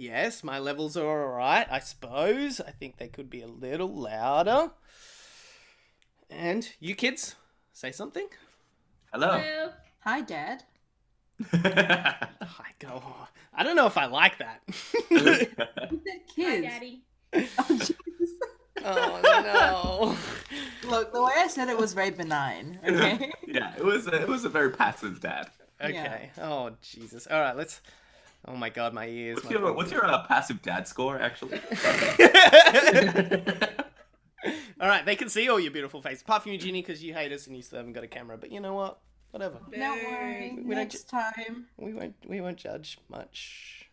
Yes, my levels are alright, I suppose. I think they could be a little louder. And you kids, say something. Hello. Hello. Hi, Dad. I go. I don't know if I like that. You said Hi, kids. Daddy. Oh, jeez. Oh Look, the way I said it was very benign. Okay. Yeah, it was a very passive dad. no. Okay. Oh Jesus. All right. Let's. Oh my God, my ears. What's your passive dad score actually? All right, they can see all your beautiful faces, apart from you, Ginny, because you hate us and you still haven't got a camera. But you know what? Whatever. Don't worry. We don't Next time. We won't judge much.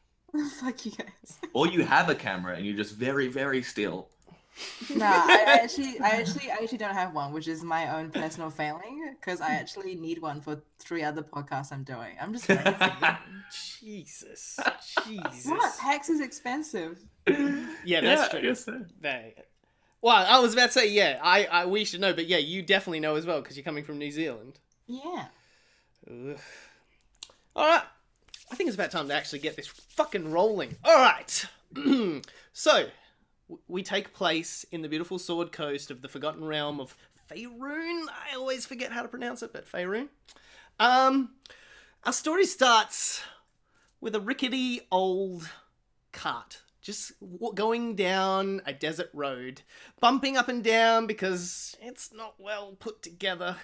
Fuck you guys. Or you have a camera and you're just very, very still. Nah, I actually don't have one, which is my own personal failing, because I actually need one for 3 other podcasts I'm doing. I'm just lazy. Jesus. What? Hex is expensive. Yeah, that's true. I guess so. Well, I was about to say, yeah, I we should know, but yeah, you definitely know as well because you're coming from New Zealand. Yeah. Ugh. All right, I think it's about time to actually get this fucking rolling. All right, so we take place in the beautiful Sword Coast of the Forgotten Realm of Faerun. I always forget how to pronounce it, but Faerun. Our story starts with a rickety old cart just going down a desert road, bumping up and down because it's not well put together,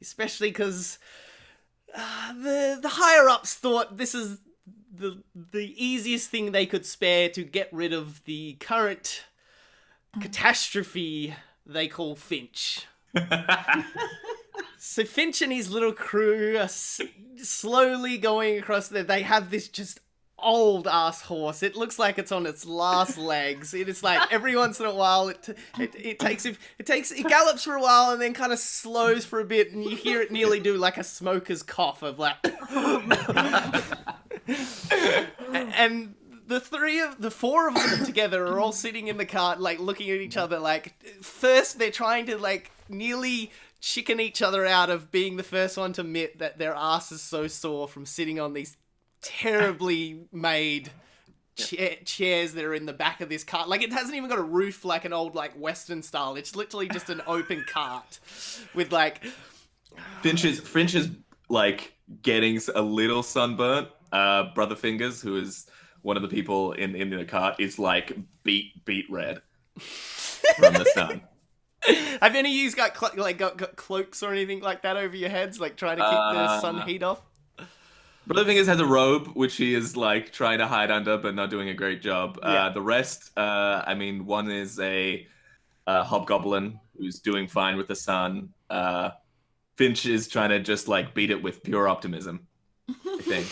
especially because the higher ups thought this is the easiest thing they could spare to get rid of the current catastrophe they call Finch. So Finch and his little crew are slowly going across there. They have this just old ass horse. It looks like it's on its last legs. It is like every once in a while it gallops for a while and then kind of slows for a bit, and you hear it nearly do like a smoker's cough of like. And the four of them together are all sitting in the cart, like looking at each other. Like first they're trying to like nearly chicken each other out of being the first one to admit that their ass is so sore from sitting on these terribly made chairs that are in the back of this cart. Like it hasn't even got a roof like an old like Western style. It's literally just an open cart with like Finch is like getting a little sunburnt. Brother Fingers, who is one of the people in the cart, is like beat red from the sun. Have any of you got got cloaks or anything like that over your heads, like trying to keep the sun heat off? Brother Fingers has a robe, which he is like trying to hide under, but not doing a great job. Yeah. The rest, I mean, one is a hobgoblin who's doing fine with the sun. Finch is trying to just like beat it with pure optimism, I think.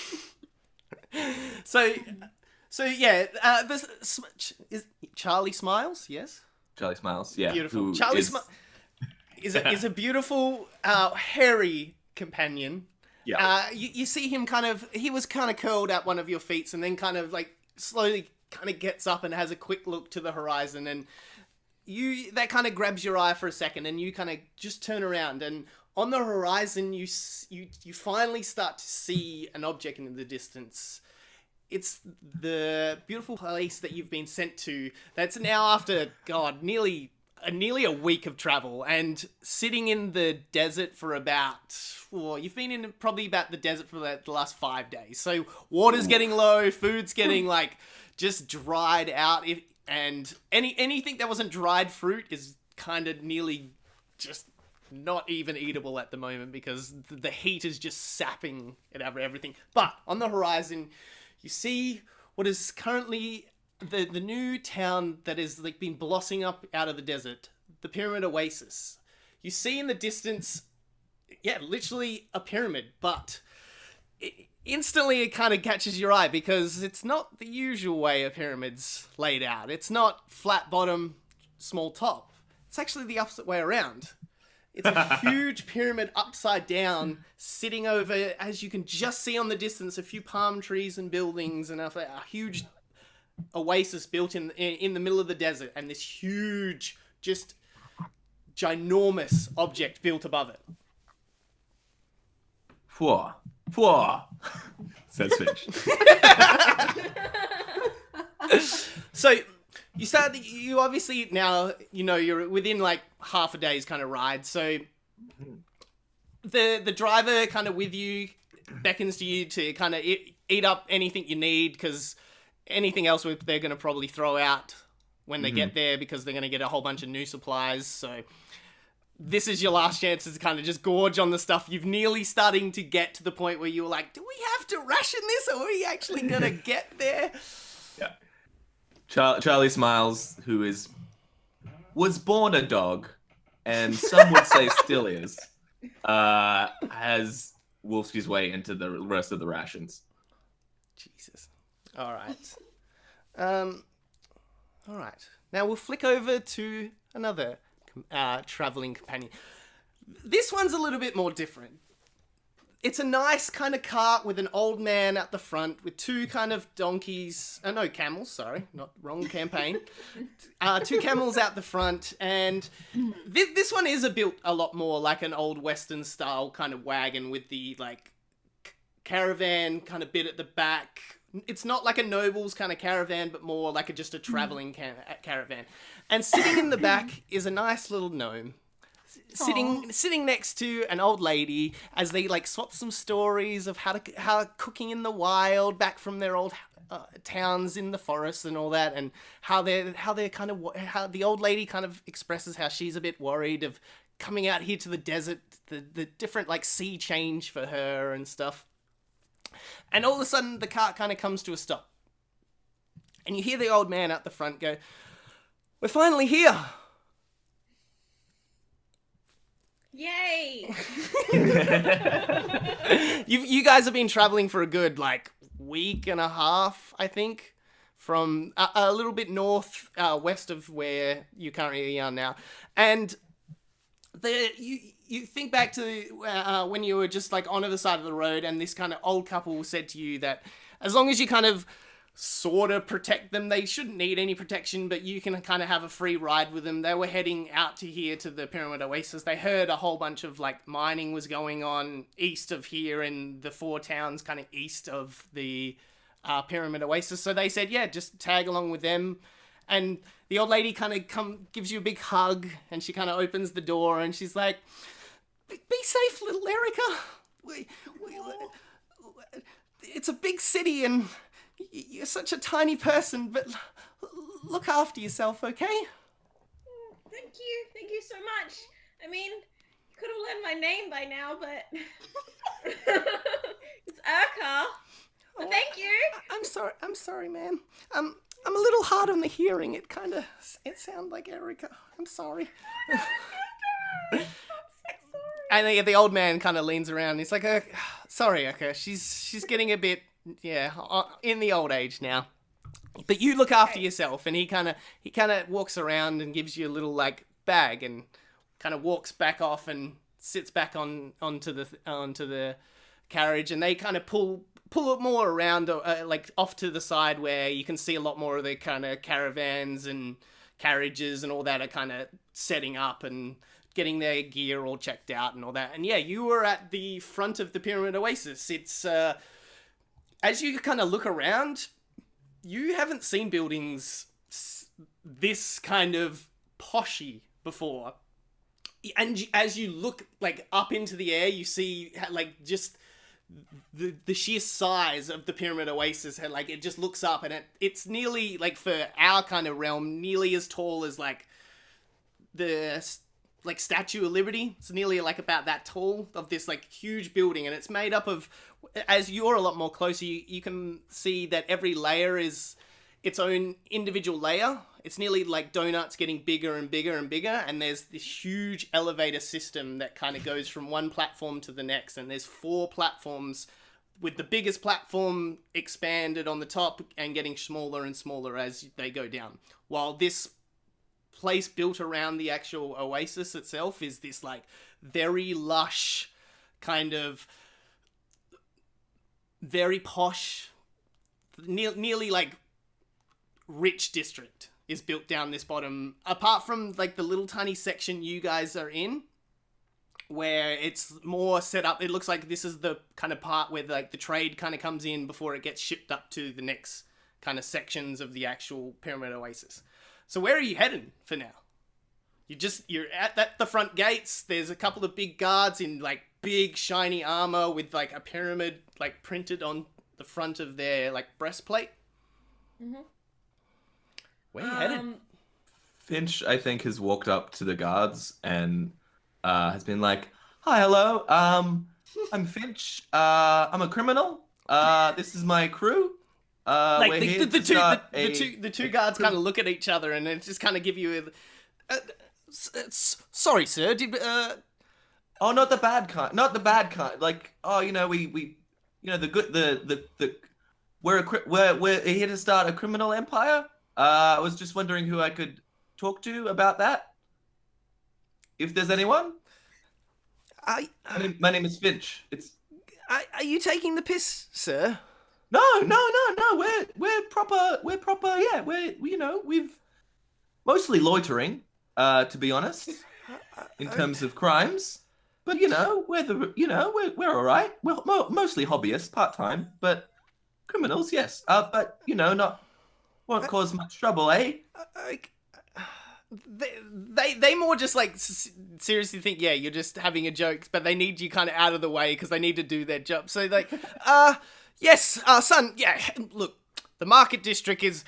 So yeah, this is Charlie Smiles, yes. Charlie Smiles, yeah. Beautiful. Charlie is a beautiful, hairy companion. Yeah. You see him he was kind of curled at one of your feet, and then kind of like slowly kind of gets up and has a quick look to the horizon, and that kind of grabs your eye for a second, and you kind of just turn around, and on the horizon you finally start to see an object in the distance. It's the beautiful place that you've been sent to. That's now after nearly a week of travel, and sitting in the desert for you've been in probably about the desert for the last 5 days. So water's getting low, food's getting like just dried out, and anything that wasn't dried fruit is kind of nearly just not even eatable at the moment because the heat is just sapping it out of everything. But on the horizon, you see what is currently the new town that is like been blossoming up out of the desert, the Pyramid Oasis. You see in the distance, yeah, literally a pyramid, but instantly it kind of catches your eye because it's not the usual way a pyramid's laid out. It's not flat bottom, small top. It's actually the opposite way around. It's a huge pyramid upside down, sitting over, as you can just see on the distance, a few palm trees and buildings, and a huge oasis built in the middle of the desert, and this huge, just ginormous object built above it. Fwa, says Finch. So you obviously now, you're within like half a day's kind of ride. So the driver kind of with you beckons to you to kind of eat up anything you need, because anything else they're going to probably throw out when they get there, because they're going to get a whole bunch of new supplies. So this is your last chance to kind of just gorge on the stuff. You've nearly starting to get to the point where you were like, do we have to ration this, or are we actually going to get there? Yeah. Charlie Smiles, who was born a dog, and some would say still is, has wolfed his way into the rest of the rations. Jesus. All right. All right. Now we'll flick over to another traveling companion. This one's a little bit more different. It's a nice kind of cart with an old man at the front with two kind of donkeys. No, camels, sorry. Not wrong campaign. Two camels out the front. And this one is built a lot more like an old Western style kind of wagon with the like caravan kind of bit at the back. It's not like a noble's kind of caravan, but more like just a traveling caravan. And sitting in the back is a nice little gnome. Sitting next to an old lady as they like swap some stories of how cooking in the wild back from their old towns in the forest and all that, and how the old lady kind of expresses how she's a bit worried of coming out here to the desert, the different like sea change for her and stuff. And all of a sudden the cart kind of comes to a stop, and you hear the old man at the front go, "We're finally here." Yay! You guys have been traveling for a good like week and a half, I think, from a little bit north west of where you currently are now, and you think back to when you were just like on the side of the road, and this kind of old couple said to you that as long as you kind of sort of protect them, they shouldn't need any protection, but you can kind of have a free ride with them. They were heading out to here to the Pyramid Oasis. They heard a whole bunch of like mining was going on east of here in the 4 towns kind of east of the Pyramid Oasis. So they said, yeah, just tag along with them. And the old lady kind of gives you a big hug, and she kind of opens the door and she's like, be safe, little Erica. It's a big city and you're such a tiny person, but look after yourself, okay? Thank you so much. I mean, you could have learned my name by now, but it's Urka. But thank you. I'm sorry, ma'am. I'm a little hard on the hearing. It sounded like Erica. I'm sorry. I'm so sorry. And the old man kind of leans around. And he's like, sorry, Urka. She's getting a bit, in the old age now. But you look after yourself. And he kind of walks around and gives you a little like bag, and kind of walks back off and sits back onto the carriage, and they kind of pull it more around like off to the side where you can see a lot more of the kind of caravans and carriages and all that are kind of setting up and getting their gear all checked out and all that. And yeah, you were at the front of the Pyramid Oasis. It's as you kind of look around, you haven't seen buildings this kind of poshy before. And as you look like up into the air, you see like just the sheer size of the Pyramid Oasis. And like it just looks up, and it's nearly like, for our kind of realm, nearly as tall as like the like Statue of Liberty. It's nearly like about that tall, of this like huge building, and it's made up of, as you're a lot more closer, you can see that every layer is its own individual layer. It's nearly like donuts getting bigger and bigger and bigger, and there's this huge elevator system that kind of goes from one platform to the next, and there's 4 platforms, with the biggest platform expanded on the top and getting smaller and smaller as they go down. While this place built around the actual oasis itself is this like very lush, kind of very posh, nearly like rich district is built down this bottom, apart from like the little tiny section you guys are in, where it's more set up. It looks like this is the kind of part where like the trade kind of comes in before it gets shipped up to the next kind of sections of the actual Pyramid Oasis. So where are you heading for now? You're at the front gates. There's a couple of big guards in like big shiny armor with like a pyramid like printed on the front of their like breastplate. Mhm. Where are you headed? Finch, I think, has walked up to the guards and has been like, "Hi, hello. I'm Finch. I'm a criminal. This is my crew. Like we're the, here the, to two start the two guards kind of look at each other and then just kind of give you sorry, sir. Oh, not the bad kind. Not the bad kind. Like, oh, we the good, we're here to start a criminal empire. I was just wondering who I could talk to about that. If there's anyone. My name is Finch. Are you taking the piss, sir? No. We're proper. Yeah, we've mostly loitering, to be honest, in terms of crimes. But we're all right. We're mostly hobbyists, part time, but criminals, yes. But won't cause much trouble, eh? They more just like seriously think, yeah, you're just having a joke, but they need you kind of out of the way because they need to do their job. So like, yes, son, yeah, look, the market district is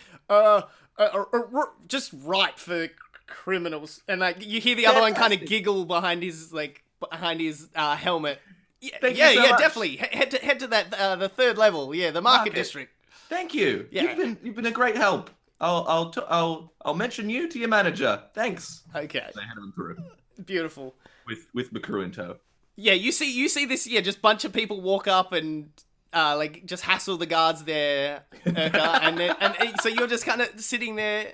just right for criminals, and like you hear the other one kind of giggle behind his helmet. Yeah, Thank you so much. Definitely head to that the third level, yeah, the market district. Thank you. Yeah. You've been a great help. I'll mention you to your manager. Thanks. Okay. They head him through Beautiful. with McCrew in tow. Yeah, you see this, yeah, just bunch of people walk up and like just hassle the guards there, and so you're just kind of sitting there,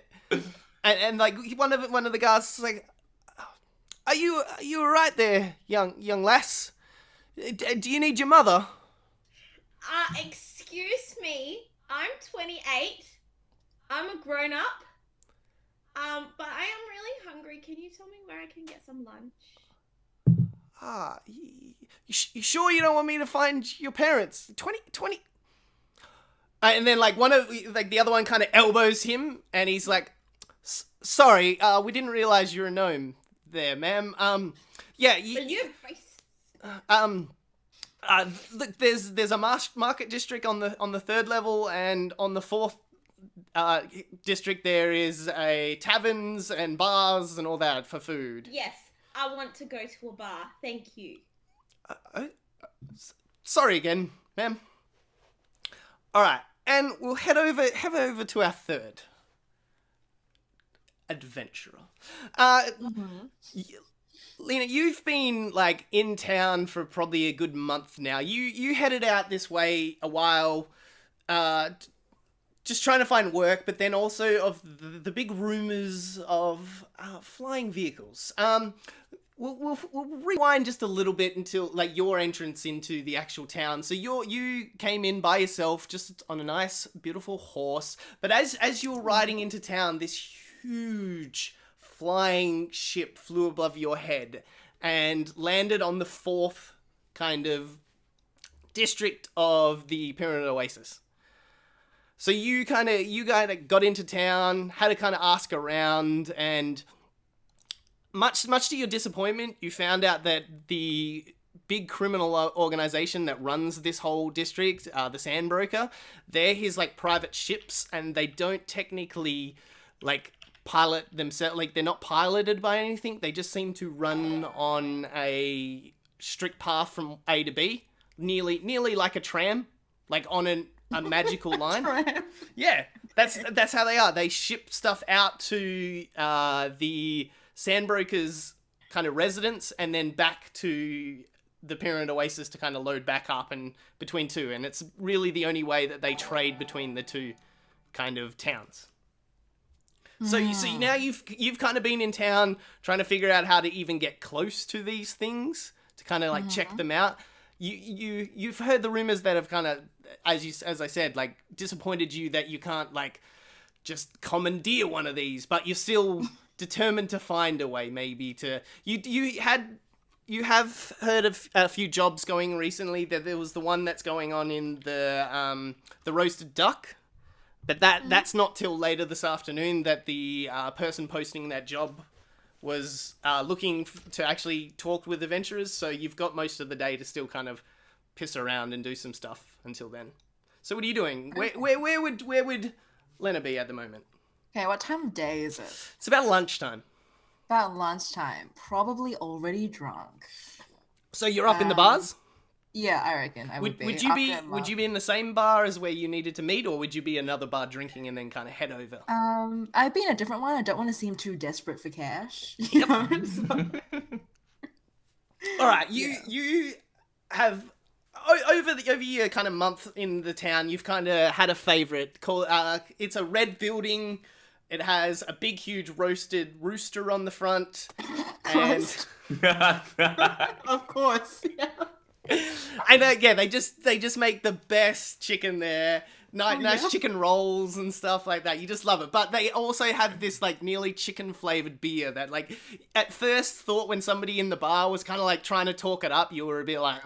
and like one of the guards is like, "Are you all right there, young lass? Do you need your mother?" Excuse me. I'm 28. I'm a grown up. But I am really hungry. Can you tell me where I can get some lunch? You sure you don't want me to find your parents? 20. And then like the other one kind of elbows him, and he's like, "Sorry, we didn't realize you're a gnome there, ma'am. Yeah, look, there's a market district on the third level, and on the fourth district there is a taverns and bars and all that for food." Yes, I want to go to a bar. Thank you. Sorry again, ma'am. All right, and we'll head over to our third adventurer. Lena, you've been like in town for probably a good month now. You headed out this way a while, just trying to find work, but then also of the big rumors of flying vehicles. We'll rewind just a little bit until like your entrance into the actual town. So you came in by yourself, just on a nice, beautiful horse. But as you were riding into town, this huge flying ship flew above your head and landed on the fourth kind of district of the Pyramid Oasis. So you kind of got into town, had to kind of ask around, and much to your disappointment, you found out that the big criminal organization that runs this whole district, the Sandbroker, they're his like private ships, and they don't technically like pilot themselves. Like they're not piloted by anything. They just seem to run on a strict path from A to B, nearly like a tram, like on a magical line. Yeah, that's how they are. They ship stuff out to the Sandbroker's kind of residence, and then back to the Pyramid Oasis to kind of load back up and between two. And it's really the only way that they trade between the two kind of towns. So now you've kind of been in town trying to figure out how to even get close to these things to kind of like check them out. You've heard the rumors that have kind of, as I said, like disappointed you that you can't like just commandeer one of these, but you're still determined to find a way maybe to you have heard of a few jobs going recently. That there was the one that's going on in the roasted duck But that's not till later this afternoon that the person posting that job was looking to actually talk with adventurers. So you've got most of the day to still kind of piss around and do some stuff until then. So what are you doing? Where would Lena be at the moment? Okay, what time of day is it? It's about lunchtime. About lunchtime. Probably already drunk. So you're up in the bars? Yeah, I reckon I would be. Would you be in the same bar as where you needed to meet, or would you be another bar drinking and then kind of head over? I'd be in a different one. I don't want to seem too desperate for cash. You know? All right, you have over your kind of month in the town, you've kind of had a favorite called. It's a red building. It has a big, huge roasted rooster on the front, and Of course. Yeah. and they just make the best chicken there. Nice chicken rolls and stuff like that. You just love it. But they also have this like nearly chicken flavored beer that like at first thought when somebody in the bar was kind of like trying to talk it up, you were a bit like,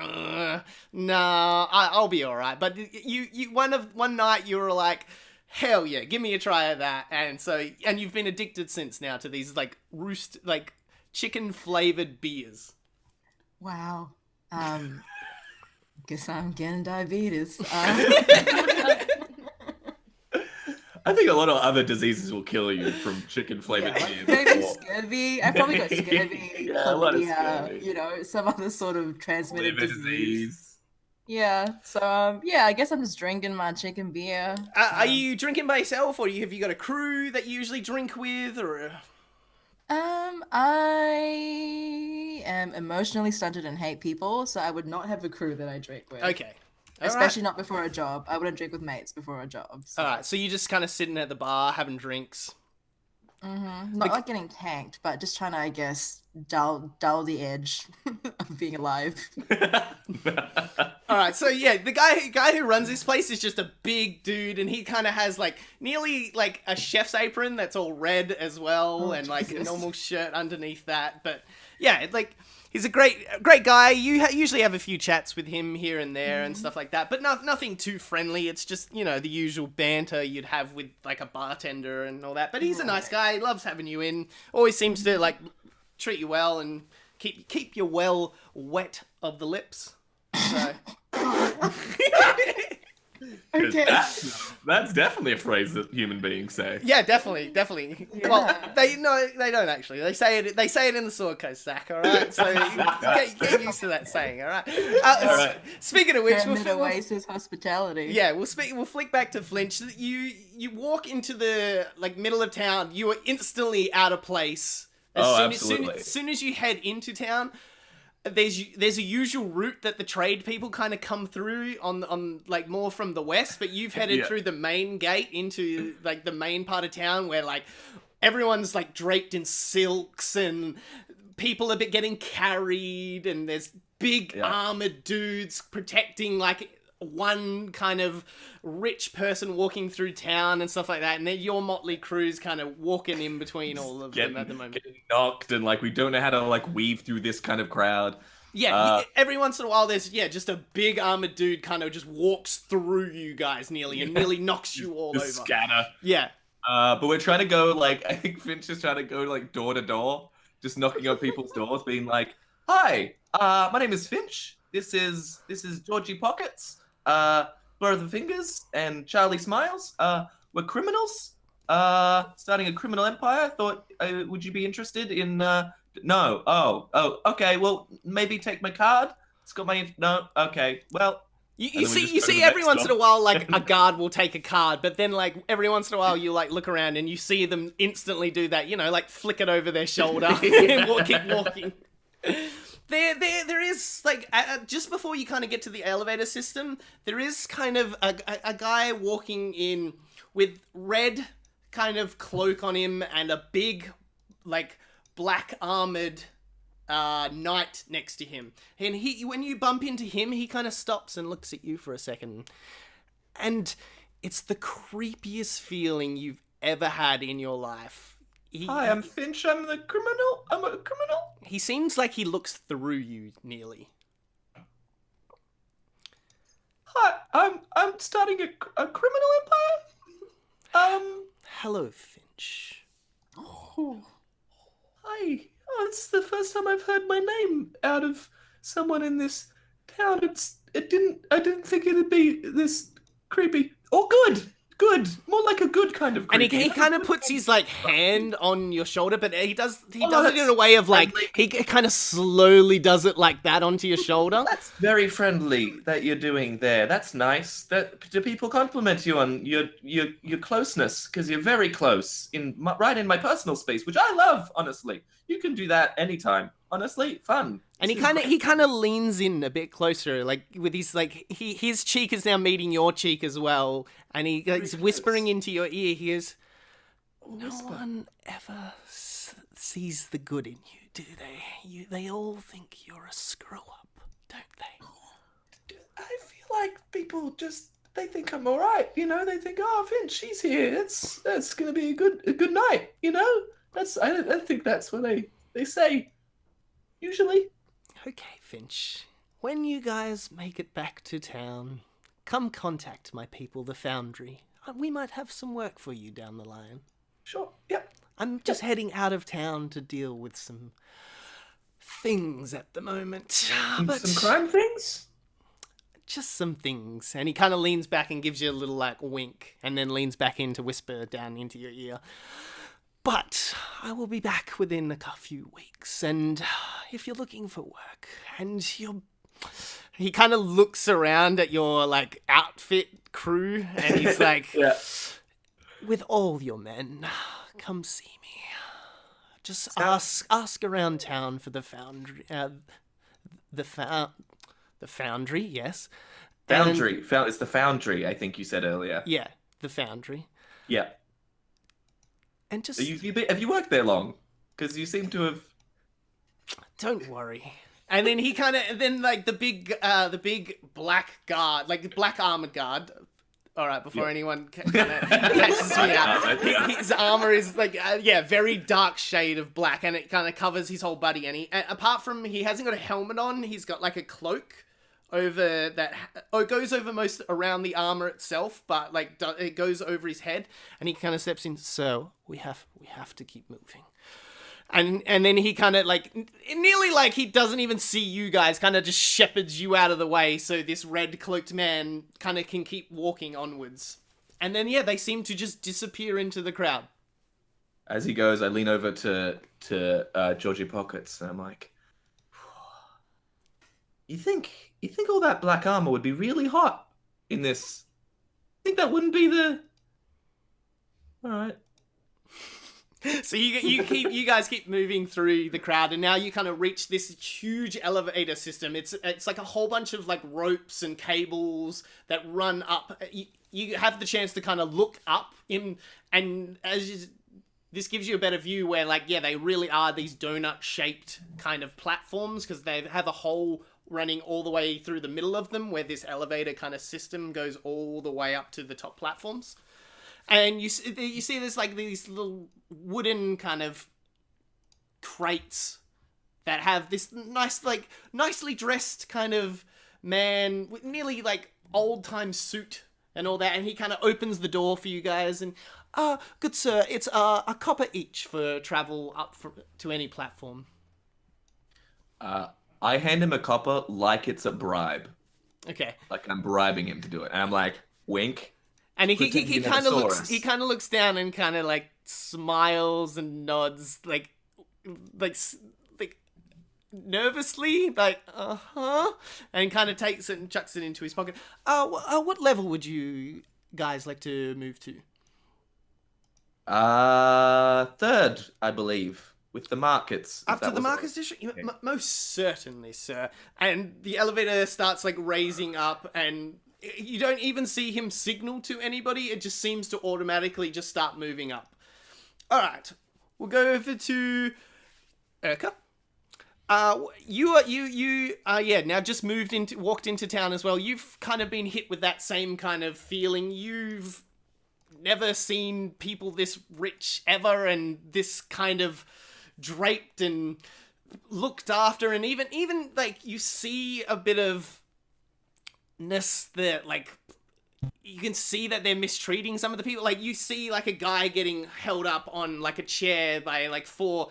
nah, I'll be all right. But you one night you were like, hell yeah, give me a try of that. And you've been addicted since now to these like chicken flavored beers. Wow. Guess I'm getting diabetes. I think a lot of other diseases will kill you from chicken flavored beer. Maybe scurvy. I probably got scurvy. Yeah, a lot of scurvy. You know, some other sort of transmitted Liver disease. Yeah. So yeah, I guess I'm just drinking my chicken beer. Are you drinking by yourself, or have you got a crew that you usually drink with, or? I am emotionally stunted and hate people, so I would not have a crew that I drink with. Okay. Especially not before a job. I wouldn't drink with mates before a job. So. Alright, so you're just kind of sitting at the bar having drinks. Mm-hmm. Not like getting tanked, but just trying to, I guess, dull the edge of being alive. Alright, so yeah, the guy who runs this place is just a big dude, and he kind of has like nearly like a chef's apron that's all red as well, and like a normal shirt underneath that. But yeah, like he's a great guy. You usually have a few chats with him here and there and stuff like that, but nothing too friendly. It's just, you know, the usual banter you'd have with like a bartender and all that. But he's a nice guy. He loves having you in. Always seems to like treat you well and keep you well wet of the lips. So. Okay. That's definitely a phrase that human beings say. Yeah, definitely. Yeah. Well, they don't actually. They say it in the Sword Coast, Zach. All right, so get used to that saying. All right. All right. Speaking of which, Pyramid Oasis hospitality. yeah, we'll flick back to Flinch. You walk into the like middle of town. You are instantly out of place. Absolutely. As soon as you head into town. There's a usual route that the trade people kind of come through on like more from the west, but you've headed through the main gate into like the main part of town where like everyone's like draped in silks and people are getting carried, and there's big armored dudes protecting like one kind of rich person walking through town and stuff like that, and then your motley crew's kind of walking in between all of them at the moment. Getting knocked, and like we don't know how to like weave through this kind of crowd. Yeah, every once in a while there's just a big armored dude kind of just walks through you guys and nearly knocks you all over. Scatter. Yeah. But we're trying to go like, I think Finch is trying to go like door to door, just knocking on people's doors, being like, "Hi, my name is Finch. This is Georgie Pockets. Brother Fingers and Charlie Smiles. We're criminals. Starting a criminal empire. Thought, would you be interested in? No. Oh. Okay. Well, maybe take my card. It's got my. No. Okay. Well." You see every once in a while, like, a guard will take a card, but then, like, every once in a while you, like, look around and you see them instantly do that, you know, like, flick it over their shoulder and keep walking. There is, like, just before you kind of get to the elevator system, there is kind of a guy walking in with red kind of cloak on him and a big, like, black armored knight next to him. And when you bump into him, he kind of stops and looks at you for a second. And it's the creepiest feeling you've ever had in your life. Hi, I'm Finch. I'm a criminal. He seems like he looks through you, nearly. Hi, I'm starting a criminal empire. Hello, Finch. Oh, hi. Oh, it's the first time I've heard my name out of someone in this town. I didn't think it'd be this creepy. Or good. Good. More like a good kind of And creepy. he kind of puts his like hand on your shoulder, but he does it in that's a way of like friendly. he kind of slowly does it like that onto your shoulder. That's very friendly that you're doing there. That's nice. Do people compliment you on your closeness? Because you're very close right in my personal space, which I love. Honestly, you can do that anytime. Honestly, fun. And This he is kind great. of leans in a bit closer, like with his like his cheek is now meeting your cheek as well, and he's close. whispering into your ear. He goes, "No Whisper. one ever sees the good in you, do they? They all think you're a screw up, don't they?" I feel like people they think I'm all right. You know, they think, oh, Finch, she's here. It's gonna be a good night. You know, I think that's what they say usually. Okay, Finch. When you guys make it back to town, come contact my people, the Foundry. We might have some work for you down the line. Sure. Yep. I'm just heading out of town to deal with some things at the moment. But Some crime things. just some things. And he kind of leans back and gives you a little like wink, and then leans back in to whisper down into your ear. But I will be back within a few weeks, and if you're looking for work, and he kind of looks around at your like outfit crew, and he's like, Yeah. with all your men, come see me. Just ask around town for the Foundry. The Foundry, yes. Foundry. It's the Foundry. I think you said earlier. Yeah, the Foundry. Yeah. And just Have you worked there long? Because you seem to have. don't worry. And then he kind of, then like the big black guard, like the black armored guard. All right, before anyone kind of catches me out, his armor is like, very dark shade of black, and it kind of covers his whole body. And apart from he hasn't got a helmet on, he's got like a cloak over that. Oh, it goes over most around the armor itself, but like it goes over his head, and he kind of steps in. So we have to keep moving. And then he kind of like, nearly like he doesn't even see you guys, kind of just shepherds you out of the way so this red cloaked man kind of can keep walking onwards. And then, they seem to just disappear into the crowd. As he goes, I lean over to Georgie Pockets, and I'm like, you think all that black armor would be really hot in this? Think that wouldn't be the... All right. So you guys keep moving through the crowd, and now you kind of reach this huge elevator system. It's like a whole bunch of like ropes and cables that run up. You have the chance to kind of look up in, and this gives you a better view where like they really are these donut shaped kind of platforms, because they have a hole running all the way through the middle of them where this elevator kind of system goes all the way up to the top platforms. And you see there's like these little wooden kind of crates that have this nice, like, nicely dressed kind of man with nearly like old time suit and all that. And he kind of opens the door for you guys, and good sir, it's a copper each for travel up to any platform. I hand him a copper like it's a bribe. Okay. Like I'm bribing him to do it. And I'm like, wink. And he Pretend kind of you never looks saw us. he kind of looks down and kind of like smiles and nods like nervously, like and kind of takes it and chucks it into his pocket. What level would you guys like to move to? Third, I believe, with the markets. Up to the Marcus District? Most certainly, sir. And the elevator starts like raising up, and you don't even see him signal to anybody. It just seems to automatically just start moving up. All right, we'll go over to Urka. You now just walked into town as well. You've kind of been hit with that same kind of feeling. You've never seen people this rich ever, and this kind of draped and looked after, and even like you see a bit of ness that like you can see that they're mistreating some of the people. Like, you see, like, a guy getting held up on, like, a chair by, like, 4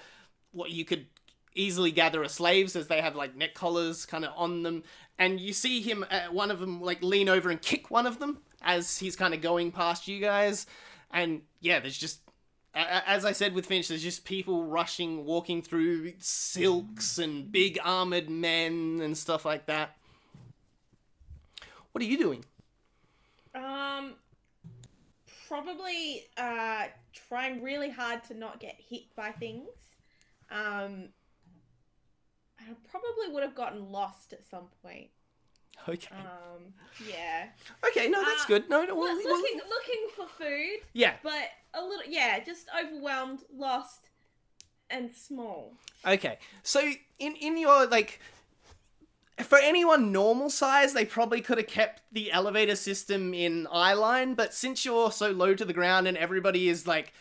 what you could easily gather are slaves, as they have, like, neck collars kind of on them. And you see him, one of them, like, lean over and kick one of them as he's kind of going past you guys. And, yeah, there's just... As I said with Finch, there's just people rushing, walking through silks and big armored men and stuff like that. What are you doing? Probably trying really hard to not get hit by things. I probably would have gotten lost at some point. Okay. Yeah. Okay, no, that's good. No, Looking for food. Yeah. But a little, just overwhelmed, lost, and small. Okay, so in your, like, for anyone normal size, they probably could have kept the elevator system in eye line, but since you're so low to the ground and everybody is, like,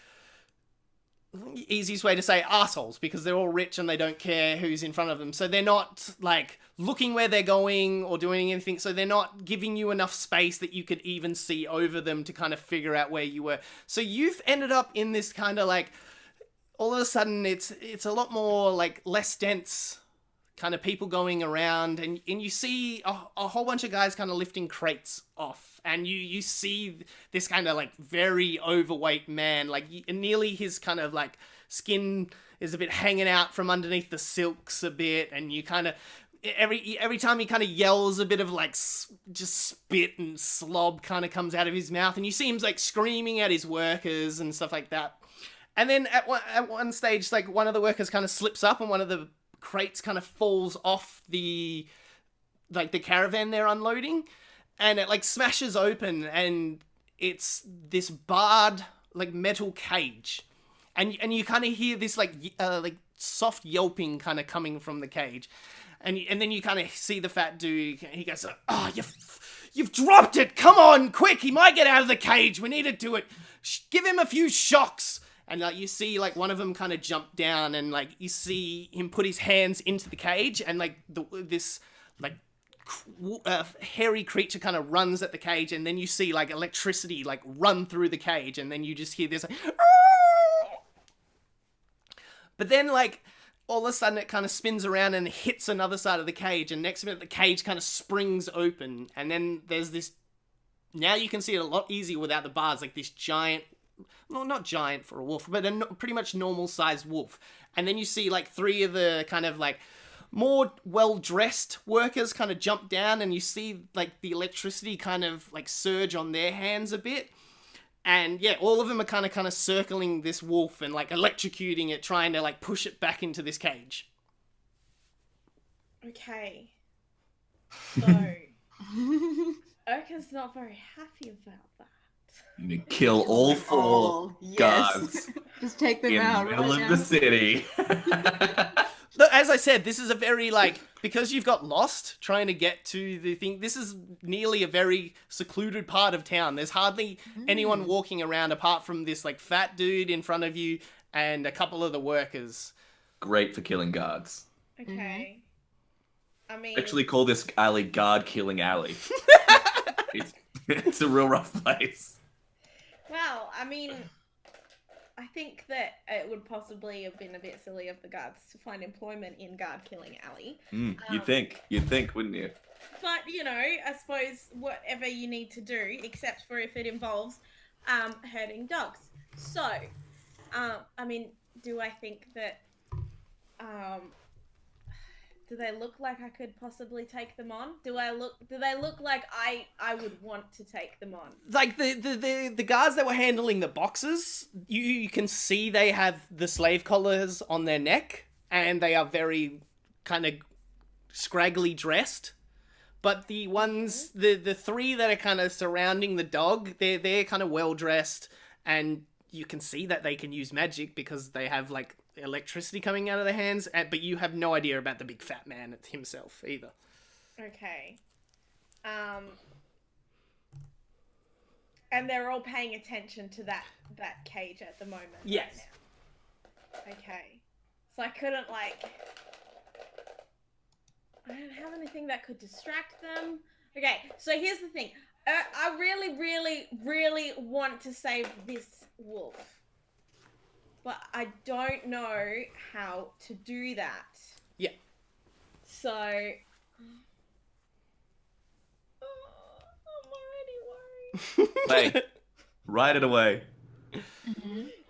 easiest way to say assholes, because they're all rich and they don't care who's in front of them, so they're not, like, looking where they're going or doing anything, so they're not giving you enough space that you could even see over them to kind of figure out where you were. So you've ended up in this kind of, like, all of a sudden it's a lot more, like, less dense kind of people going around, and you see a whole bunch of guys kind of lifting crates off, and you see this kind of, like, very overweight man, like, nearly his kind of, like, skin is a bit hanging out from underneath the silks a bit, and you kind of, every time he kind of yells, a bit of, like, just spit and slob kind of comes out of his mouth, and you see him, like, screaming at his workers and stuff like that. And then at one stage, like, one of the workers kind of slips up, and one of the crates kind of falls off the caravan they're unloading, and it, like, smashes open, and it's this barred, like, metal cage, and you kind of hear this, like soft yelping kind of coming from the cage, and then you kind of see the fat dude. He goes, "Oh, you've dropped it! Come on, quick! He might get out of the cage. We need to do it. Give him a few shocks." And, like, you see, like, one of them kind of jump down, and, like, you see him put his hands into the cage, and, like, this, like, hairy creature kind of runs at the cage, and then you see, like, electricity, like, run through the cage, and then you just hear this, like, "Arr!" But then, like, all of a sudden it kind of spins around and hits another side of the cage, and next minute the cage kind of springs open, and then there's this, now you can see it a lot easier without the bars, like this giant, well, not giant for a wolf, but a pretty much normal-sized wolf. And then you see, like, 3 of the kind of, like, more well-dressed workers kind of jump down, and you see, like, the electricity kind of, like, surge on their hands a bit. And, yeah, all of them are kind of circling this wolf and, like, electrocuting it, trying to, like, push it back into this cage. Okay. So, Urka's not very happy about that. You kill all 4 guards Just take them in out the middle right of now. the city. Look, as I said, this is a very, like, because you've got lost trying to get to the thing, this is nearly a very secluded part of town. There's hardly anyone walking around apart from this, like, fat dude in front of you and a couple of the workers. Great for killing guards. Okay. I mean... Actually call this alley Guard Killing Alley. It's a real rough place. Well, I mean, I think that it would possibly have been a bit silly of the guards to find employment in Guard Killing Alley. You'd think, wouldn't you? But, you know, I suppose whatever you need to do, except for if it involves herding dogs. So, I mean, do I think that, do they look like I could possibly take them on? Do they look like I would want to take them on? Like, the guards that were handling the boxes, you can see they have the slave collars on their neck, and they are very kind of scraggly dressed. But the ones, the 3 that are kind of surrounding the dog, they're kind of well dressed, and you can see that they can use magic because they have, like, electricity coming out of their hands, but you have no idea about the big fat man himself either. Okay. And they're all paying attention to that cage at the moment. Yes. Right now. Okay. So I couldn't, like... I don't have anything that could distract them. Okay, so here's the thing. I really, really, really want to save this wolf, but I don't know how to do that. Yeah. So, I'm already worried. Hey, write it away.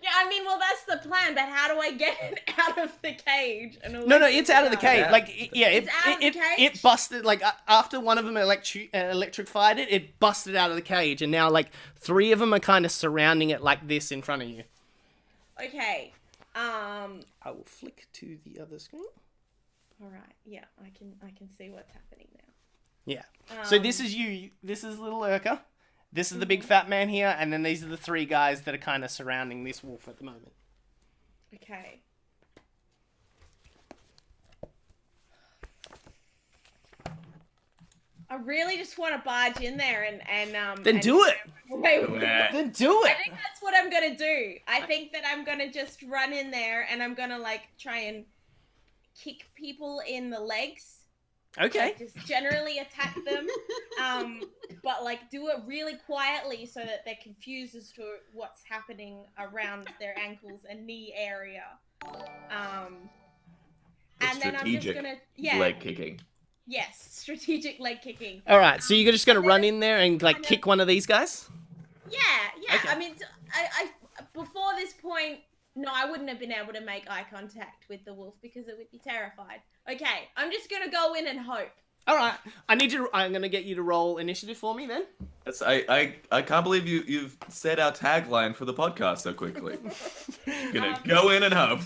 Yeah, I mean, well, that's the plan, but how do I get it out of the cage? And No, it's out of the cage. Yeah. Like, yeah, It's out of the cage? it busted. Like after one of them electrified it, it busted out of the cage, and now like 3 of them are kind of surrounding it like this in front of you. Okay. I will flick to the other screen. All right. Yeah, I can see what's happening now. Yeah. So this is you. This is little Urka. This is the big fat man here, and then these are the 3 guys that are kind of surrounding this wolf at the moment. Okay. I really just want to barge in there and Then and do it. Wait, Then do I it. think that's what I'm gonna do. I think that I'm gonna just run in there and I'm gonna like try and kick people in the legs. Okay. Like, just generally attack them, but like do it really quietly so that they're confused as to what's happening around their ankles and knee area. And then I'm just gonna leg kicking. Yes, strategic leg kicking. All right. So you're just gonna run in there and like kick one of these guys. Yeah. Okay. I mean, I before this point, no, I wouldn't have been able to make eye contact with the wolf because it would be terrified. Okay, I'm just gonna go in and hope. All right. I'm gonna get you to roll initiative for me then. That's I can't believe you've said our tagline for the podcast so quickly. Gonna go in and hope.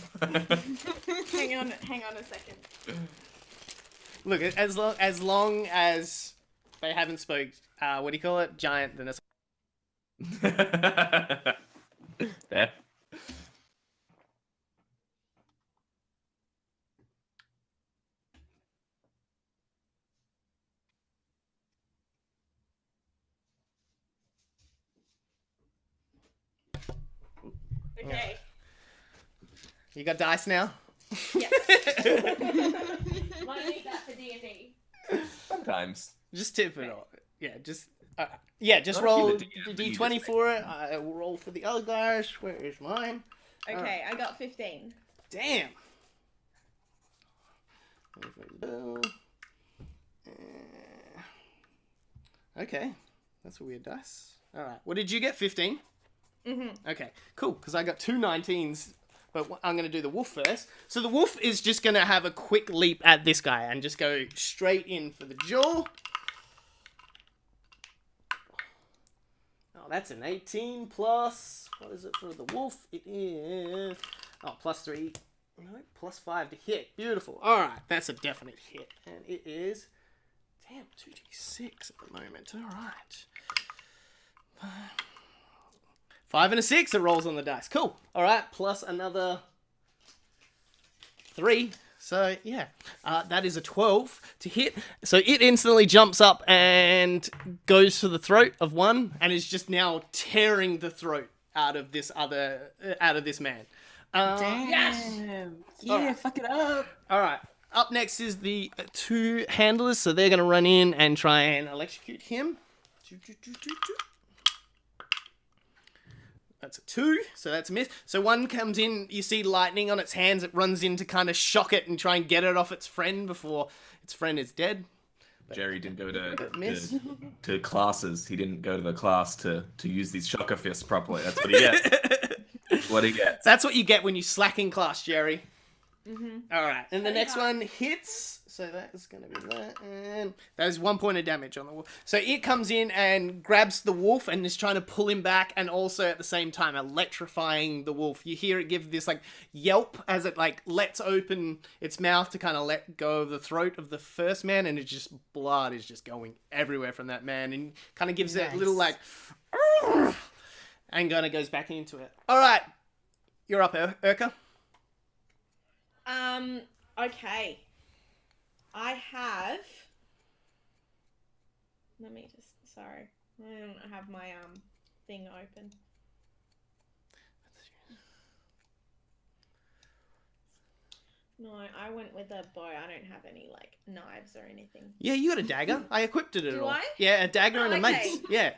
Hang on a second. Look, as long as they haven't spoke, what do you call it? Giant. Then it's There. Okay. you got dice now. Yes. Might need that for D&D. Sometimes. Just tip it off. Yeah, just Not roll give it to the you, d20 just- for it. I will roll for the other guys. Where is mine? Okay, I got 15. Damn. Okay, that's a weird dice. All right, what did you get? 15. Okay, cool. Because I got 2 19s, but I'm gonna do the wolf first. So the wolf is just gonna have a quick leap at this guy and just go straight in for the jaw. Oh, that's an 18 plus. What is it for the wolf? It is plus 3. No, plus 5 to hit. Beautiful. All right, that's a definite hit, and it is 2d6 at the moment. All right. 5 and a 6. It rolls on the dice. Cool. All right, plus another 3. So yeah, that is a 12 to hit. So it instantly jumps up and goes to the throat of one, and is just now tearing the throat out of this man. Damn. Yes! Yeah, Alright. fuck it up. All right. Up next is the 2 handlers, so they're gonna run in and try and electrocute him. That's a 2, so that's a miss. So one comes in, you see lightning on its hands, it runs in to kind of shock it and try and get it off its friend before its friend is dead. Jerry didn't go miss. to classes. He didn't go to the class to use these shocker fists properly. That's what he gets. That's what he gets. That's what you get when you slack in class, Jerry. All right, and the Pretty next hard. one hits. So that is going to be that, and that is 1 point of damage on the wolf. So it comes in and grabs the wolf and is trying to pull him back, and also at the same time electrifying the wolf. You hear it give this like yelp as it like lets open its mouth to kind of let go of the throat of the first man, and it just blood is just going everywhere from that man, and kind of gives it a little like, and kind of goes back into it. All right, you're up, Urka. Okay. I have. Let me just. Sorry, I don't have my thing open. No, I went with a bow. I don't have any like knives or anything. Yeah, you got a dagger. I equipped it at Do all. I? Yeah, a dagger Oh, and a okay. mace. Yeah.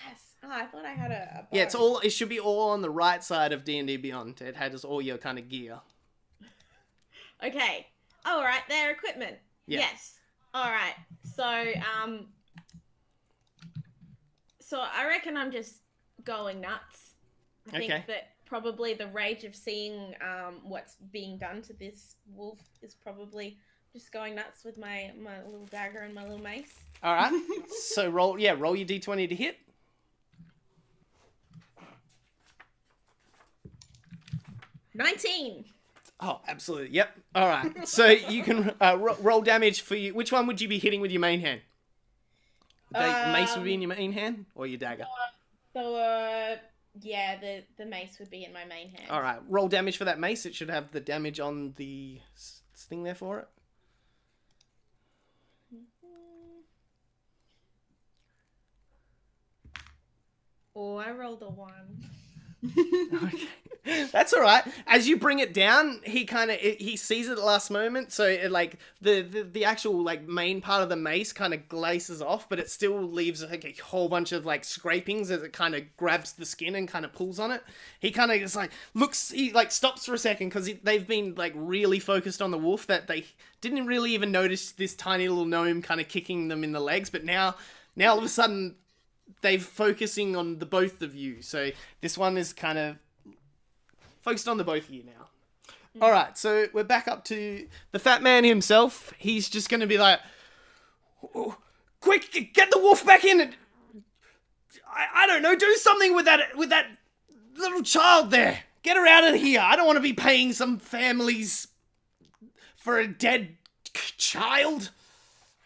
Yes. Oh, I thought I had a bow. Yeah, it's all. It should be all on the right side of D&D Beyond. It has all your kind of gear. Okay. All right, their equipment. Yeah. Yes. All right. So I reckon I'm just going nuts. I think Okay. that probably the rage of seeing what's being done to this wolf is probably just going nuts with my little dagger and my little mace. All right. So roll your d20 to hit. $19. Oh, absolutely. Yep. All right. So you can roll damage for you. Which one would you be hitting with your main hand? Mace would be in your main hand or your dagger? So, yeah, the mace would be in my main hand. All right. Roll damage for that mace. It should have the damage on the thing there for it. Oh, I rolled a 1. Okay. That's all right. As you bring it down, he sees it at the last moment, so it, like the actual like main part of the mace kind of glaces off, but it still leaves like a whole bunch of like scrapings as it kind of grabs the skin and kind of pulls on it. He kind of just like looks, he like stops for a second because they've been like really focused on the wolf that they didn't really even notice this tiny little gnome kind of kicking them in the legs, but now all of a sudden they're focusing on the both of you. So this one is kind of focused on the both of you now. All right, so we're back up to the fat man himself. He's just going to be like, "Oh, quick, get the wolf back in. And I don't know, do something with that little child there. Get her out of here. I don't want to be paying some families for a dead child."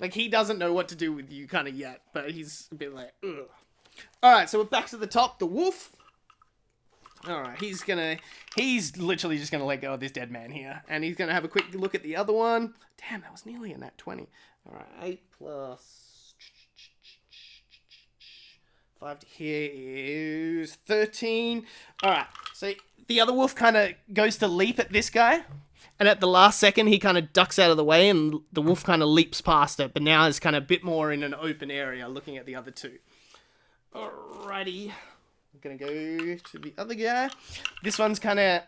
Like, he doesn't know what to do with you kind of yet, but he's a bit like, ugh. All right, so we're back to the top. The wolf. All right, he's literally just gonna let go of this dead man here, and he's gonna have a quick look at the other one. Damn, that was nearly in that 20. All right, 8 plus 5 to here is 13. All right, so the other wolf kind of goes to leap at this guy, and at the last second, he kind of ducks out of the way, and the wolf kind of leaps past it, but now it's kind of a bit more in an open area, looking at the other two. Alrighty. I'm gonna go to the other guy. This one's kind of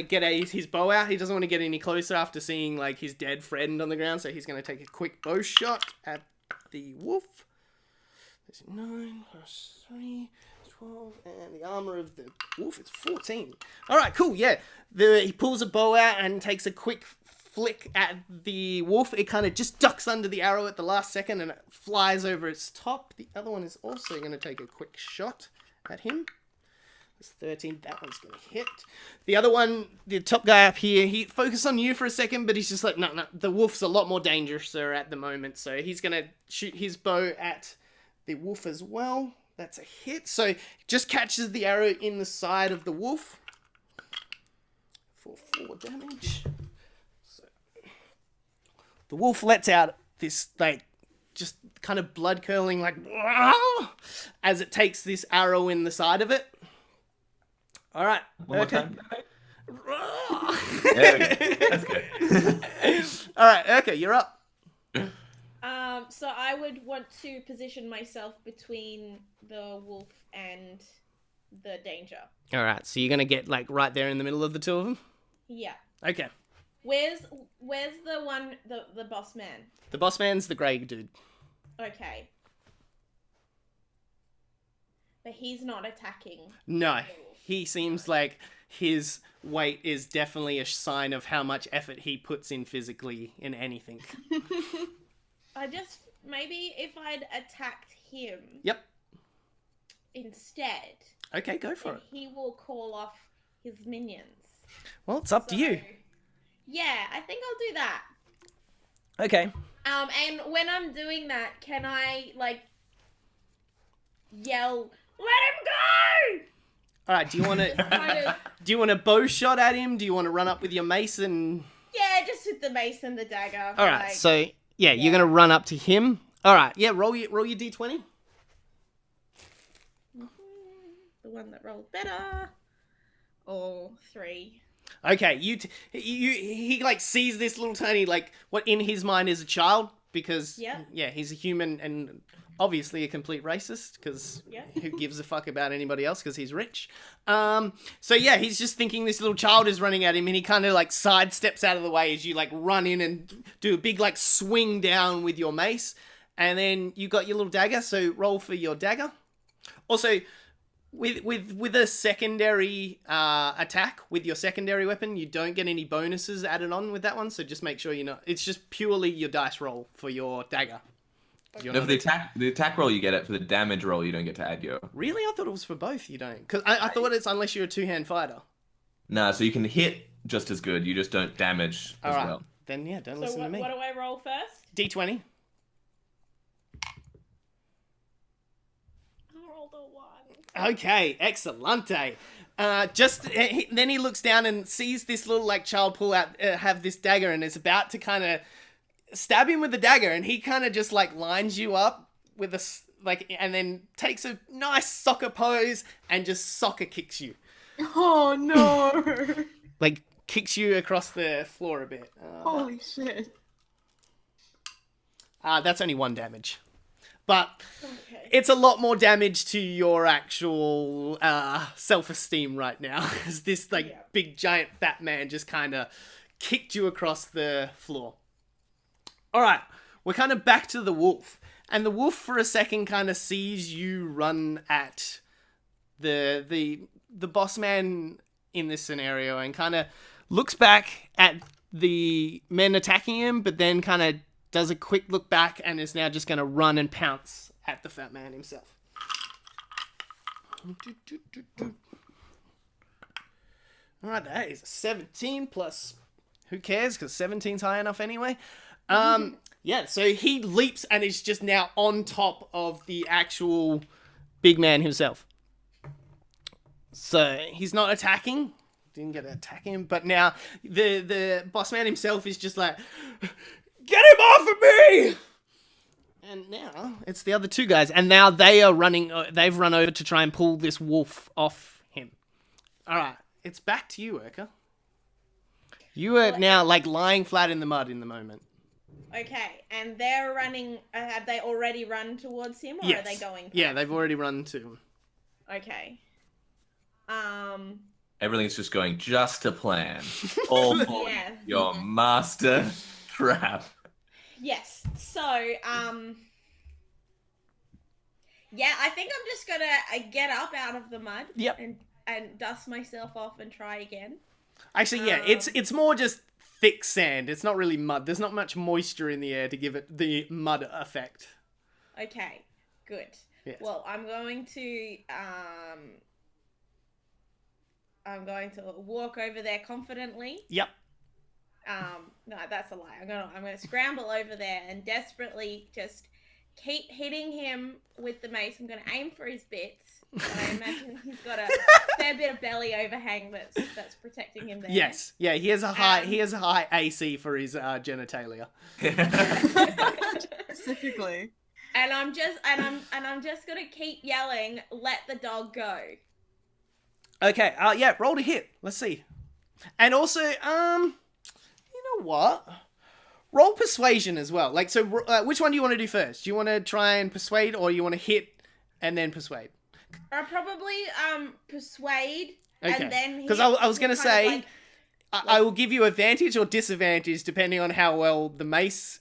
get his bow out. He doesn't want to get any closer after seeing like his dead friend on the ground, so he's gonna take a quick bow shot at the wolf. There's 9 plus 3, 12, and the armor of the wolf is 14. All right, cool. Yeah, he pulls a bow out and takes a quick flick at the wolf. It kind of just ducks under the arrow at the last second and it flies over its top. The other one is also going to take a quick shot at him. It's 13. That one's going to hit. The other one, the top guy up here, he focused on you for a second, but he's just like, no, the wolf's a lot more dangerous at the moment. So he's going to shoot his bow at the wolf as well. That's a hit. So just catches the arrow in the side of the wolf for 4 damage. The wolf lets out this, like, just kind of blood-curdling, like, as it takes this arrow in the side of it. All right. One more time. There we go. That's good. All right, okay, you're up. So I would want to position myself between the wolf and the danger. All right, so you're going to get, like, right there in the middle of the two of them? Yeah. Okay. Where's the one, the boss man? The boss man's the grey dude. Okay. But he's not attacking. No, he seems like his weight is definitely a sign of how much effort he puts in physically in anything. Maybe if I'd attacked him. Yep. Instead. Okay, go for it. He will call off his minions. Well, it's up to you. Yeah, I think I'll do that. Okay. And when I'm doing that, can I, like, yell, "Let him go!" All right, do you want to do you want a bow shot at him? Do you want to run up with your mace and... Yeah, just with the mace and the dagger. All right, so yeah, you're going to run up to him. All right, yeah, roll your d20. The one that rolled better. Or 3. Okay, he like sees this little tiny like what in his mind is a child because Yeah. he's a human and obviously a complete racist because Yeah. who gives a fuck about anybody else because he's rich. So yeah, he's just thinking this little child is running at him and he kind of like sidesteps out of the way as you like run in and do a big like swing down with your mace, and then you got your little dagger. So roll for your dagger. Also, with a secondary attack with your secondary weapon, you don't get any bonuses added on with that one. So just make sure you know it's just purely your dice roll for your dagger. You're No, for not the attack roll you get it. For the damage roll you don't get to add your. Really? I thought it was for both. You don't, because I thought it's unless you're a two-hand fighter. Nah, so you can hit just as good. You just don't damage as All right. well. Then yeah, don't So listen to me. what do I roll first? D20. I rolled a 1. Okay, excellente. Then he looks down and sees this little like child pull out, have this dagger, and is about to kind of stab him with the dagger, and he kind of just like lines you up with and then takes a nice soccer pose and just soccer kicks you, Oh no! like kicks you across the floor a bit. Holy shit! That's only 1 damage, but Okay. it's a lot more damage to your actual self-esteem right now, because this like big giant fat man just kind of kicked you across the floor. All right, we're kind of back to the wolf, and the wolf for a second kind of sees you run at the boss man in this scenario, and kind of looks back at the men attacking him, but then kind of does a quick look back and is now just going to run and pounce at the fat man himself. All right, that is a 17 plus. Who cares? Because 17's high enough anyway. Yeah, so he leaps and is just now on top of the actual big man himself. So he's not attacking. Didn't get to attack him, but now the boss man himself is just like, get him off of me! And now it's the other two guys, and now they are running. They've run over to try and pull this wolf off him. All right, it's back to you, Urka. You are now like lying flat in the mud in the moment. Okay, and they're running. Have they already run towards him, or Yes. are they going? Past Yeah, they've already run to him. Okay. Everything's just going just to plan. All for Yeah. your master trap. Yes. So, yeah, I think I'm just gonna get up out of the mud. Yep. And dust myself off and try again. Actually, yeah, it's more just thick sand. It's not really mud. There's not much moisture in the air to give it the mud effect. Okay. Good. Yes. Well, I'm going to walk over there confidently. Yep. No, that's a lie. I'm gonna scramble over there and desperately just keep hitting him with the mace. I'm gonna aim for his bits. I imagine he's got a fair bit of belly overhang that's protecting him there. Yes. Yeah, he has a high AC for his genitalia. Specifically. And I'm just gonna keep yelling, "Let the dog go!" Okay. Yeah. Roll to hit. Let's see. And also, you know what? Roll persuasion as well. Like, so, which one do you want to do first? Do you want to try and persuade, or you want to hit and then persuade? I'll probably persuade, Okay. and then Because I was gonna kind of say, like- I will give you advantage or disadvantage depending on how well the mace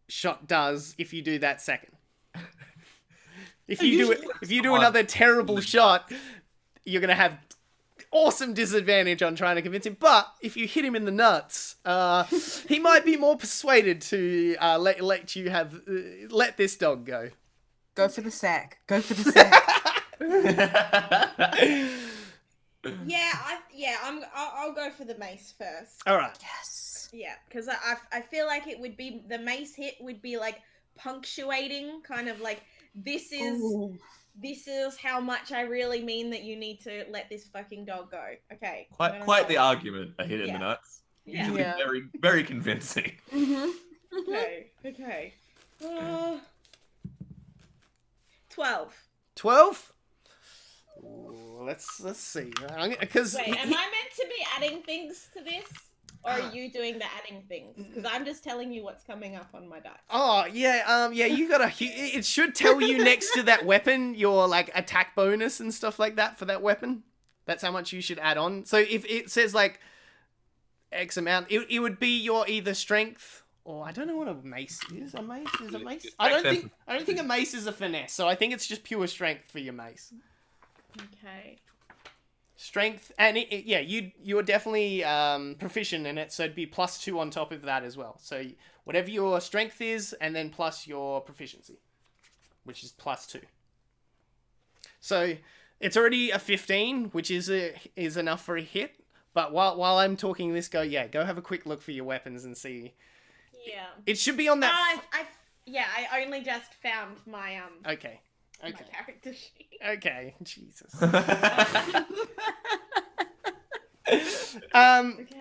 shot does. If you do that second, if you do another terrible shot, you're gonna have awesome disadvantage on trying to convince him. But if you hit him in the nuts, he might be more persuaded to let you have let this dog go. Go for the sack. Go for the sack. I'll go for the mace first. All right. Yes. Yeah, because I feel like it would be the mace hit would be like punctuating, kind of like this is Ooh. how much I really mean that you need to let this fucking dog go. Okay. Quite the argument. A hit in Yeah. the nuts. Yeah. Usually Yeah. very, very convincing. Okay. 12. 12? Ooh, let's see. Because Wait, am I meant to be adding things to this? Or are you doing the adding things? Because I'm just telling you what's coming up on my dice. Oh yeah, you gotta. It should tell you next to that weapon your like attack bonus and stuff like that for that weapon. That's how much you should add on. So if it says like X amount, it would be your either strength or I don't know what a mace is. A mace is a mace. I don't think a mace is a finesse. So I think it's just pure strength for your mace. Okay. Strength and you are definitely proficient in it, so it'd be +2 on top of that as well. So whatever your strength is, and then plus your proficiency, which is +2. So it's already a 15, which is enough for a hit. But while I'm talking this, go have a quick look for your weapons and see. Yeah. It should be on that. I only just found my Okay. my character sheet. Okay. Jesus. Okay.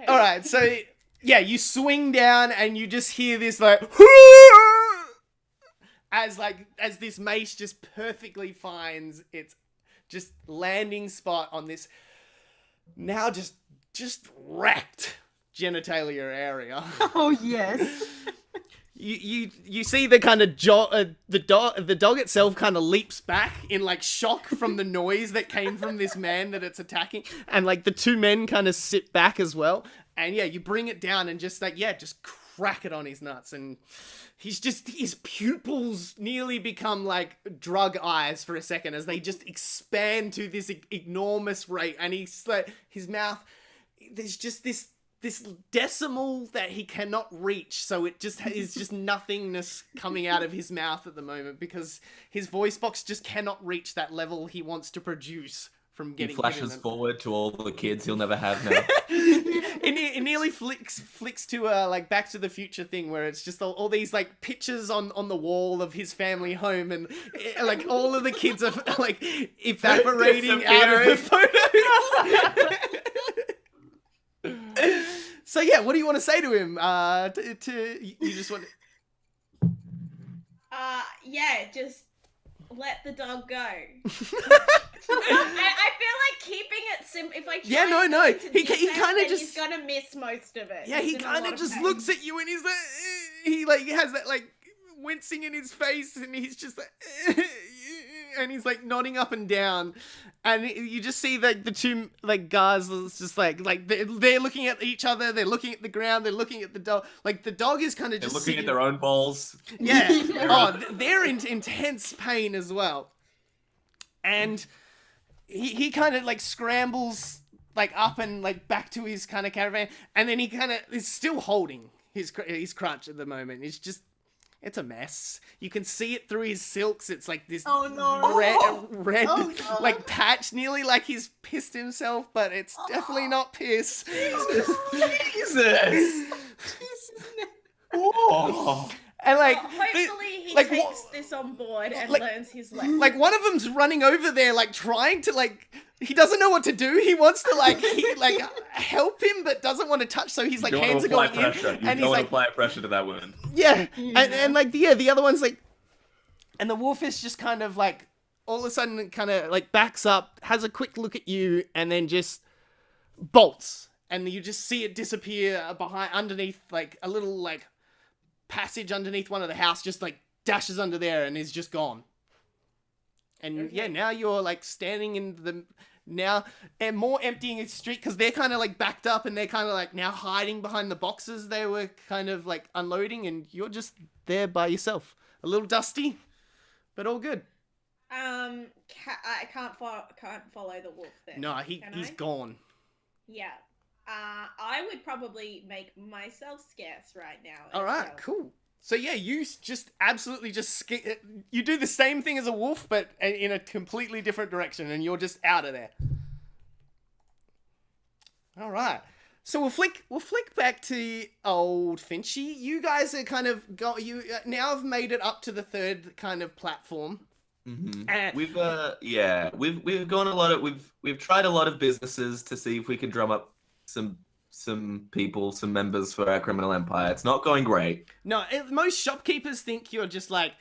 All right. So you swing down and you just hear this like as this mace just perfectly finds its just landing spot on this now just wrecked genitalia area. Oh yes. You see the kind of the dog itself kind of leaps back in like shock from the noise that came from this man that it's attacking, and like the two men kind of sit back as well, and you bring it down and just just crack it on his nuts, and his pupils nearly become like drug eyes for a second as they just expand to this enormous rate, and he's like his mouth, there's just this decimal that he cannot reach, so it just is just nothingness coming out of his mouth at the moment because his voice box just cannot reach that level he wants to produce from getting. He flashes forward to all the kids he'll never have now. It nearly flicks to like Back to the Future thing where it's just all these like pictures on the wall of his family home, and like all of the kids are like evaporating out of the photos. So what do you want to say to him? You just want just let the dog go. I feel like keeping it simple. If I try no. He kind of just he's gonna miss most of it. Yeah, he kind of just looks at you and he's like, he like has that like wincing in his face, and he's just like, and he's like nodding up and down, and you just see like the two like guys just like they're looking at each other, they're looking at the ground, they're looking at the dog. Like the dog is kind of just looking at their own balls. Yeah. They're in intense pain as well, and he kind of like scrambles like up and like back to his kind of caravan, and then he kind of is still holding his crutch at the moment. It's a mess. You can see it through his silks. It's like this red like patch, nearly like he's pissed himself, but it's definitely not piss. Jesus. Oh. And like, hopefully he like, takes this on board and learns his lesson. Like one of them's running over there, like trying to like. He doesn't know what to do. He wants to like help him, but doesn't want to touch. So he's like hands are going in, and he's like apply pressure to that wound. Yeah, and like the other one's like, and the wolf is just kind of like all of a sudden kind of like backs up, has a quick look at you, and then just bolts, and you just see it disappear underneath like a little like passage underneath one of the house, just like dashes under there and is just gone. And now you're like standing in the and more emptying the street because they're kind of like backed up and they're kind of like now hiding behind the boxes they were kind of like unloading, and you're just there by yourself, a little dusty, but all good. I can't follow the wolf then. No, he's gone. Yeah. I would probably make myself scarce right now. All right, cool. So you just absolutely you do the same thing as a wolf, but in a completely different direction, and you're just out of there. All right. So we'll flick back to old Finchy. You guys are kind of you now have made it up to the third kind of platform. Mm-hmm. We've gone a lot of we've tried a lot of businesses to see if we can drum up some people, some members for our criminal empire. It's not going great. No, most shopkeepers think you're just like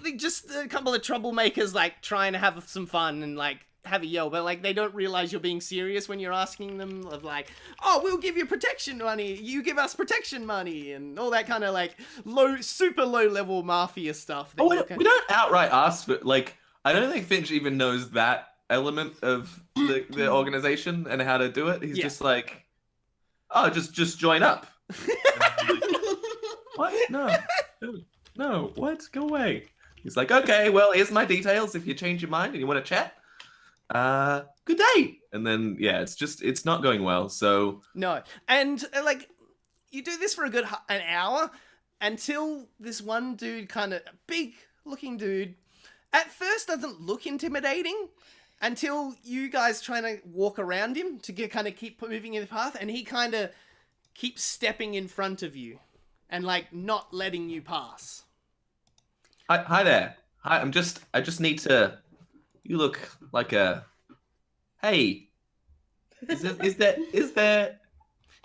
like, just a couple of troublemakers like trying to have some fun and like have a yell, but like they don't realize you're being serious when you're asking them of like, oh, we'll give you protection money, you give us protection money, and all that kind of like super low level mafia stuff. Oh, we don't outright ask for, like, I don't think Finch even knows that element of the organization and how to do it. He's just like, oh, just join up. What? No, what? Go away. He's like, okay, well, here's my details. If you change your mind and you want to chat, good day. And then, yeah, it's not going well. So no, and like you do this for a good an hour until this one dude, kind of big looking dude, at first doesn't look intimidating until you guys trying to walk around him to kind of keep moving in the path, and he kind of keeps stepping in front of you and like not letting you pass. Hi there. Hi, I just need to. You look like a. Hey. Is there?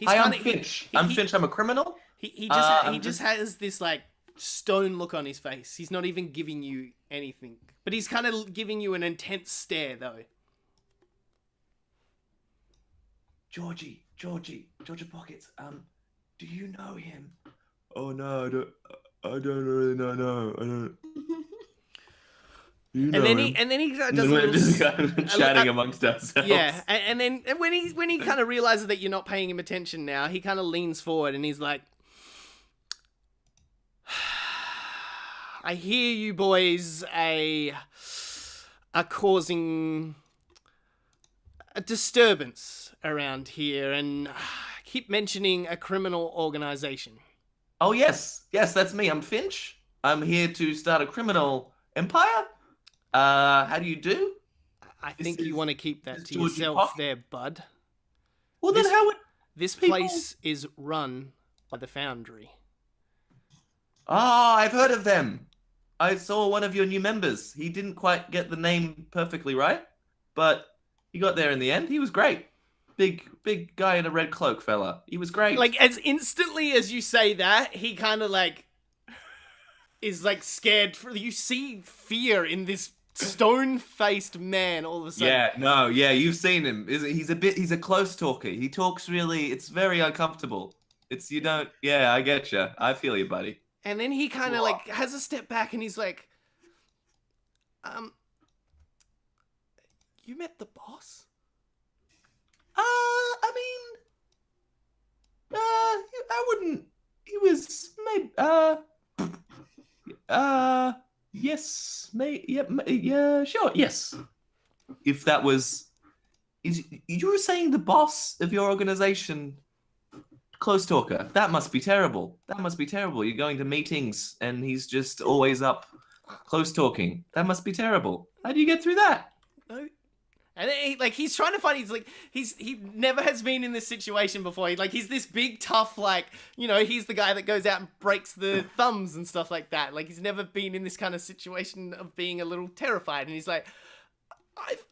Hi, I'm Finch. I'm Finch. I'm a criminal. He just has this like stone look on his face. He's not even giving you anything, but he's kind of giving you an intense stare though. Georgie Pockets. Do you know him? Oh no, I don't really know. No, I don't. You know and then he does kind of chatting amongst ourselves. Yeah, and then when he kind of realizes that you're not paying him attention now, he kind of leans forward and he's like, I hear you boys are causing a disturbance around here and keep mentioning a criminal organization. Oh, yes, that's me. I'm Finch. I'm here to start a criminal empire. How do you do? I think you want to keep that to yourself there, bud. Well, then how would... This place is run by the Foundry. Ah, I've heard of them. I saw one of your new members. He didn't quite get the name perfectly right, but he got there in the end. He was great. Big guy in a red cloak, fella. He was great. Like, as instantly as you say that, he kind of like is like scared. You see fear in this stone-faced man all of a sudden. Yeah, you've seen him. He's a close talker. He talks really, it's very uncomfortable. I get you. I feel you, buddy. And then he kind of like has a step back and he's like, you met the boss? I mean, I wouldn't, he was, maybe, yes, yeah, sure, yes. If that was, you were saying the boss of your organization, close talker, that must be terrible. You're going to meetings and he's just always up close talking. That must be terrible. How do you get through that? No. And then he's trying to find, he never has been in this situation before. He's this big, tough, he's the guy that goes out and breaks the thumbs and stuff like that. Like, he's never been in this kind of situation of being a little terrified. And he's like, I've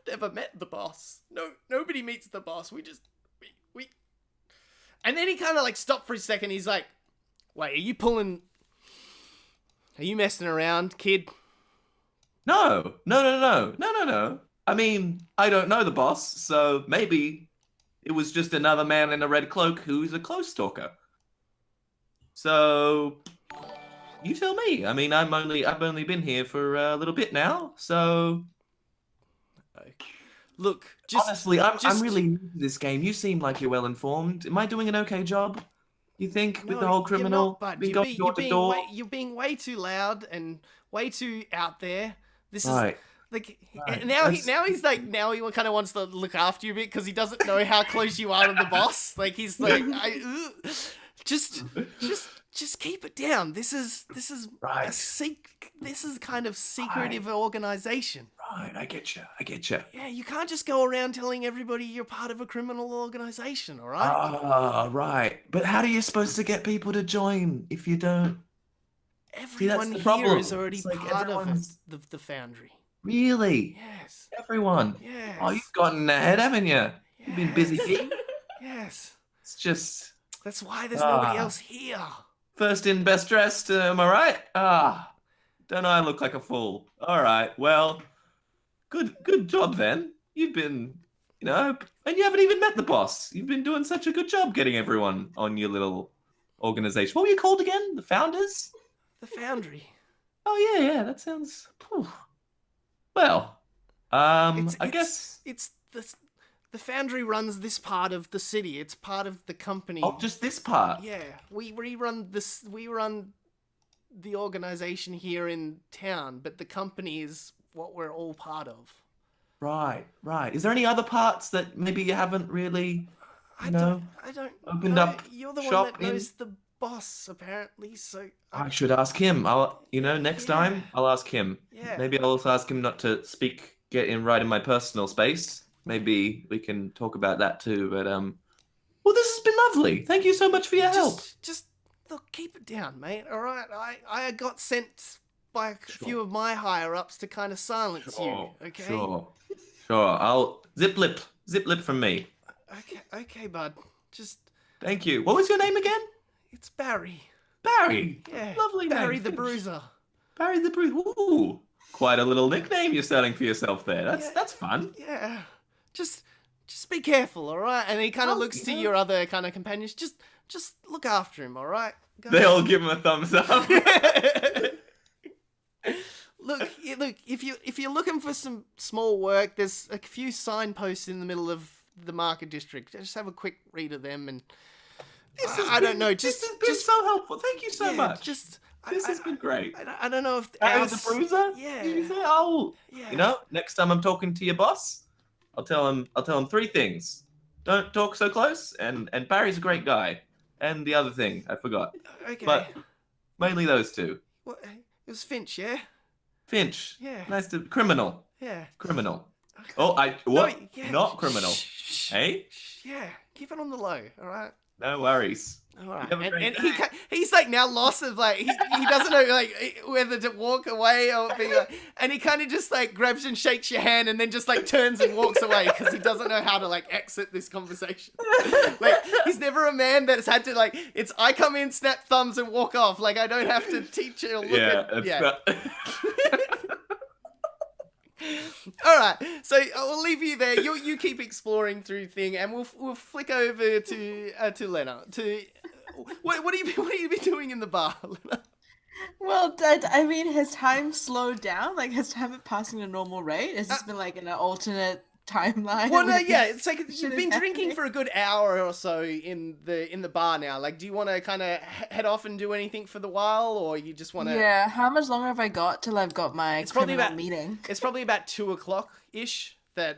never met the boss. No, nobody meets the boss. We And then he kind of like stopped for a second. He's like, wait, are you messing around, kid? No. I mean, I don't know the boss, so maybe it was just another man in a red cloak who's a close talker. So, you tell me. I mean, I've only been here for a little bit now, so. Look, honestly, I'm really new to this game. You seem like you're well informed. Am I doing an okay job? You think with the whole criminal? You're being way too loud and way too out there. This is. Like now he kind of wants to look after you a bit because he doesn't know how close you are to the boss. Like he's like, just keep it down. This is right. This is kind of secretive organization. Right, I get you. Yeah, you can't just go around telling everybody you're part of a criminal organization. All right. Ah, right. But how are you supposed to get people to join if you don't? Everyone here is already part of the Foundry. Really? Yes. Everyone? Yes. Oh, you've gotten ahead, haven't you? Yes. You've been busy, Pete. Yes. It's just... That's why there's nobody else here. First in, best dressed, am I right? Don't I look like a fool? All right. Well, good job then. You've been, and you haven't even met the boss. You've been doing such a good job getting everyone on your little organization. What were you called again? The founders? The Foundry. Oh yeah. That sounds. Whew. Well, I guess. It's the Foundry runs this part of the city. It's part of the company. Oh, just this part. Yeah, we run this. We run the organization here in town, but the company is what we're all part of. Right. Is there any other parts that maybe you haven't really, I don't opened know. up You're the one shop that knows the boss, apparently. So I should ask him. Next time I'll ask him. Yeah. Maybe I'll also ask him not to get in right in my personal space. Maybe we can talk about that too. But well, this has been lovely. Thank you so much for your help. Just look, keep it down, mate. All right. I got sent by a few of my higher ups to kind of silence you. Okay. Sure. I'll zip lip from me. Okay, bud. Just Thank you. What was your name again? it's Barry. Barry. Yeah. Lovely name. Barry the Bruiser. Barry the Bruiser. Ooh, quite a little nickname you're starting for yourself there. Yeah. That's fun. Yeah. Just be careful, all right? And he kind of looks to your other kind of companions. Just look after him, all right? They all give him a thumbs up. Look, if you're looking for some small work, there's a few signposts in the middle of the market district. Just have a quick read of them, and I don't know. This has been so helpful. Thank you so much. This has been great. I don't know if Barry the Bruiser. Yeah. Did you say? Oh, Yeah. Next time I'm talking to your boss, I'll tell him three things. Don't talk so close, and Barry's a great guy. And the other thing I forgot, Okay. but mainly those two. What? It was Finch, yeah. Finch. Yeah. Nice to criminal. Yeah. Criminal. Okay. Oh, what? No, yeah. Not criminal. Shh. Hey? Yeah. Keep it on the low. All right. No worries. All right. have a And great he's like now lost of like he doesn't know like whether to walk away or be like, and he kind of just like grabs and shakes your hand and then just like turns and walks away because he doesn't know how to like exit this conversation. Like he's never a man that's had to like I come in, snap thumbs and walk off. Like I don't have to teach you. All right, so I'll leave you there. You keep exploring through thing, and we'll flick over to Lena. What are you been doing in the bar, Lena? Well, I mean, has time slowed down? Like, has time been passing at a normal rate? Has this been like in an alternate timeline? Well, no, where yeah, this it's like shit you've is been drinking happening? for a good hour or so in the bar now. Like, do you want to kind of head off and do anything for the while, or you just want to? Yeah, how much longer have I got till I've got my probably criminal about- meeting? It's probably about 2:00 ish. That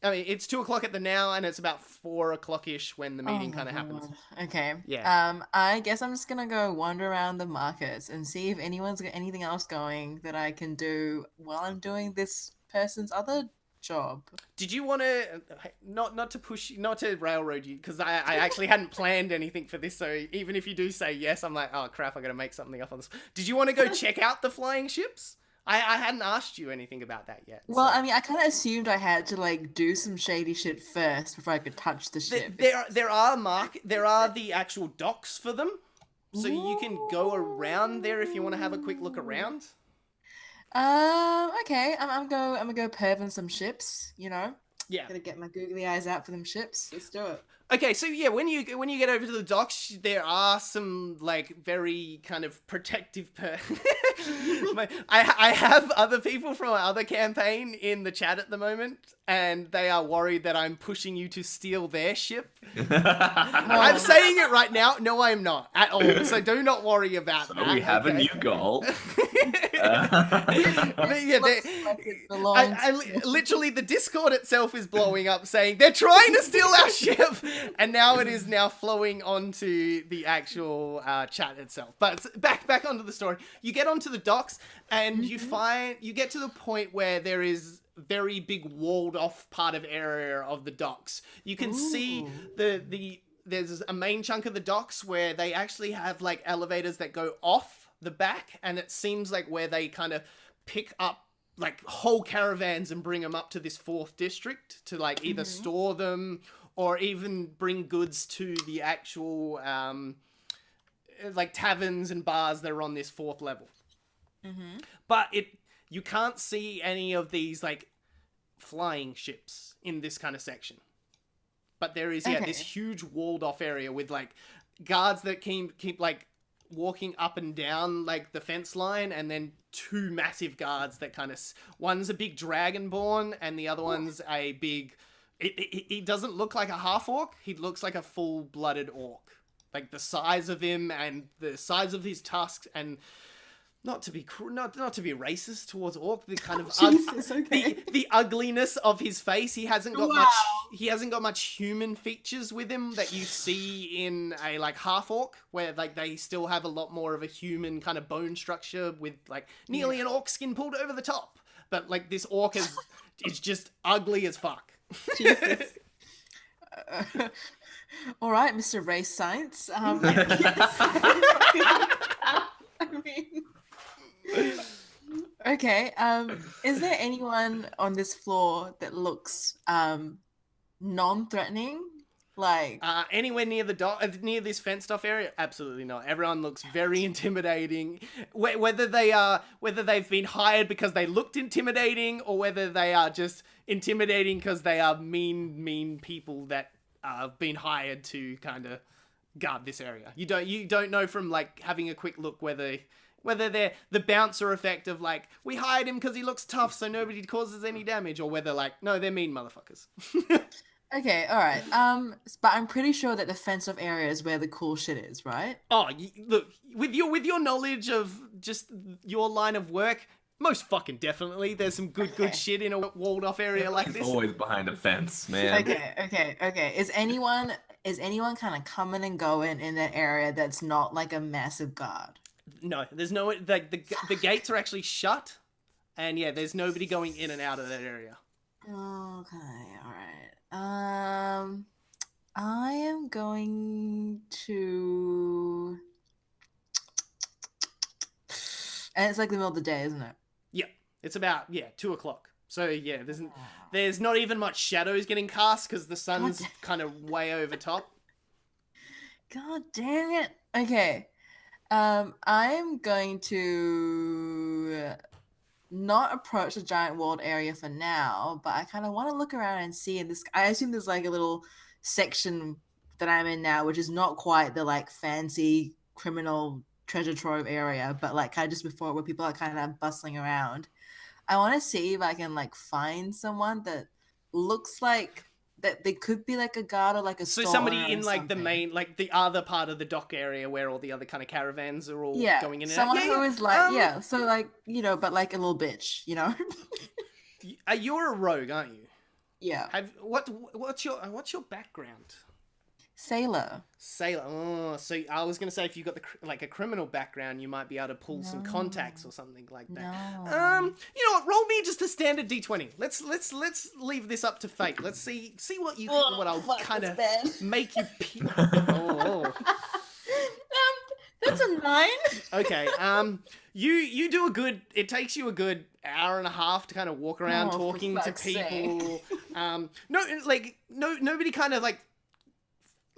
I mean, it's 2:00 at the now, and it's about 4:00 ish when the meeting kind of happens. Okay. Yeah. I guess I'm just gonna go wander around the markets and see if anyone's got anything else going that I can do while I'm doing this person's other job. Did you want to not to railroad you because I actually hadn't planned anything for this, so even if you do say yes, I'm like, oh crap, I gotta make something up on this. Did you want to go check out the flying ships? I hadn't asked you anything about that yet. Well, so. I mean, I kind of assumed I had to like do some shady shit first before I could touch the ship. There are the actual docks for them, so you can go around there if you want to have a quick look around. Okay. I'm gonna go perv on some ships. Yeah. Gotta get my googly eyes out for them ships. Let's do it. Okay, so yeah, when you get over to the docks, there are some like very kind of protective. I have other people from our other campaign in the chat at the moment, and they are worried that I'm pushing you to steal their ship. I'm saying it right now. No, I am not at all. So do not worry about that. So we have a new goal. Yeah, Looks like it belongs. literally the Discord itself is blowing up saying they're trying to steal our ship, and now it is now flowing onto the actual chat itself. But back onto the story. You get onto the docks and you get to the point where there is very big walled off part of area of the docks. You can see there's a main chunk of the docks where they actually have like elevators that go off the back, and it seems like where they kind of pick up like whole caravans and bring them up to this 4th district to like either store them or even bring goods to the actual like taverns and bars that are on this 4th level. Mm-hmm. But you can't see any of these like flying ships in this kind of section. But there is this huge walled off area with like guards that keep like walking up and down like the fence line, and then two massive guards that kind of one's a big dragonborn and the other one's a big. He doesn't look like a half orc. He looks like a full blooded orc. Like the size of him and the size of his tusks, and not to be racist towards orc, the kind of Jesus, okay. the ugliness of his face. He hasn't got much human features with him that you see in a like half orc, where like they still have a lot more of a human kind of bone structure with like nearly an orc skin pulled over the top. But like this orc is just ugly as fuck. Jesus. All right, Mr. Race Science. I mean, okay. Is there anyone on this floor that looks non-threatening? Like anywhere near near this fenced off area? Absolutely not. Everyone looks very intimidating. Whether they've been hired because they looked intimidating, or whether they are just intimidating because they are mean people that have been hired to kind of guard this area. You don't know from like having a quick look whether they're the bouncer effect of like, we hired him because he looks tough so nobody causes any damage, or whether like, no, they're mean motherfuckers. Okay, all right. But I'm pretty sure that the fenced off area is where the cool shit is, right? Oh, look, with your knowledge of just your line of work, most fucking definitely. There's some good shit in a walled off area like this. Always behind a fence, man. Okay. Is anyone kind of coming and going in that area that's not like a massive guard? No, there's no like the gates are actually shut, and yeah, there's nobody going in and out of that area. Okay, all right. I am going to, and it's like the middle of the day, isn't it? Yeah, it's about 2:00. So yeah, there's not even much shadows getting cast because the sun's kind of way over top. God damn it! Okay, I'm going to not approach the giant walled area for now, but I kind of want to look around and see. And I assume there's like a little section that I'm in now, which is not quite the like fancy criminal treasure trove area, but like kind of just before, where people are kind of bustling around. I want to see if I can like find someone that looks like that they could be like a guard or like a so store somebody owner in or like something. the main, like the other part of the dock area where all the other kind of caravans are all going in and someone out. who is like so like, you know, but like a little bitch, you know. You're a rogue, aren't you? Yeah. What's your background? Sailor. Oh, so I was gonna say if you got like a criminal background, you might be able to pull some contacts or something like that. No. You know what? Roll me just a standard D20. Let's leave this up to fate. Let's see what you what I'll kind of make you. Oh. That's a 9. Okay. You do a good. It takes you a good hour and a half to kind of walk around talking to people. Nobody kind of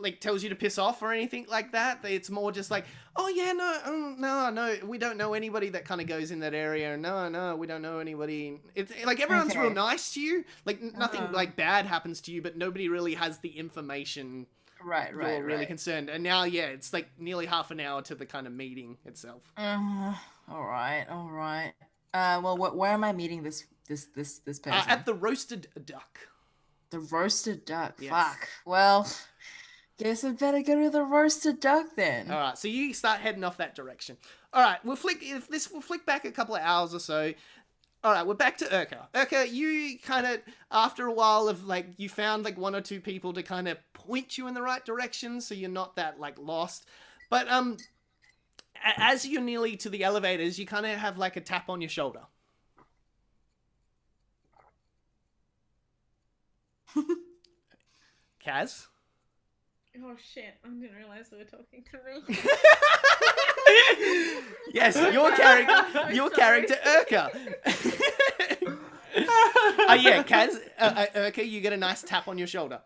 like tells you to piss off or anything like that. It's more just like, oh yeah, no, we don't know anybody that kind of goes in that area. No, we don't know anybody. It's like everyone's real nice to you. Like nothing like bad happens to you, but nobody really has the information. Right. You're really concerned. And now, it's like nearly half an hour to the kind of meeting itself. All right. Well, where am I meeting this person? At the Roasted Duck. The Roasted Duck. Yes. Fuck. Well, guess I better go to the Roasted Duck then. All right, so you start heading off that direction. All right, we'll flick back a couple of hours or so. All right, we're back to Urka. Urka, you kind of, after a while of like, you found like one or two people to kind of point you in the right direction, so you're not that like lost. But as you're nearly to the elevators, you kind of have like a tap on your shoulder. Kaz? Oh shit, I didn't realize they were talking to me. Yes, your character Urka. Yeah, Kaz, Urka, you get a nice tap on your shoulder.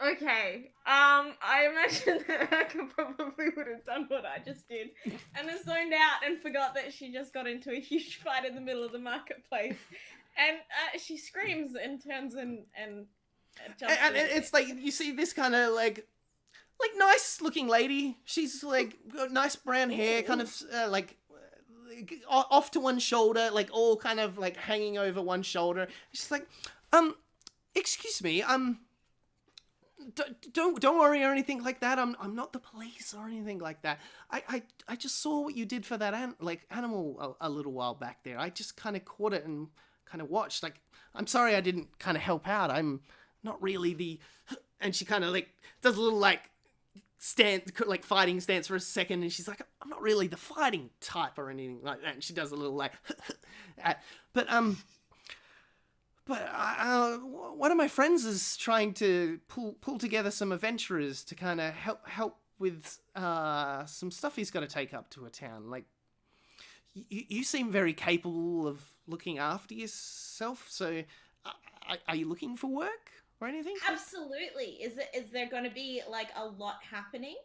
Okay. I imagine that Aka probably would have done what I just did, and has zoned out and forgot that she just got into a huge fight in the middle of the marketplace, and she screams and turns and jumps. And it's like you see this kind of like nice looking lady. She's like got nice brown hair, kind of like off to one shoulder, like all kind of like hanging over one shoulder. She's like, excuse me, don't worry or anything like that. I'm not the police or anything like that. I just saw what you did for that animal a little while back there. I just kind of caught it and kind of watched. Like, I'm sorry I didn't kind of help out. I'm not really the. And she kind of like does a little like fighting stance for a second, and she's like, I'm not really the fighting type or anything like that. And she does a little like, but one of my friends is trying to pull together some adventurers to kind of help with some stuff he's got to take up to a town. Like, you seem very capable of looking after yourself. So, are you looking for work or anything? Absolutely. Is there going to be like a lot happening?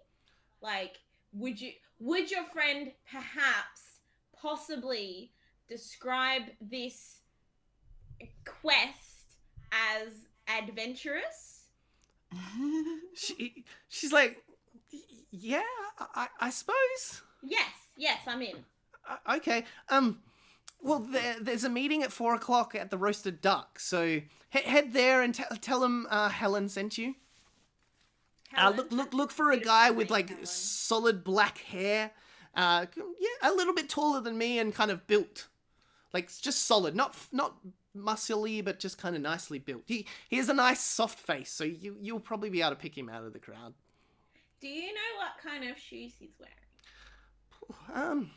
Like, would your friend perhaps possibly describe this quest as adventurous? She's like, yeah, I suppose. Yes, I'm in. Okay. Well, there's a meeting at 4:00 at the Roasted Duck, so head there and tell him Helen sent you. Look for a guy with like Helen. solid black hair. Yeah, a little bit taller than me and kind of built, like just solid, not muscly, but just kind of nicely built. He has a nice soft face, so you'll probably be able to pick him out of the crowd. Do you know what kind of shoes he's wearing?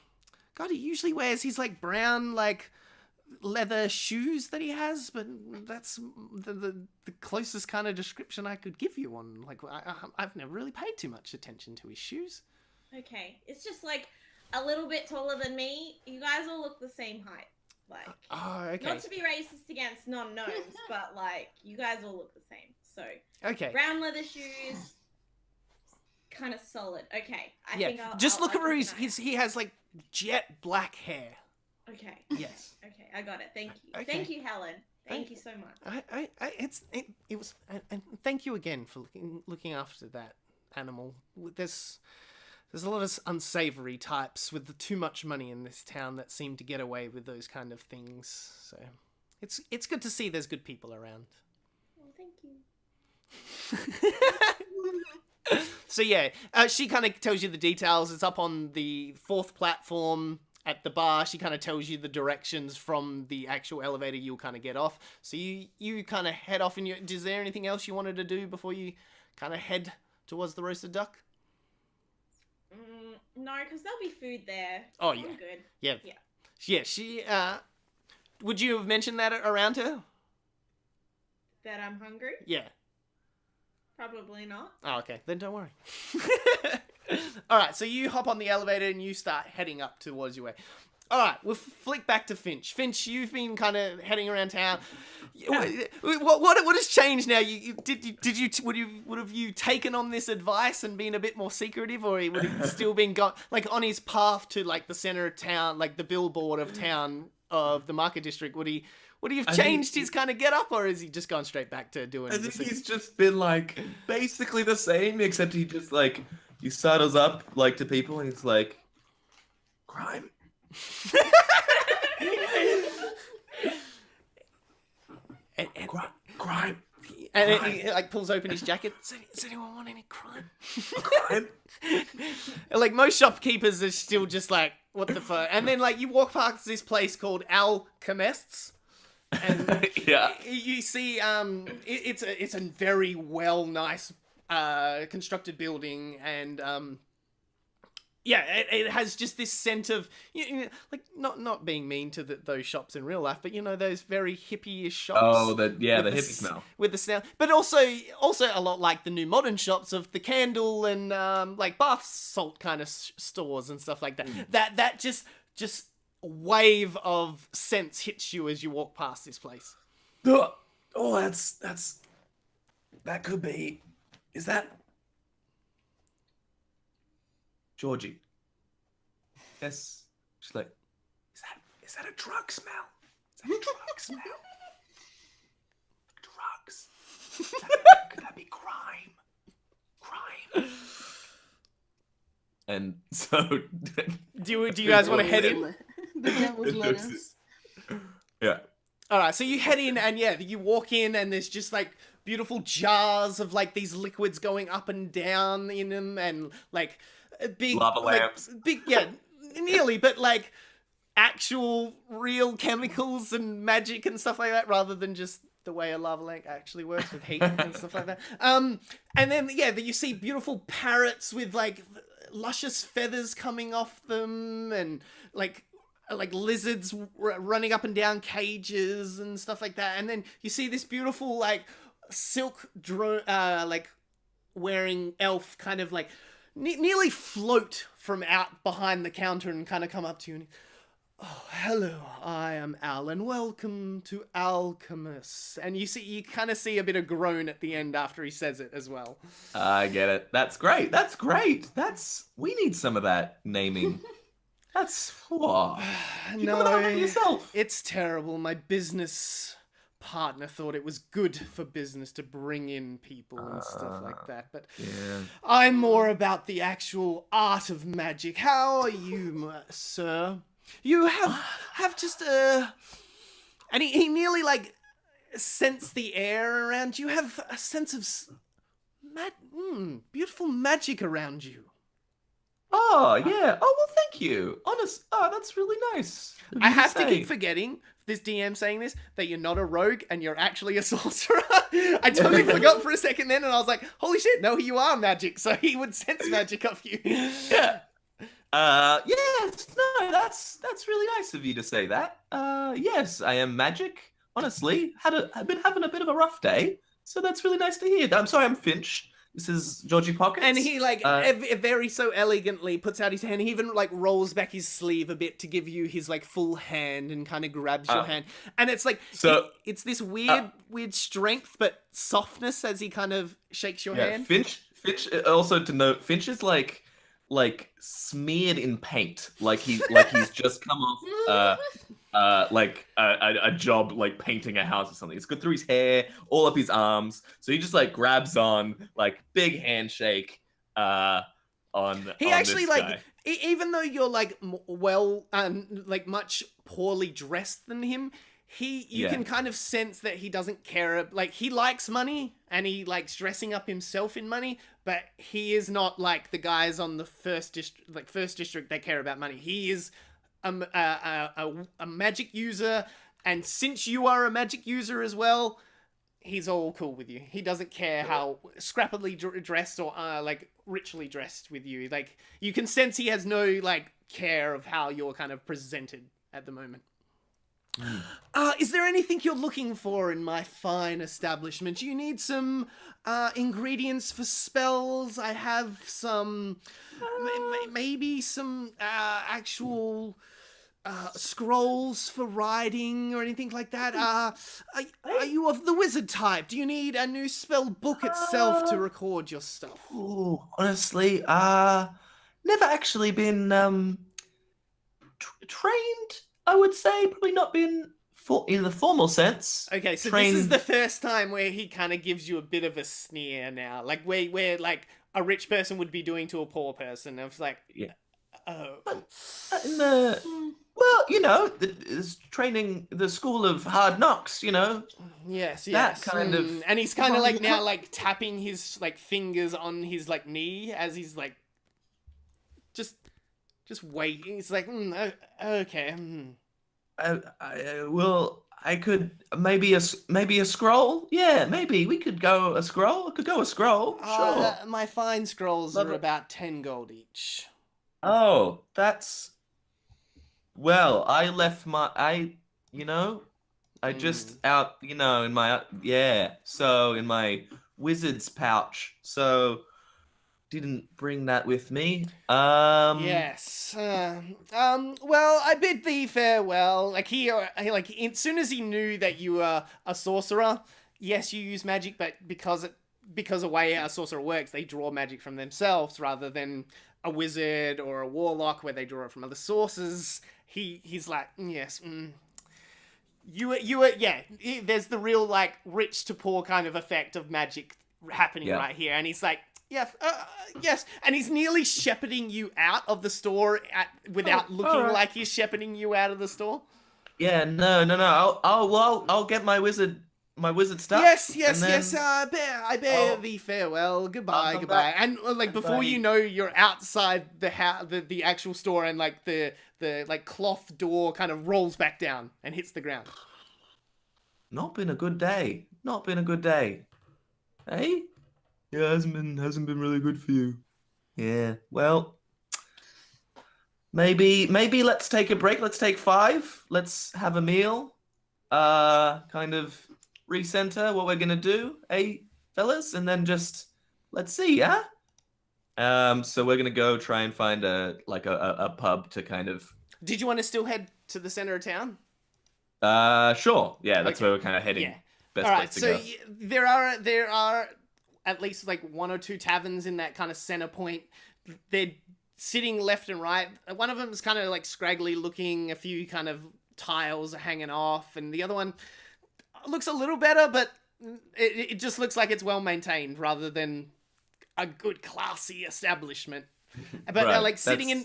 God, he usually wears his like brown like leather shoes that he has, but that's the closest kind of description I could give you on. Like, I've never really paid too much attention to his shoes. Okay, it's just like a little bit taller than me. You guys all look the same height. Like, Oh, okay. not to be racist against non-gnomes, but like you guys all look the same. So Okay. brown leather shoes, kind of solid. Okay, I think I'll Just look I'll over keep an eye he has like jet black hair. out. Okay. Yes. Okay, I got it. Thank you. Okay. Thank you, Helen. Thank you so much. It was, and thank you again for looking after that animal. There's a lot of unsavory types with too much money in this town that seem to get away with those kind of things. So it's good to see there's good people around. Well, thank you. So yeah, she kind of tells you the details. It's up on the 4th platform at the bar. She kind of tells you the directions from the actual elevator you'll kind of get off. So you kind of head off. Is there anything else you wanted to do before you kind of head towards the Roasted Duck? No, because there'll be food there. Oh, I'm yeah. good. Yeah. Yeah. Yeah, she, would you have mentioned that around her? That I'm hungry? Yeah. Probably not. Oh, okay. Then don't worry. Alright, so you hop on the elevator and you start heading up towards your way. Alright, we'll flick back to Finch. Finch, you've been kind of heading around town. What has changed now? Would have you taken on this advice and been a bit more secretive, or would he still been like on his path to like the center of town, like the billboard of town of the market district? Would he have changed his kind of get up, or has he just gone straight back to doing? I think he's just been like basically the same, except he just like he startles up like to people and he's like, crime. Crime. And he like pulls open his jacket. Does anyone want any crime? Crime. Like most shopkeepers are still just like, what the fuck? And then like you walk past this place called Alchemists, and Yeah. you see it's a very nice constructed building, and yeah, it has just this scent of like not being mean to those shops in real life, but those very hippie-ish shops. Oh, the with hippie smell. with the smell, but also a lot like the new modern shops of the candle and like bath salt kind of stores and stuff like that. That just wave of scents hits you as you walk past this place. Oh, that could be Is that Georgie? Yes. She's like, is that a drug smell? Is that a drug smell? Drugs. Could that be crime? Crime. And so Do you guys want to head in? The devil's lettuce. Yeah. All right, so you head in, and yeah, you walk in, and there's just like beautiful jars of like these liquids going up and down in them, and like big Lava like, lamps. big, yeah, nearly, but like actual real chemicals and magic and stuff like that, rather than just the way a lava lamp actually works with heat and stuff like that. And then yeah, you see beautiful parrots with like luscious feathers coming off them, and like lizards running up and down cages and stuff like that. And then you see this beautiful like silk like wearing elf kind of like nearly float from out behind the counter and kind of come up to you and, oh, hello, I am Al, and welcome to Alchemist. And you kind of see a bit of groan at the end after he says it as well. I get it. That's great. That's great. We need some of that naming. That's you No, come up with it yourself. it's terrible. My business partner thought it was good for business to bring in people and stuff like that, but Yeah. I'm more about the actual art of magic. How are you, sir? You have just and he nearly like sensed the air around you. Have a sense of beautiful magic around you. Oh, yeah. Oh, well, thank you. That's really nice. of I you have to say. keep forgetting, this DM saying this, that you're not a rogue and you're actually a sorcerer. I totally forgot for a second then, and I was like, holy shit, no, you are magic, so he would sense magic off you. Yeah. Yes. No, that's really nice of you to say that. Yes, I am magic. Honestly, I've been having a bit of a rough day, so that's really nice to hear. I'm sorry, I'm Finch. This is Georgie Pockets. And he like very so elegantly puts out his hand. He even like rolls back his sleeve a bit to give you his like full hand and kind of grabs your hand. And it's like it's this weird strength but softness as he kind of shakes your hand. Finch. Also to note, Finch is like smeared in paint. Like he's just come off like a job like painting a house or something. It's good through his hair, all up his arms. So he just like grabs on, like big handshake on He on actually this like guy. even though you're like well like much poorly dressed than him, you can kind of sense that he doesn't care. Like he likes money and he likes dressing up himself in money, but he is not like the guys on the first district that care about money. He is a magic user, and since you are a magic user as well, he's all cool with you. He doesn't care how scrappily dressed or like richly dressed with you. Like you can sense he has no like care of how you're kind of presented at the moment. Is there anything you're looking for in my fine establishment? Do you need some ingredients for spells? I have some, maybe some actual scrolls for writing or anything like that. Are you of the wizard type? Do you need a new spell book itself to record your stuff? Ooh, honestly, never actually been trained. I would say probably not been in the formal sense. Okay, so trained... this is the first time where he kind of gives you a bit of a sneer now, like where like a rich person would be doing to a poor person. I was like, yeah, oh. In the well, you know, it's training the school of hard knocks. You know, yes, that kind of, and he's kind of like now like tapping his like fingers on his like knee as he's like just waiting. He's like, okay. Well, I could maybe a scroll. Yeah, maybe we could go a scroll. I could go a scroll. Sure. My fine scrolls are about 10 gold each. Oh, that's well. I left I just out. You know, in my So in my wizard's pouch. So. Didn't bring that with me. Yes. Well, I bid thee farewell. Like he as soon as he knew that you were a sorcerer, yes, you use magic, but because because the way a sorcerer works, they draw magic from themselves rather than a wizard or a warlock where they draw it from other sources. He's like, yes, there's the real like rich to poor kind of effect of magic happening right here, and he's like, yes, and he's nearly shepherding you out of the store without looking like he's shepherding you out of the store. Yeah, no. I'll get my wizard stuff. Yes. I bear thee farewell. Goodbye. Back. And like before you know, you're outside the actual store, and like the like cloth door kind of rolls back down and hits the ground. Not been a good day. Hey? Yeah, hasn't been really good for you. Yeah. Well, maybe let's take a break. Let's take 5. Let's have a meal. Kind of recenter what we're gonna do, fellas, and then just let's see, yeah. So we're gonna go try and find a pub to kind of. Did you want to still head to the center of town? Sure. Yeah, that's where we're kind of heading. Yeah. Best All right. place to So go. there are at least like 1 or 2 taverns in that kind of center point. They're sitting left and right. One of them is kind of like scraggly looking. A few kind of tiles are hanging off, and the other one looks a little better, but it just looks like it's well maintained rather than a good classy establishment. But Right, like sitting in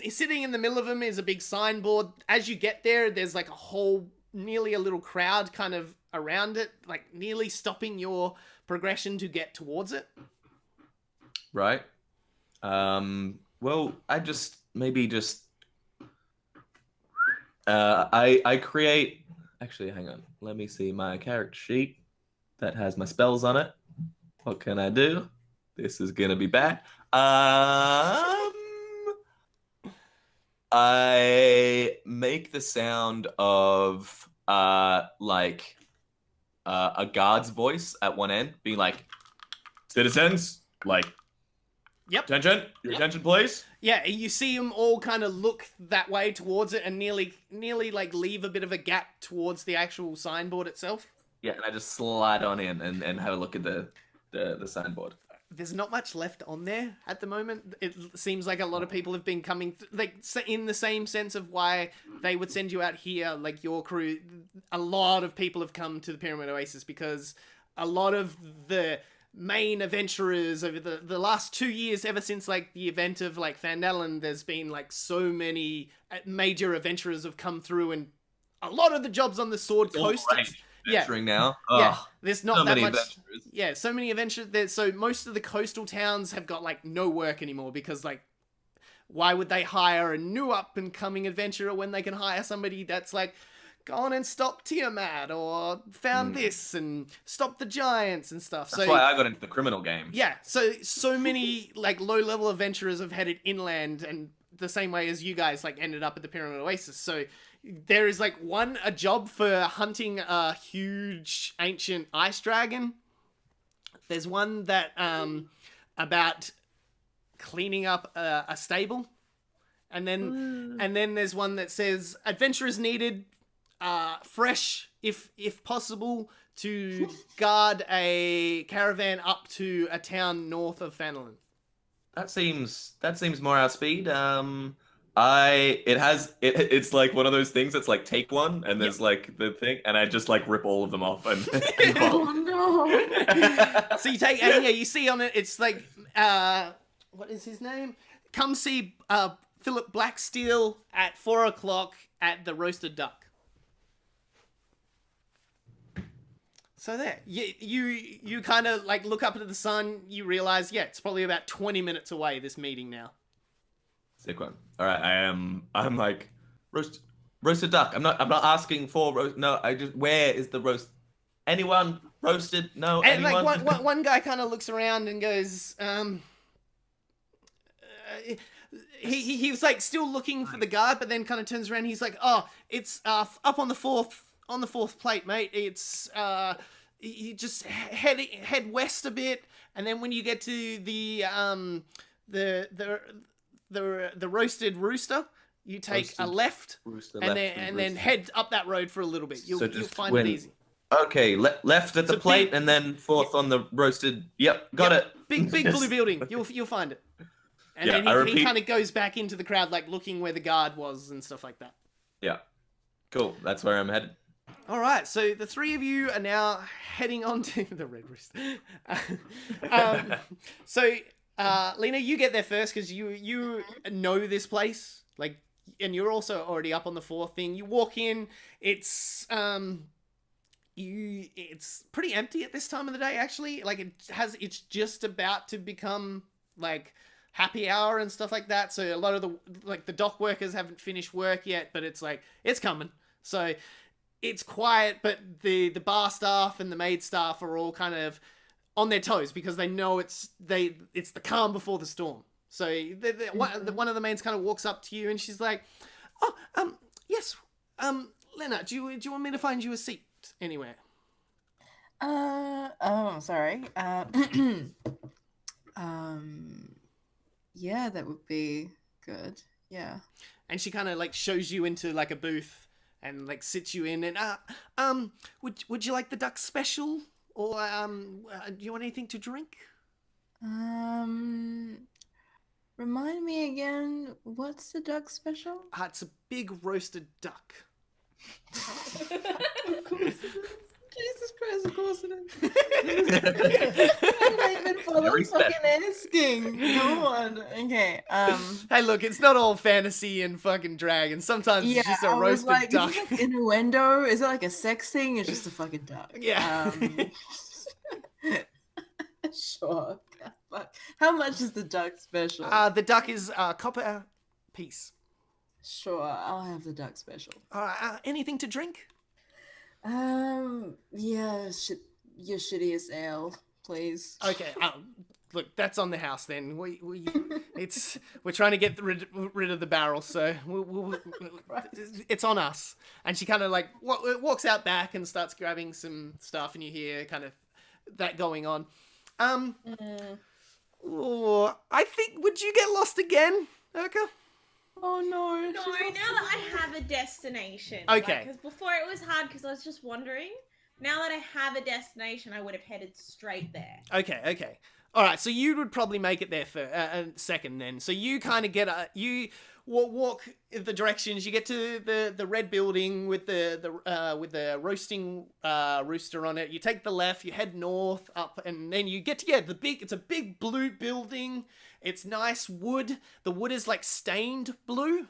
the middle of them is a big signboard. As you get there, there's like a whole nearly a little crowd kind of around it, like nearly stopping your progression to get towards it. Right. Well, I create. Actually, hang on. Let me see my character sheet that has my spells on it. What can I do? This is gonna be bad. I make the sound of a guard's voice at one end, being like, "Citizens, like, Yep. attention, your attention, please." Yeah, you see them all kind of look that way towards it and nearly like leave a bit of a gap towards the actual signboard itself. Yeah, and I just slide on in and have a look at the signboard. There's not much left on there at the moment. It seems like a lot of people have been coming, in the same sense of why they would send you out here, like your crew. A lot of people have come to the Pyramid Oasis because a lot of the main adventurers over the last 2 years, ever since like the event of like Fandalen, there's been like so many major adventurers have come through, and a lot of the jobs on the Sword Coast. Adventuring now. Yeah, there's not so that many much. adventurers. Yeah, so many adventurers. So most of the coastal towns have got like no work anymore because like, why would they hire a new up and coming adventurer when they can hire somebody that's like gone and stopped Tiamat or found this and stopped the giants and stuff. That's why I got into the criminal game. Yeah, so many like low level adventurers have headed inland, and the same way as you guys like ended up at the Pyramid Oasis. So there is like a job for hunting a huge ancient ice dragon. There's one that about cleaning up a stable, and then there's one that says adventurers needed, fresh if possible, to guard a caravan up to a town north of Fandalen. That seems more our speed. It's like one of those things that's like take one, and there's like the thing, and I just like rip all of them off and Oh no! So you take, and yeah, you see on it, it's like, what is his name? Come see Philip Blacksteel at 4:00 at the Roasted Duck. So there, you kind of like look up into the sun. You realize, it's probably about 20 minutes away. This meeting now. Sick one. All right, I'm like roasted duck. I'm not asking for roast. No, where is the roast? Anyone roasted? No. And anyone? like one guy kind of looks around and goes, he was like still looking for the guard, but then kind of turns around. He's like, oh, it's up on the fourth plate, mate. It's you just head west a bit, and then when you get to the Roasted Rooster, you take a left, and then head up that road for a little bit. You'll find it easy. Okay, left at the It's a plate big- and then fourth on the roasted. Yep, got Yep. it. Big blue Yes. building. You'll find it. And Yeah, then I he repeat- kind of goes back into the crowd, like looking where the guard was and stuff like that. Yeah, cool. That's where I'm headed. All right, so the three of you are now heading on to the Red Roost. So, Lena, you get there first because you know this place, like, and you're also already up on the fourth thing. You walk in, it's it's pretty empty at this time of the day. Actually, like it's just about to become like happy hour and stuff like that. So a lot of the dock workers haven't finished work yet, but it's like it's coming. So it's quiet, but the bar staff and the maid staff are all kind of on their toes because they know it's the calm before the storm. So one of the maids kind of walks up to you and she's like, "Oh, yes, Lena, do you want me to find you a seat anywhere?" Sorry. Yeah, that would be good. Yeah. And she kind of like shows you into like a booth and like sits you in and would you like the duck special or do you want anything to drink? Remind me again, what's the duck special? It's a big roasted duck. Of course it is. Jesus Christ, of course it is. Why did I even bother Very fucking special. asking? Go on. Okay. Hey, look, it's not all fantasy and fucking dragon. Sometimes Yeah, it's just a I was roasted like, duck. is it like innuendo? Is it like a sex thing? It's just a fucking duck. Yeah. Sure. God, fuck. How much is the duck special? The duck is a copper piece. Sure, I'll have the duck special. All right, anything to drink? Yeah, your shittiest ale, please. Okay. Look, that's on the house then. We're trying to get rid of the barrel, so it's on us. And she kind of like walks out back and starts grabbing some stuff, and you hear kind of that going on. I think, would you get lost again, Urka? Oh no. No, now that I have a destination. Okay. Because before it was hard because I was just wandering. Now that I have a destination, I would have headed straight there. Okay. All right, so you would probably make it there for second then. So you kind of get you walk the directions. You get to the red building with the roasting rooster on it. You take the left. You head north up, and then you get to it's a big blue building. It's nice wood. The wood is like stained blue,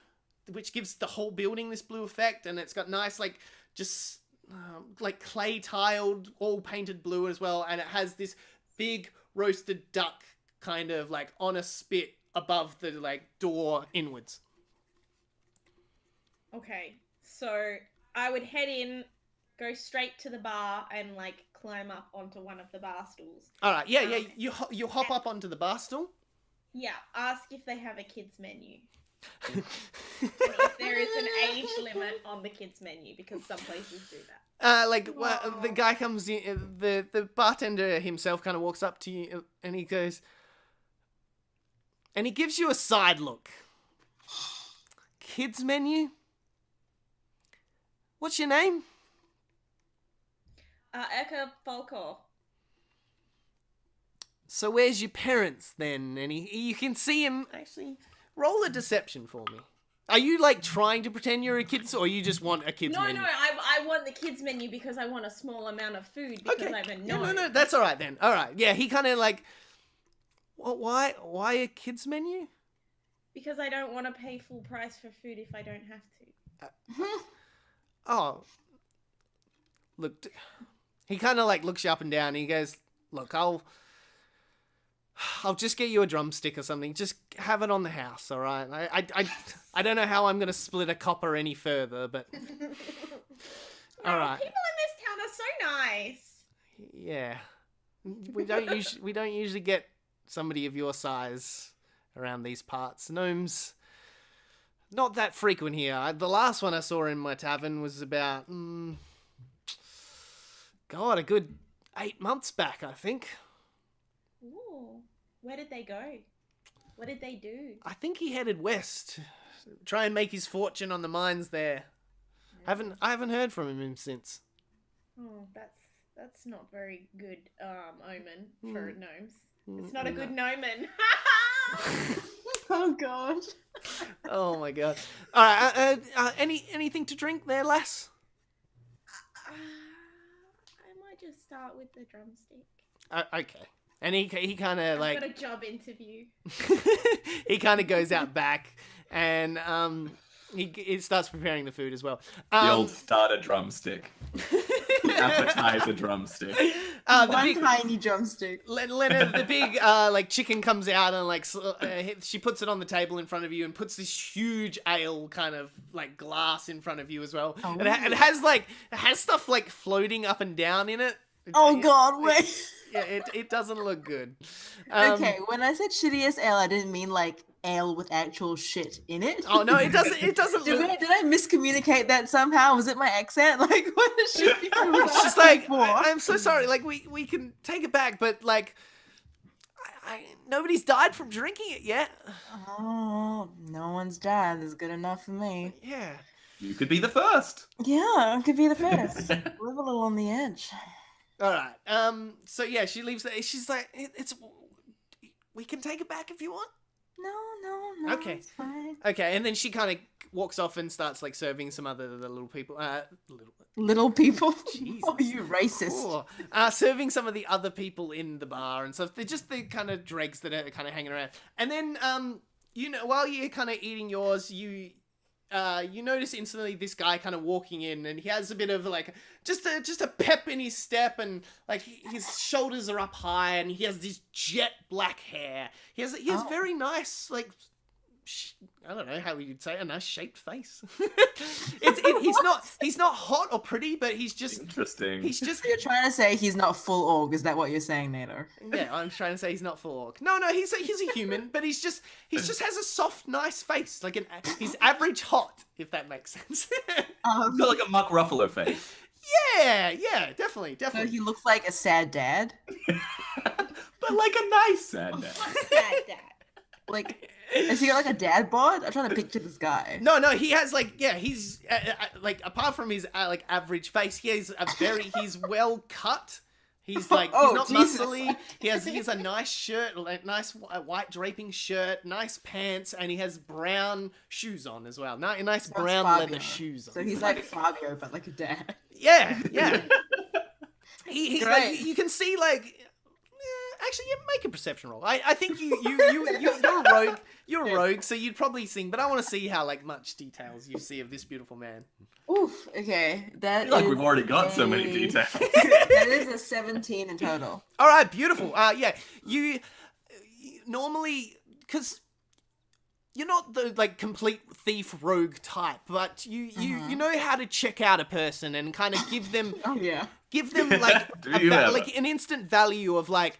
which gives the whole building this blue effect, and it's got nice like just like clay tiled, all painted blue as well, and it has this big roasted duck kind of like on a spit above the like door inwards. Okay, so I would head in, go straight to the bar, and like climb up onto one of the bar stools. All right, yeah. You hop up onto the bar stool. Yeah, ask if they have a kids menu. And if there is an age limit on the kids menu, because some places do that. The guy comes in, the bartender himself kind of walks up to you and he goes, and he gives you a side look. Kids menu? What's your name? Eka Folkor. So where's your parents then? And you can see him actually. Roll a deception for me. Are you like trying to pretend you're a kid, or you just want a kid's menu? No, I want the kids menu because I want a small amount of food because I'm a gnome. No, that's all right then. All right, yeah, he kind of like, well, why a kids menu? Because I don't want to pay full price for food if I don't have to. Oh, look, he kind of like looks you up and down. And he goes, look, I'll just get you a drumstick or something. Just have it on the house, all right? I don't know how I'm gonna split a copper any further, but all right. People in this town are so nice. Yeah, we don't usually get somebody of your size around these parts. Gnomes, not that frequent here. The last one I saw in my tavern was about, God, a good 8 months back, I think. Ooh, where did they go? What did they do? I think he headed west, try and make his fortune on the mines there. I haven't heard from him since. Oh, that's not very good omen for Mm. gnomes. It's not a good gnomen. Oh god. Oh my god. All right. Anything to drink there, lass? I might just start with the drumstick. Okay. And he kind of I've like got a job interview. he kind of goes out back and he starts preparing the food as well. The old starter drumstick. The appetizer drumstick. The One big, tiny drumstick. Leonard, the big like chicken comes out and like she puts it on the table in front of you and puts this huge ale kind of like glass in front of you as well. Oh. And it has stuff like floating up and down in it. Oh god, wait. Yeah, it doesn't look good. Okay, when I said shittiest ale, I didn't mean like ale with actual shit in it. Oh no, it doesn't. It doesn't Did look. I miscommunicate that somehow? Was it my accent? Like, what the shit? It's just like I'm so sorry. Like we can take it back, but like nobody's died from drinking it yet. Oh, no one's died. That's good enough for me. Yeah. You could be the first. Yeah, I could be the first. Live a little on the edge. All right. So yeah, she leaves. She's like, it's. We can take it back if you want. No. Okay. It's fine. Okay, and then she kind of walks off and starts like serving some other the little people. Little people. Jesus. Oh, you racist. Ooh. Serving some of the other people in the bar and stuff. They're just the kind of dregs that are kind of hanging around. And then, while you're kind of eating yours, you notice instantly this guy kind of walking in, and he has a bit of like just a pep in his step, and like his shoulders are up high, and he has this jet black hair. He has very nice like. I don't know how you'd say a nice shaped face. He's not hot or pretty, but he's just Interesting. he's just So you're trying to say he's not full org? Is that what you're saying, Nato? yeah. I'm trying to say he's not full orc. No, he's a human, but he's just has a soft, nice face, like he's average hot, if that makes sense. He's got like a Mark Ruffalo face. yeah, definitely. So he looks like a sad dad. But like a nice sad dad. Sad dad. Like, has he got like a dad bod? I'm trying to picture this guy. No, he has he's like apart from his like average face, he's well cut. He's like he's not Jesus. muscly. He has a nice shirt, like nice white draping shirt, nice pants, and he has brown shoes on as well. Nice brown Fabio. leather shoes on. So he's like Fabio, but like a dad. Yeah. He Great. like, you can see like. Actually, yeah, make a perception roll. I think you're a rogue. You're a rogue, so you'd probably sing. But I want to see how like much details you see of this beautiful man. Oof. Okay, I feel like is we've already got so many a- details. That is a 17 in total. All right, beautiful. Yeah, you normally because you're not the like complete thief rogue type, but you know how to check out a person and kind of give them Oh yeah. like Do you ever? like an instant value of like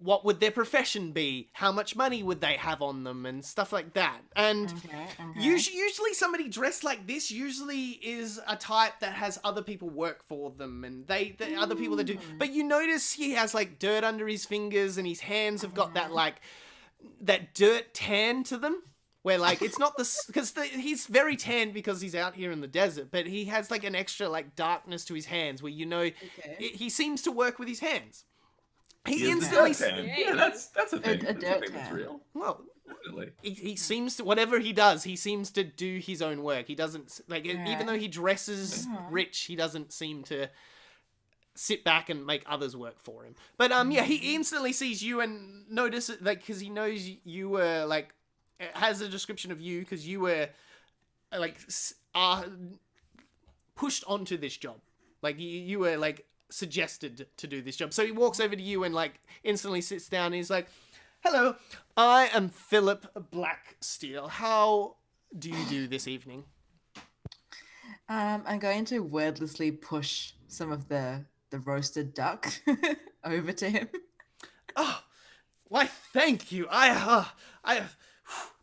what would their profession be, how much money would they have on them, and stuff like that. And Okay. usually somebody dressed like this usually is a type that has other people work for them, and the other people that do. But you notice he has like dirt under his fingers, and his hands have got that like that dirt tan to them. Where like it's not because he's very tan because he's out here in the desert, but he has like an extra like darkness to his hands where he seems to work with his hands. He instantly Yeah, that's a thing. A That's dirt thing that's tan. real. well Definitely. he seems to whatever he does, he seems to do his own work. He doesn't like even though he dresses rich, he doesn't seem to sit back and make others work for him. But yeah, he instantly sees you and notice it like because he knows you were like. It has a description of you because you were like pushed onto this job. Like you were like suggested to do this job. So he walks over to you and like instantly sits down and he's like, "Hello, I am Philip Blacksteel. How do you do this evening?" I'm going to wordlessly push some of the roasted duck over to him. Oh, why thank you. I've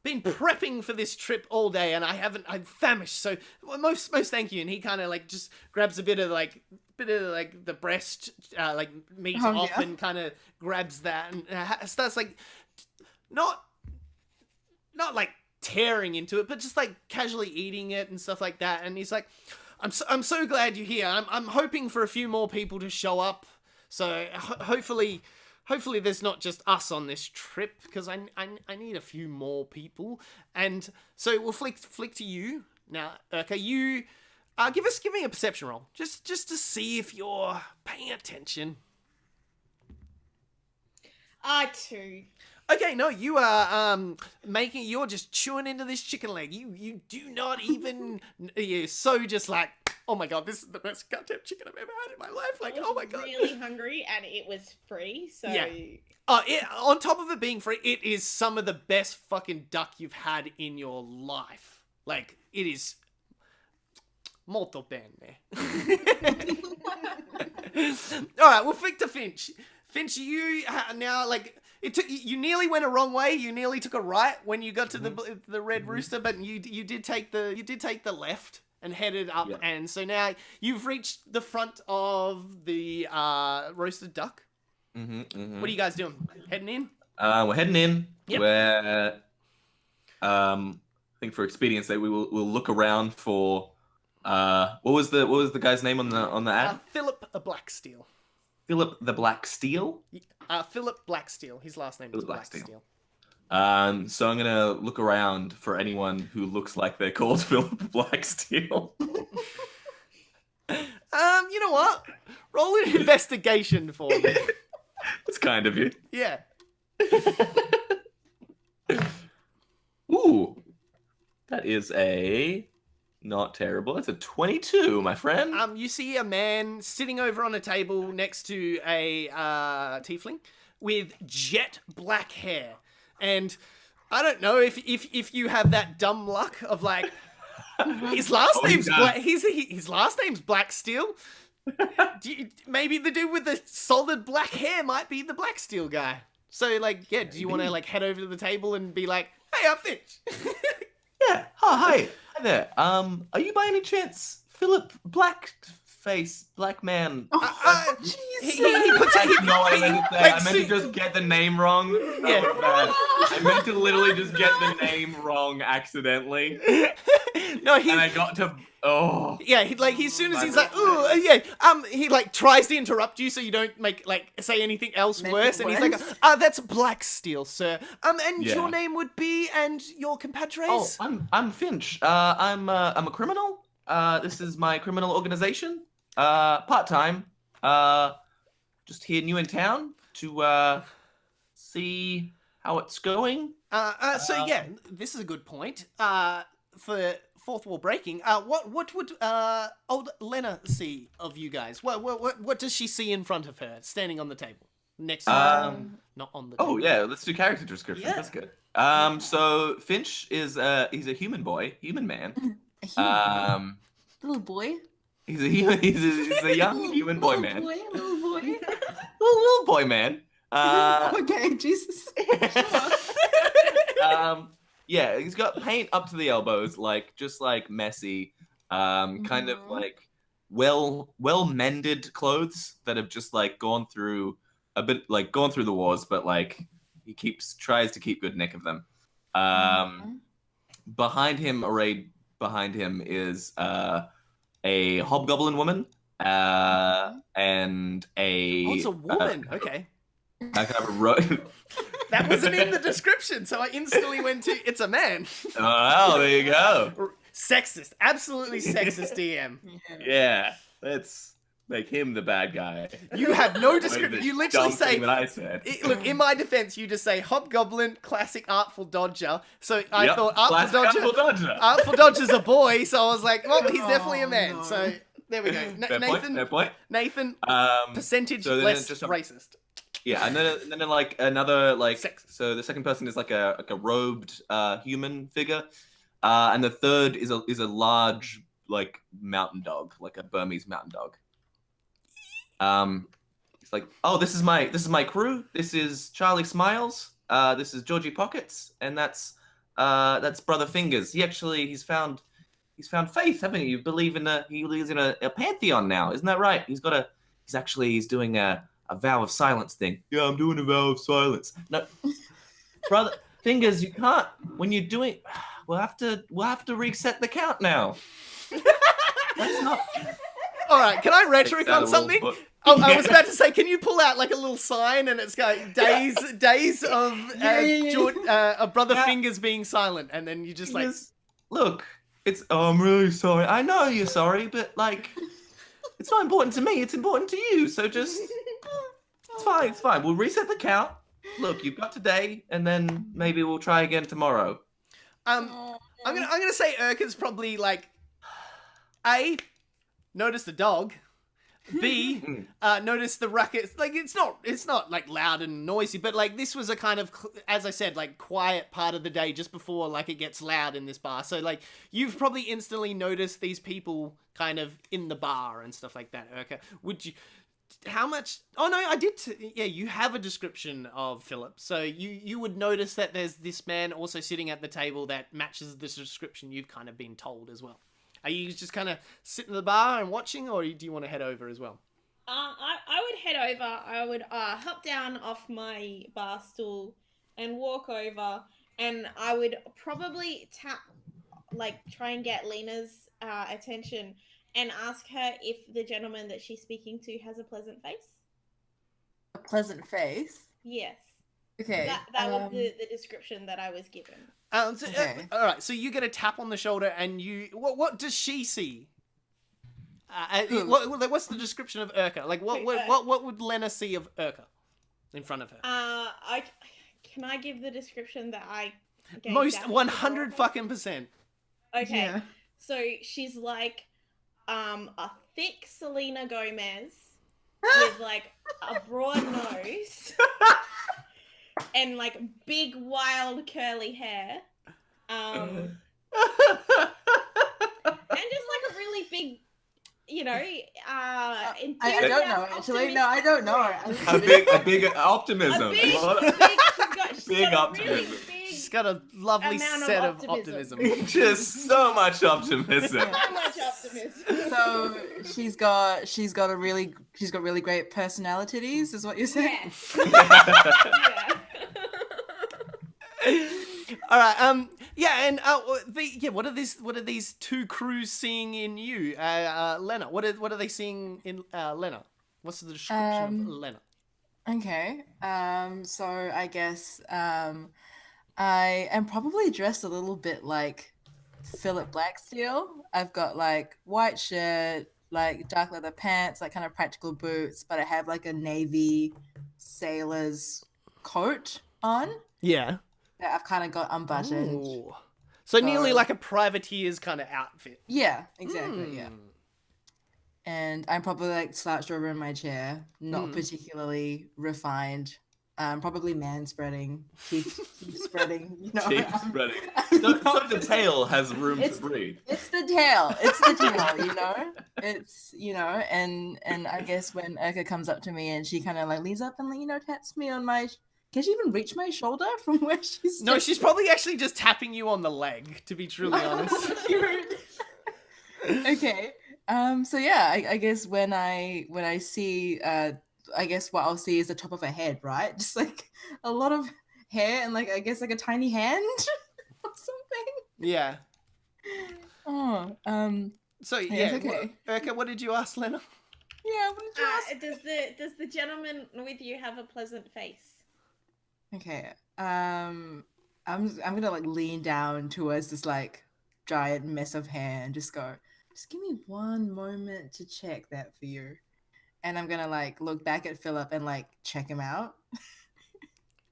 been prepping for this trip all day and I'm famished, so most thank you. And he kind of like just grabs a bit of the breast like meat off yeah. and kind of grabs that and starts like not like tearing into it, but just like casually eating it and stuff like that. And he's like, I'm so glad you're here. I'm hoping for a few more people to show up. So hopefully there's not just us on this trip, because I need a few more people. And so we'll flick to you now. Okay, you give me a perception roll, just to see if you're paying attention. 2. Okay, no, you are you're just chewing into this chicken leg. You do not even, you're so just like, oh my god, this is the best goddamn chicken I've ever had in my life. Like, oh my god. I was really hungry and it was free, so... Yeah. On top of it being free, it is some of the best fucking duck you've had in your life. Like, it is molto bene. Alright, we'll flick to Finch. Finch, you now, like... You nearly went a wrong way. You nearly took a right when you got to the Red Rooster, but you did take the left and headed up, and so now you've reached the front of the roasted duck. What are you guys doing? Heading in? We're heading in. Yep. Where I think for expedience sake, we'll look around for what was the guy's name on the ad? Philip Blacksteel. Philip the Black Steel? Philip Blacksteel. His last name is Blacksteel. So I'm gonna look around for anyone who looks like they're called Philip Blacksteel. You know what? Roll an investigation for me. It's kind of you. Yeah. Ooh. That is not terrible. It's a 22, my friend. You see a man sitting over on a table next to a tiefling with jet black hair, and I don't know if you have that dumb luck of like his last name's Black. His last name's Blacksteel. Maybe the dude with the solid black hair might be the Blacksteel guy. So like, yeah, do you want to like head over to the table and be like, "Hey, I'm Finch." Yeah. Oh, hi. Hi there. Are you by any chance Philip Black Man? Jesus. I meant to just get the name wrong. Yeah. I meant to literally just get the name wrong accidentally. No, and I got to yeah. As soon as he's like, "Ooh, yeah," he like tries to interrupt you so you don't say anything else worse, and he's like, "That's Blacksteel, sir. And your name would be, and your compatriots." Oh, I'm Finch. I'm a criminal. This is my criminal organization. Part-time. Just here new in town to see how it's going. So yeah, this is a good point. For fourth wall breaking, what would old Lena see of you guys? What does she see in front of her, standing on the table next to her? Not on the table. Oh yeah, let's do character description. Yeah. That's good. So Finch is he's a human man. A human little boy. He's a young human boy man. Little boy. Little boy man. Okay, Jesus. Yeah, he's got paint up to the elbows, just messy, kind of like well mended clothes that have just gone through the wars, but he tries to keep good nick of them. Arrayed behind him is a hobgoblin woman, and a. Oh, it's a woman. Okay. Kind of That wasn't in the description, so I instantly went to, it's a man. Oh, there you go. Sexist. Absolutely sexist DM. Yeah, let's make him the bad guy. You have no description. You literally say... What I said. Look, in my defense, you just say hobgoblin, classic artful dodger. So I thought Artful Dodger's a boy, so I was like, well, he's definitely a man. No. So there we go. Fair point. Nathan, percentage less racist. Yeah, and then another Sex. So the second person is a robed human figure, and the third is a large mountain dog, like a Burmese mountain dog. It's like, oh, this is my crew. This is Charlie Smiles. This is Georgie Pockets, and that's Brother Fingers. He's found faith, haven't you? He believes in a pantheon now, isn't that right? He's doing a vow of silence thing. Yeah, I'm doing a vow of silence. No, Brother Fingers, you can't. When you're doing, we'll have to reset the count now. That's not. All right, can I Takes out a rhetoric little on something? book. Oh, I was about to say, can you pull out like a little sign and it's got days of of Brother Yeah. Fingers being silent, and then you just like, Just, look, oh, I'm really sorry. I know you're sorry, but like, it's not important to me. It's important to you. So just, it's fine. It's fine. We'll reset the count. Look, you've got today, and then maybe we'll try again tomorrow. I'm gonna say Urka's probably like, A, notice the dog. B, notice the ruckus. Like it's not like loud and noisy, but like this was a kind of, as I said, like quiet part of the day just before like it gets loud in this bar. So like you've probably instantly noticed these people kind of in the bar and stuff like that. Urka, would you? How much? Oh no, I did. Yeah, you have a description of Philip, so you would notice that there's this man also sitting at the table that matches the description you've kind of been told as well. Are you just kind of sitting at the bar and watching, or do you want to head over as well? I would head over. I would hop down off my bar stool and walk over, and I would probably try and get Lena's attention and ask her if the gentleman that she's speaking to has a pleasant face. A pleasant face. Yes. Okay. That was the description that I was given. Okay. All right. So you get a tap on the shoulder, and what does she see? What's the description of Urka? Like what would Lena see of Urka in front of her? Can I give the description that I gave Most down 100 before? fucking %. Okay. Yeah. So she's like a thick Selena Gomez with like a broad nose and like big wild curly hair. And just like a really big, I don't know actually. No, I don't know. A big optimism. She's Big got a optimism. really big She's got a lovely amount of set of optimism. optimism. Just so much optimism. so much optimism. So she's got really great personalities, is what you're saying? Yeah. All right. Yeah. And what are these two crews seeing in you, Lena? What are they seeing in Lena? What's the description of Lena? Okay. So I guess I am probably dressed a little bit like Philip Blacksteel. I've got like white shirt, like dark leather pants, like kind of practical boots, but I have like a navy sailor's coat on Yeah. that I've kind of got unbuttoned. Ooh. So nearly like a privateer's kind of outfit. Yeah, exactly. Yeah. And I'm probably like slouched over in my chair, not particularly refined. Probably man-spreading, keep spreading. Keep spreading. So the tail has room to breathe. It's the tail. It's the tail. It's and I guess when Urka comes up to me and she kind of like leans up and taps me on my. Can she even reach my shoulder from where she's? No, she's probably actually just tapping you on the leg. To be truly honest. Cute. Okay. So yeah, I guess when I see I guess what I'll see is the top of her head, right? Just like a lot of hair and like I guess like a tiny hand or something. Yeah. Oh, So Yes, yeah, okay. Urka, what did you ask, Lena? yeah. What did you ask? Does the gentleman with you have a pleasant face? Okay. I'm gonna like lean down towards this like giant mess of hair and just go. Just give me one moment to check that for you. And I'm gonna like look back at Philip and like check him out.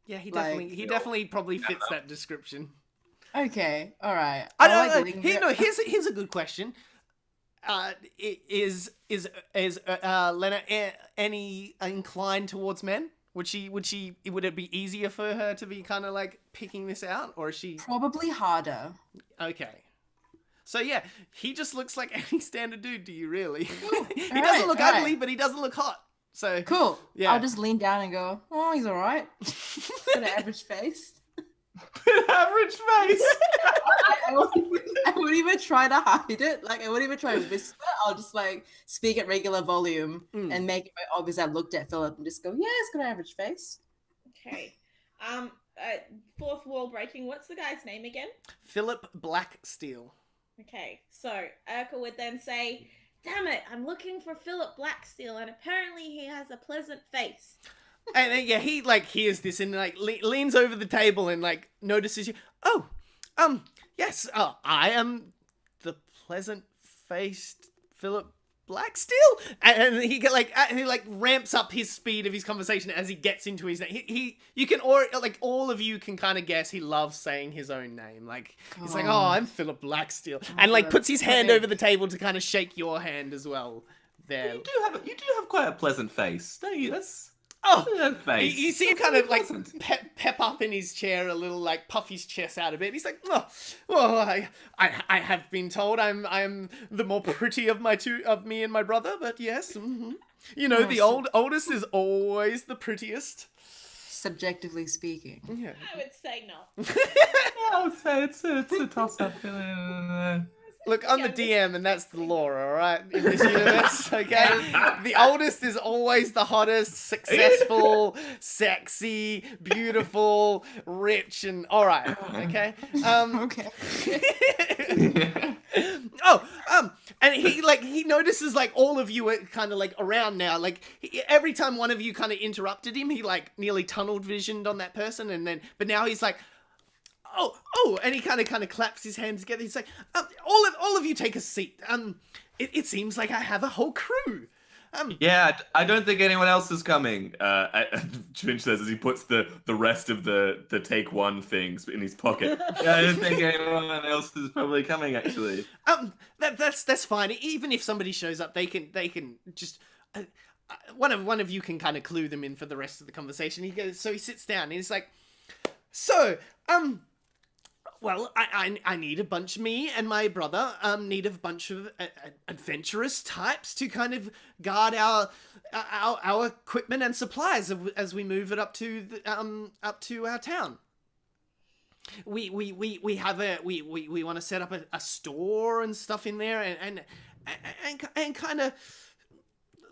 Yeah, he Like- definitely probably fits that description. Okay, all right. I I'll, don't like, know. linger- Here's a good question. Is Lena any inclined towards men? Would it be easier for her to be kind of like picking this out, or is she Probably harder. okay? So yeah, he just looks like any standard dude to you, really. He All doesn't right, look all ugly, right. but he doesn't look hot. So Cool. Yeah. I'll just lean down and go, oh, he's all right. Got an average face. Average face. I wouldn't even try to hide it. Like, I wouldn't even try to whisper. I'll just, like, speak at regular volume and make it very obvious I looked at Philip and just go, yeah, it's got an average face. Okay. Fourth wall breaking. What's the guy's name again? Philip Blacksteel. Okay, so Urkel would then say, "Damn it, I'm looking for Philip Blacksteel, and apparently he has a pleasant face." And then, yeah, he like hears this and like leans over the table and like notices you. Oh, yes. I am the pleasant-faced Philip Blacksteel, and he like ramps up his speed of his conversation as he gets into his name. You can all of you can kind of guess he loves saying his own name. Like he's like, "Oh, I'm Philip Blacksteel," and like puts his hand over the table to kind of shake your hand as well. There, You do have quite a pleasant face, don't you? That's face. You see him kind of like pep up in his chair a little, like puff his chest out a bit. He's like, "Oh, well, I have been told I'm the more pretty of me and my brother, but yes, you know, the oldest is always the prettiest." Subjectively speaking. Yeah. I would say not. I would say it's a toss-up. Look, I'm the DM, and that's the law, all right, in this universe, okay? The oldest is always the hottest, successful, sexy, beautiful, rich, and all right, okay? Okay. And he notices like all of you are kind of like around now. Like every time one of you kind of interrupted him, he like nearly tunnel visioned on that person, but now he's like, oh, and he kind of claps his hands together. He's like, all of you take a seat. It seems like I have a whole crew. Yeah, I don't think anyone else is coming. Finch says as he puts the rest of the take one things in his pocket. Yeah, I don't think anyone else is probably coming actually. That's fine. Even if somebody shows up, they can just. One of you can kind of clue them in for the rest of the conversation. He sits down and he's like, so well, I need a bunch. Me and my brother need a bunch of adventurous types to kind of guard our equipment and supplies as we move it up to our town. We want to set up a store and stuff in there and kind of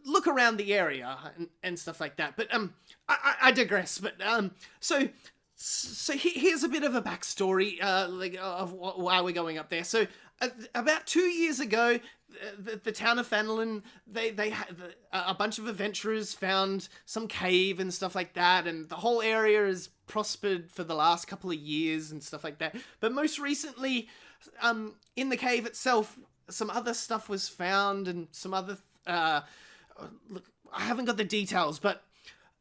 look around the area and stuff like that. But I digress. But So here's a bit of a backstory, of why we're going up there. So about 2 years ago, the town of Fanelin, they had a bunch of adventurers found some cave and stuff like that, and the whole area has prospered for the last couple of years and stuff like that. But most recently, in the cave itself, some other stuff was found and some other. Look, I haven't got the details, but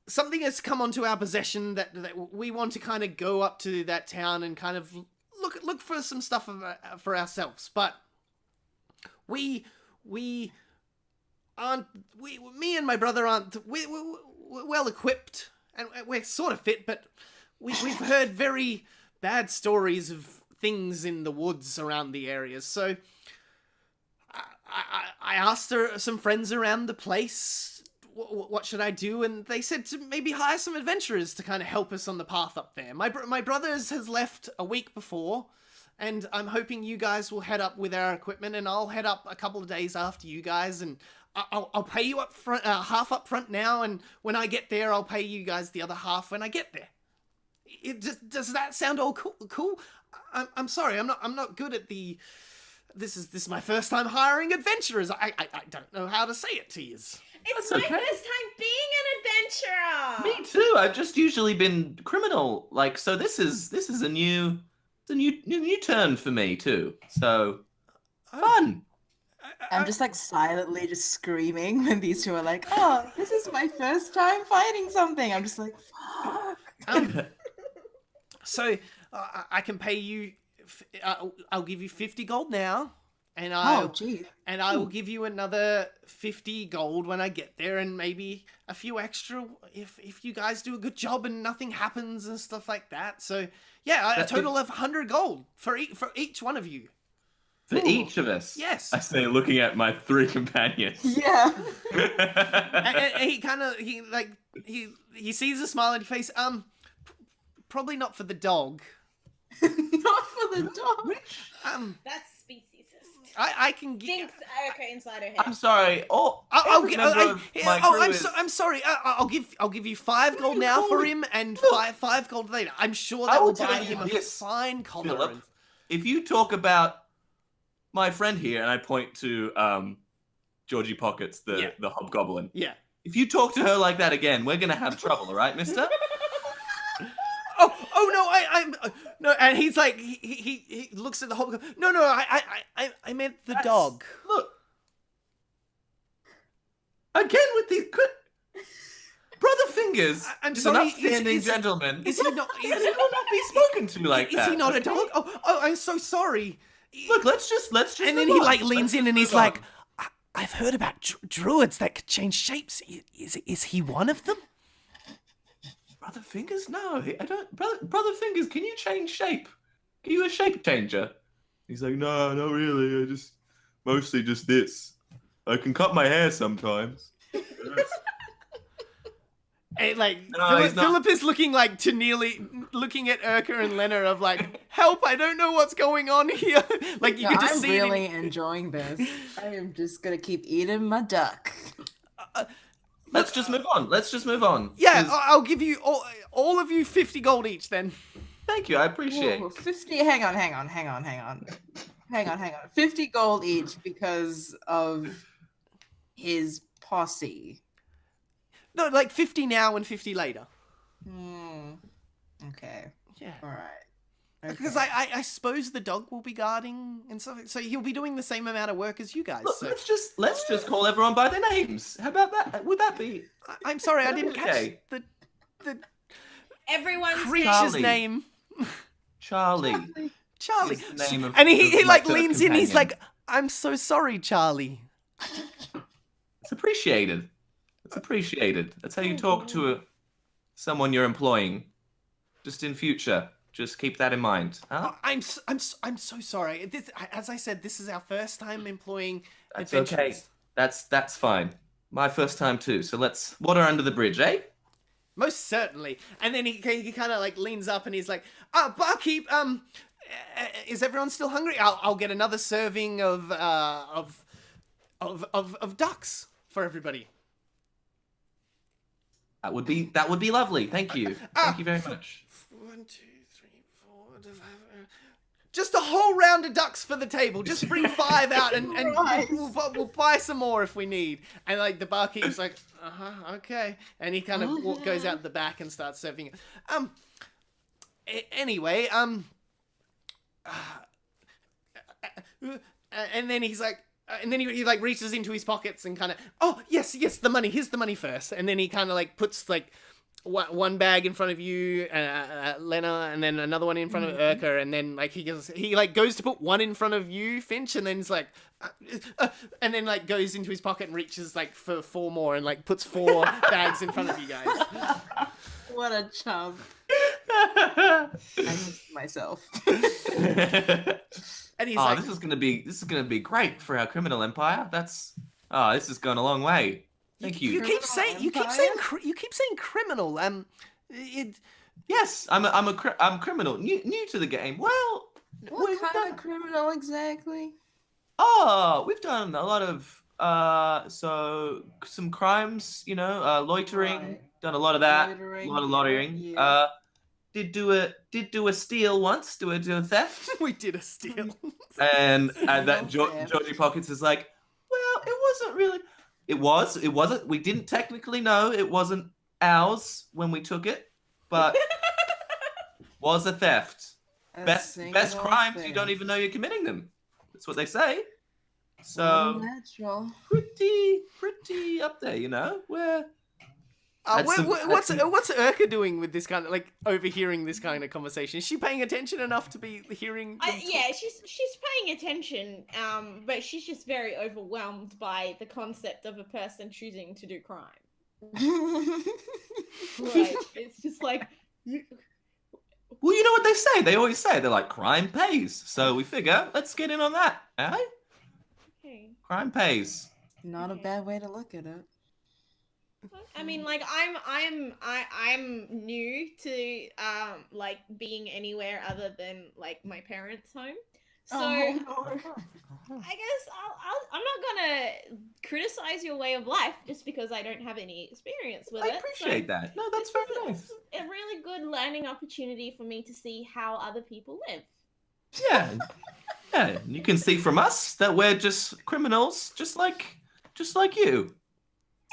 something has come onto our possession that we want to kind of go up to that town and kind of look for some stuff for ourselves. But me and my brother aren't we're well equipped and we're sort of fit, but we've heard very bad stories of things in the woods around the areas. So I asked some friends around the place, what should I do? And they said to maybe hire some adventurers to kind of help us on the path up there. My brother's has left a week before, and I'm hoping you guys will head up with our equipment, and I'll head up a couple of days after you guys, and I'll pay you up front, half up front now, and when I get there, I'll pay you guys the other half when I get there. Does that sound all cool? I'm sorry, I'm not good at the. This is my first time hiring adventurers. I don't know how to say it to you. It's my first time being an adventurer. Me too. I've just usually been criminal. Like, so this is a new turn for me too. So fun. I'm just like silently just screaming when these two are like, "Oh, this is my first time fighting something." I'm just like, "Fuck." So I can pay you. I'll give you 50 gold now. And I will give you another 50 gold when I get there, and maybe a few extra if you guys do a good job and nothing happens and stuff like that. So yeah, a total of 100 gold for each one of you. For each of us. Yes. I say, looking at my three companions. Yeah. and he sees a smile on your face. Probably not for the dog. Not for the dog. That's speciesist. I can give. Thinks okay inside her head. I'm sorry. I'm sorry. I'll give you 5 gold now for him, and five gold later. I'm sure that will buy him a fine collar. Philip, if you talk about my friend here, and I point to Georgie Pockets, the hobgoblin. Yeah. If you talk to her like that again, we're gonna have trouble, all right, Mister? Oh no! I'm no, and he's like he looks at the whole. No, I meant the dog. Look, again with these Brother Fingers. I'm is sorry, an upstanding gentleman. Is he not? He will not be spoken to like that. Is he not a dog? Oh, I'm so sorry. Look, let's just. And then move he on. like leans Let's in and just he's move on. like, I've heard about druids that could change shapes. Is he one of them? Brother Fingers? No, I don't. Brother Fingers, can you change shape? Are you a shape changer? He's like, no, not really. I just mostly just this. I can cut my hair sometimes. And like No, he's not. Philip is looking like to nearly looking at Urka and Lena of like, help! I don't know what's going on here. Like you No, can just I'm see it in- really enjoying this. I am just gonna keep eating my duck. Let's just move on. Let's just move on. Yeah, 'Cause- I'll give you all of you 50 gold each then. Thank you. I appreciate Whoa, it. 50. Hang on. 50 gold each because of his posse. No, like 50 now and 50 later. Okay. Yeah. All right. Because I suppose the dog will be guarding and stuff, so he'll be doing the same amount of work as you guys. Look, So let's just call everyone by their names. How about that? Would that be? I'm sorry, I didn't Okay. catch the Everyone's creature's Charlie. name. Charlie. Charlie. Is the name of- And he of like my third leans in. He's companion. like, "I'm so sorry, Charlie." It's appreciated. It's appreciated. That's how you talk to someone you're employing. Just in future, just keep that in mind. Huh? I'm so sorry. As I said, this is our first time employing That's adventurers. okay. That's fine. My first time too. So let's water under the bridge, eh? Most certainly. And then he kind of like leans up and he's like, barkeep, is everyone still hungry? I'll get another serving of ducks for everybody." That would be lovely. Thank you. Thank you very much. 1, 2, 3, 4, 5. Just a whole round of ducks for the table. Just bring 5 out and Christ. we'll buy some more if we need. And like the barkeep's like, okay. And he kind of goes out the back and starts serving it. Anyway, and then he's like, and then he like reaches into his pockets and kind of, oh yes, the money. Here's the money first. And then he kind of like puts like one bag in front of you, Lena, and then another one in front of Urka, and then like he goes to put one in front of you, Finch, and then he's like, and then like goes into his pocket and reaches like for 4 more and like puts 4 bags in front of you guys. What a chump. I missed myself. And he's Oh, like, this is gonna be great for our criminal empire. This has gone a long way. Thank you. You keep saying criminal. Yes, I'm criminal, new to the game. Well, What we've kind done- of criminal exactly? we've done a lot of some crimes, loitering. Right. Done a lot of that. Loitering, A lot of loitering. yeah. Did do a steal once. Do a theft. we did a steal. And that Theft. Georgie Pockets is like, well, it wasn't really. It wasn't. We didn't technically know it wasn't ours when we took it, but was a theft. A Best single crimes, you thing. don't even know you're committing them. That's what they say. So Unnatural. pretty up there, Where That's some- What's that's some- what's Urka doing with this kind of like overhearing this kind of conversation? Is she paying attention enough to be hearing? them talk? Yeah, she's paying attention, but she's just very overwhelmed by the concept of a person choosing to do crime. Like, it's just like, well, you know what they say. They always say they're like crime pays. So we figure let's get in on that. Eh? okay. Crime pays. Not a bad way to look at it. I mean, like I'm new to like being anywhere other than like my parents' home, so I guess I'm not gonna criticize your way of life just because I don't have any experience with I it. appreciate that. No, that's this very is nice. a really good learning opportunity for me to see how other people live. Yeah. Yeah, you can see from us that we're just criminals, just like you.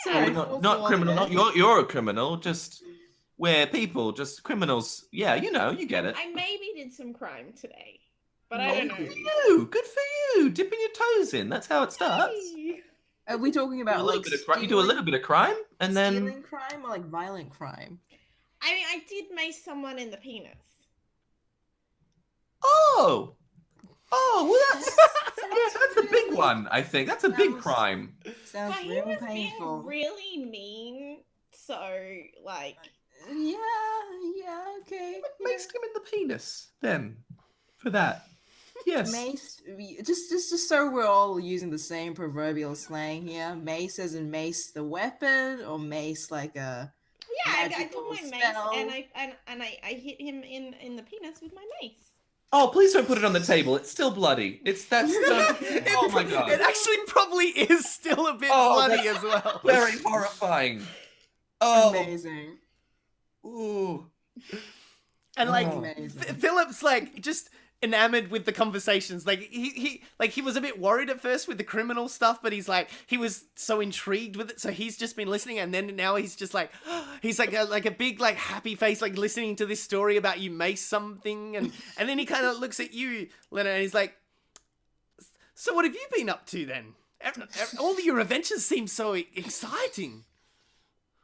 Sorry, Not criminal. Not you're a criminal. Just we're people, just criminals. Yeah, you get it. I maybe did some crime today, but I don't know. Good for you. Dipping your toes in. That's how it starts. Hey. Are we talking about like You do a little bit of crime, and then stealing crime or like violent crime? I mean, I did mace someone in the penis. oh, well, that's a big one. I think that's a big crime. Sounds But he real was painful. being really mean, so like. Yeah, okay. Maced him in the penis then for that. Yes. Mace, just so we're all using the same proverbial slang here. Mace as in mace the weapon, or mace like a Yeah, I magical took my spell? mace and I hit him in the penis with my mace. Oh, please don't put it on the table. It's still bloody. Oh my god. It actually probably is still a bit Oh, bloody that's as well. Very horrifying. Oh. Amazing. Ooh. And like Amazing. Philip's like just enamored with the conversations. Like he was a bit worried at first with the criminal stuff, but he was so intrigued with it, so he's just been listening, and then now he's just like he's like a big like happy face, like listening to this story about you mace something, and then he kind of looks at you, Leonard, and he's like, so what have you been up to then? All your adventures seem so exciting.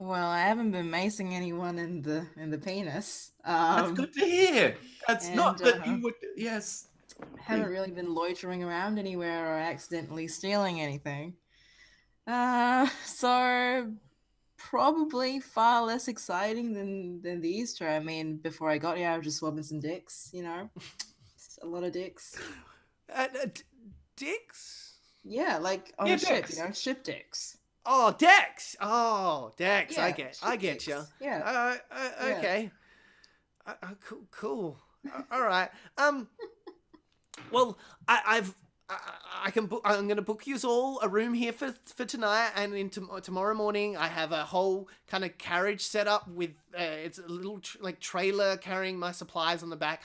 Well, I haven't been macing anyone in the penis. That's good to hear. That's not and, that you would. Yes. Haven't really been loitering around anywhere or accidentally stealing anything. So probably far less exciting than the Easter. I mean, before I got here, I was just swabbing some dicks. A lot of dicks. Dicks? Yeah, like on Yeah, a ship, dicks. ship dicks. Oh, Dex. Oh, Dex. Yeah, I get dicks. you. Yeah. Okay. Cool. All right. Well, I'm gonna book you all a room here for tonight, and tomorrow morning I have a whole kind of carriage set up with it's a little trailer carrying my supplies on the back.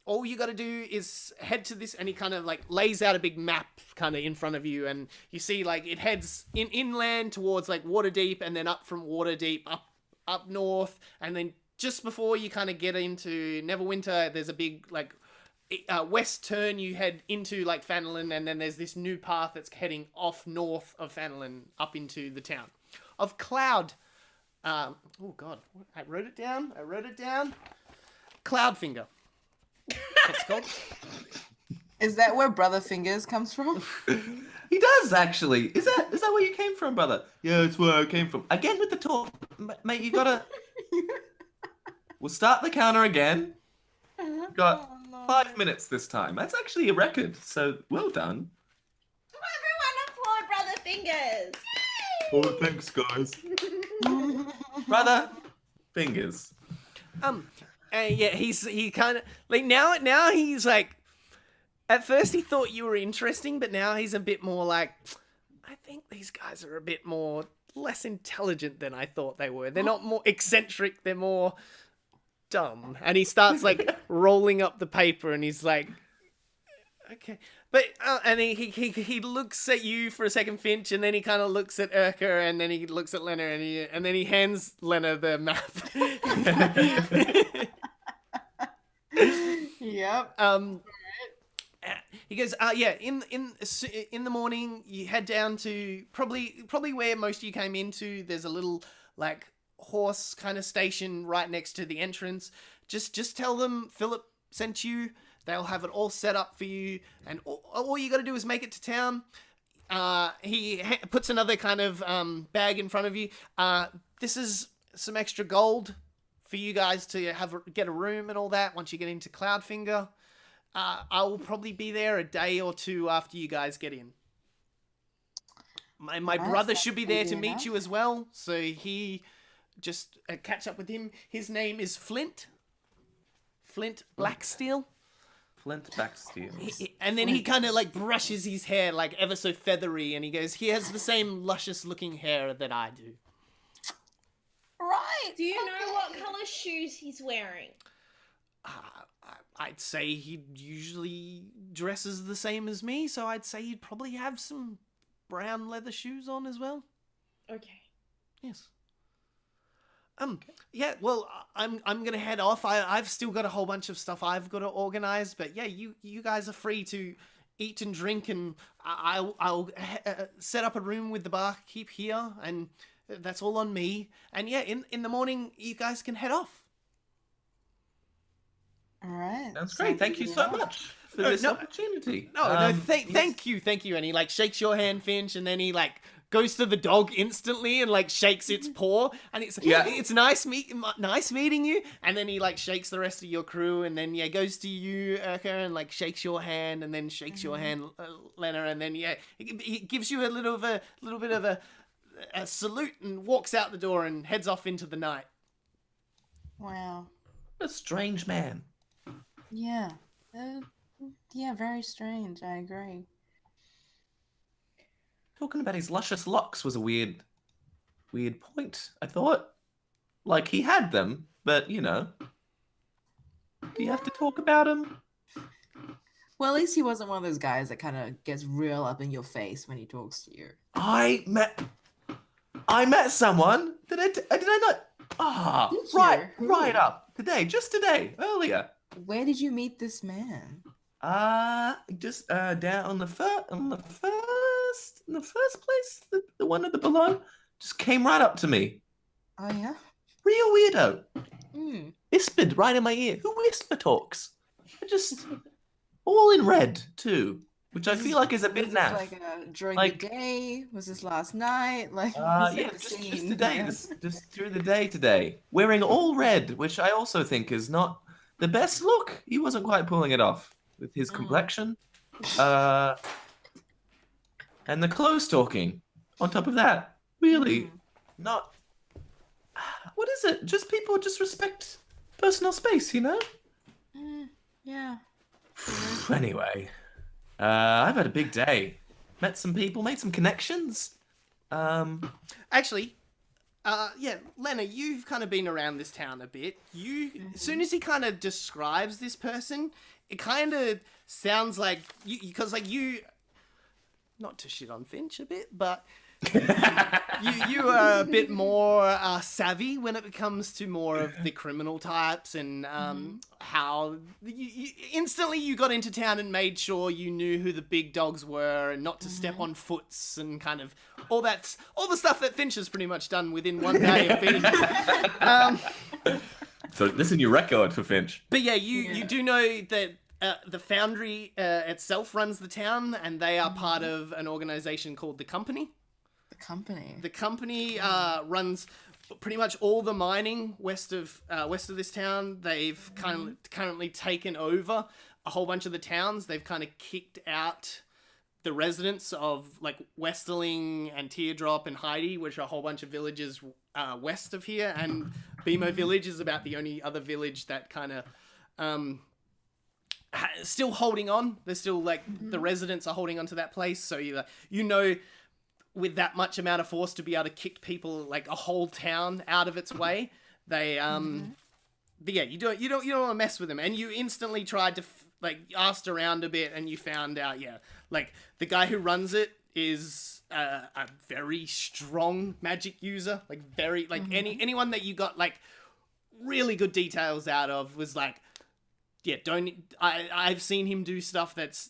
All you got to do is head to this, and he kind of like lays out a big map kind of in front of you, and you see like it heads inland towards like Waterdeep, and then up from Waterdeep up north, and then just before you kind of get into Neverwinter, there's a big like west turn. You head into like Fanelin, and then there's this new path that's heading off north of Fanelin up into the town of Cloud. Oh God, I wrote it down. Cloudfinger. It's called. Is that where Brother Fingers comes from? He does actually. Is that where you came from, brother? Yeah, it's where I came from. Again with the talk, mate. You gotta. We'll start the counter again. Got 5 minutes this time. That's actually a record. So well done. Come on, everyone, applaud Brother Fingers! Oh, thanks, guys. Brother Fingers. Yeah, he kind of like now he's like, at first he thought you were interesting, but now he's a bit more like, I think these guys are a bit more less intelligent than I thought they were. They're not more eccentric, they're more dumb. And he starts like rolling up the paper, and he's like, okay. But and he looks at you for a second, Finch, and then he kind of looks at Urka, and then he looks at Lena, and then he hands Lena the map. Yep. He goes, yeah. In the morning, you head down to probably where most of you came into. There's a little like horse kind of station right next to the entrance. Just tell them Philip sent you. They'll have it all set up for you, and all you got to do is make it to town. He puts another kind of bag in front of you. This is some extra gold for you guys to get a room and all that once you get into Cloudfinger. I will probably be there a day or two after you guys get in. My brother should be there to meet you as well, so he just catch up with him. His name is Flint Blacksteel. Flint Backsteel. And then he kind of like brushes his hair like ever so feathery, and he goes, he has the same luscious looking hair that I do. Right. Do you know what colour shoes he's wearing? I'd say he usually dresses the same as me, so I'd say you'd probably have some brown leather shoes on as well. Okay. Yes. Yeah, well, I'm gonna head off. I've still got a whole bunch of stuff I've got to organize, but yeah, you guys are free to eat and drink, and I'll set up a room with the barkeep here, and that's all on me. And yeah, in the morning, you guys can head off. All right. That's great. Thank you so much for this opportunity. No, thank you. And he like shakes your hand, Finch, and then he like goes to the dog instantly and like shakes its paw, and it's nice meeting you. And then he like shakes the rest of your crew, and then goes to you, Urka, and like shakes your hand, and then shakes your hand, Lena, and then he gives you a little bit of a salute and walks out the door and heads off into the night. Wow. A strange man. Yeah. Yeah, very strange. I agree. Talking about his luscious locks was a weird point, I thought. Like, he had them, but, you know. Do you have to talk about him? Well, at least he wasn't one of those guys that kind of gets real up in your face when he talks to you. I met someone. Did I not? Ah, Did you? right, Who? right up. Just today, earlier. Where did you meet this man? Just down on the first place, the one at the below, just came right up to me. Oh yeah. Real weirdo. Hmm. Whispered right in my ear. Who whisper talks? Just all in red too, which I feel like is a bit Was this naff. like during Like- the day? Was this last night? Like, Yeah, just today, just through the day today, wearing all red, which I also think is not the best look. He wasn't quite pulling it off with his complexion, and the clothes talking. On top of that, really not. What is it? Just people just respect personal space, you know. Yeah. Anyway, I've had a big day. Met some people, made some connections. Actually, Lena, you've kind of been around this town a bit. As soon as he kind of describes this person, it kind of sounds like because you, not to shit on Finch a bit, but you are a bit more savvy when it comes to more of the criminal types and how you instantly you got into town and made sure you knew who the big dogs were and not to step on foots and kind of all the stuff that Finch has pretty much done within one day of being. So this is your record for Finch. But yeah, you do know that the Foundry itself runs the town, and they are part of an organization called the Company. The company runs pretty much all the mining west of this town. They've currently taken over a whole bunch of the towns. They've kind of kicked out the residents of like Westerling and Teardrop and Heidi, which are a whole bunch of villages west of here. And Bemo Village is about the only other village that kind of still holding on. They're still like the residents are holding on to that place. So you know. With that much amount of force to be able to kick people like a whole town out of its way, they but yeah, you don't want to mess with them, and you instantly tried to asked around a bit, and you found out like the guy who runs it is a very strong magic user, like very anyone that you got like really good details out of was like I've seen him do stuff that's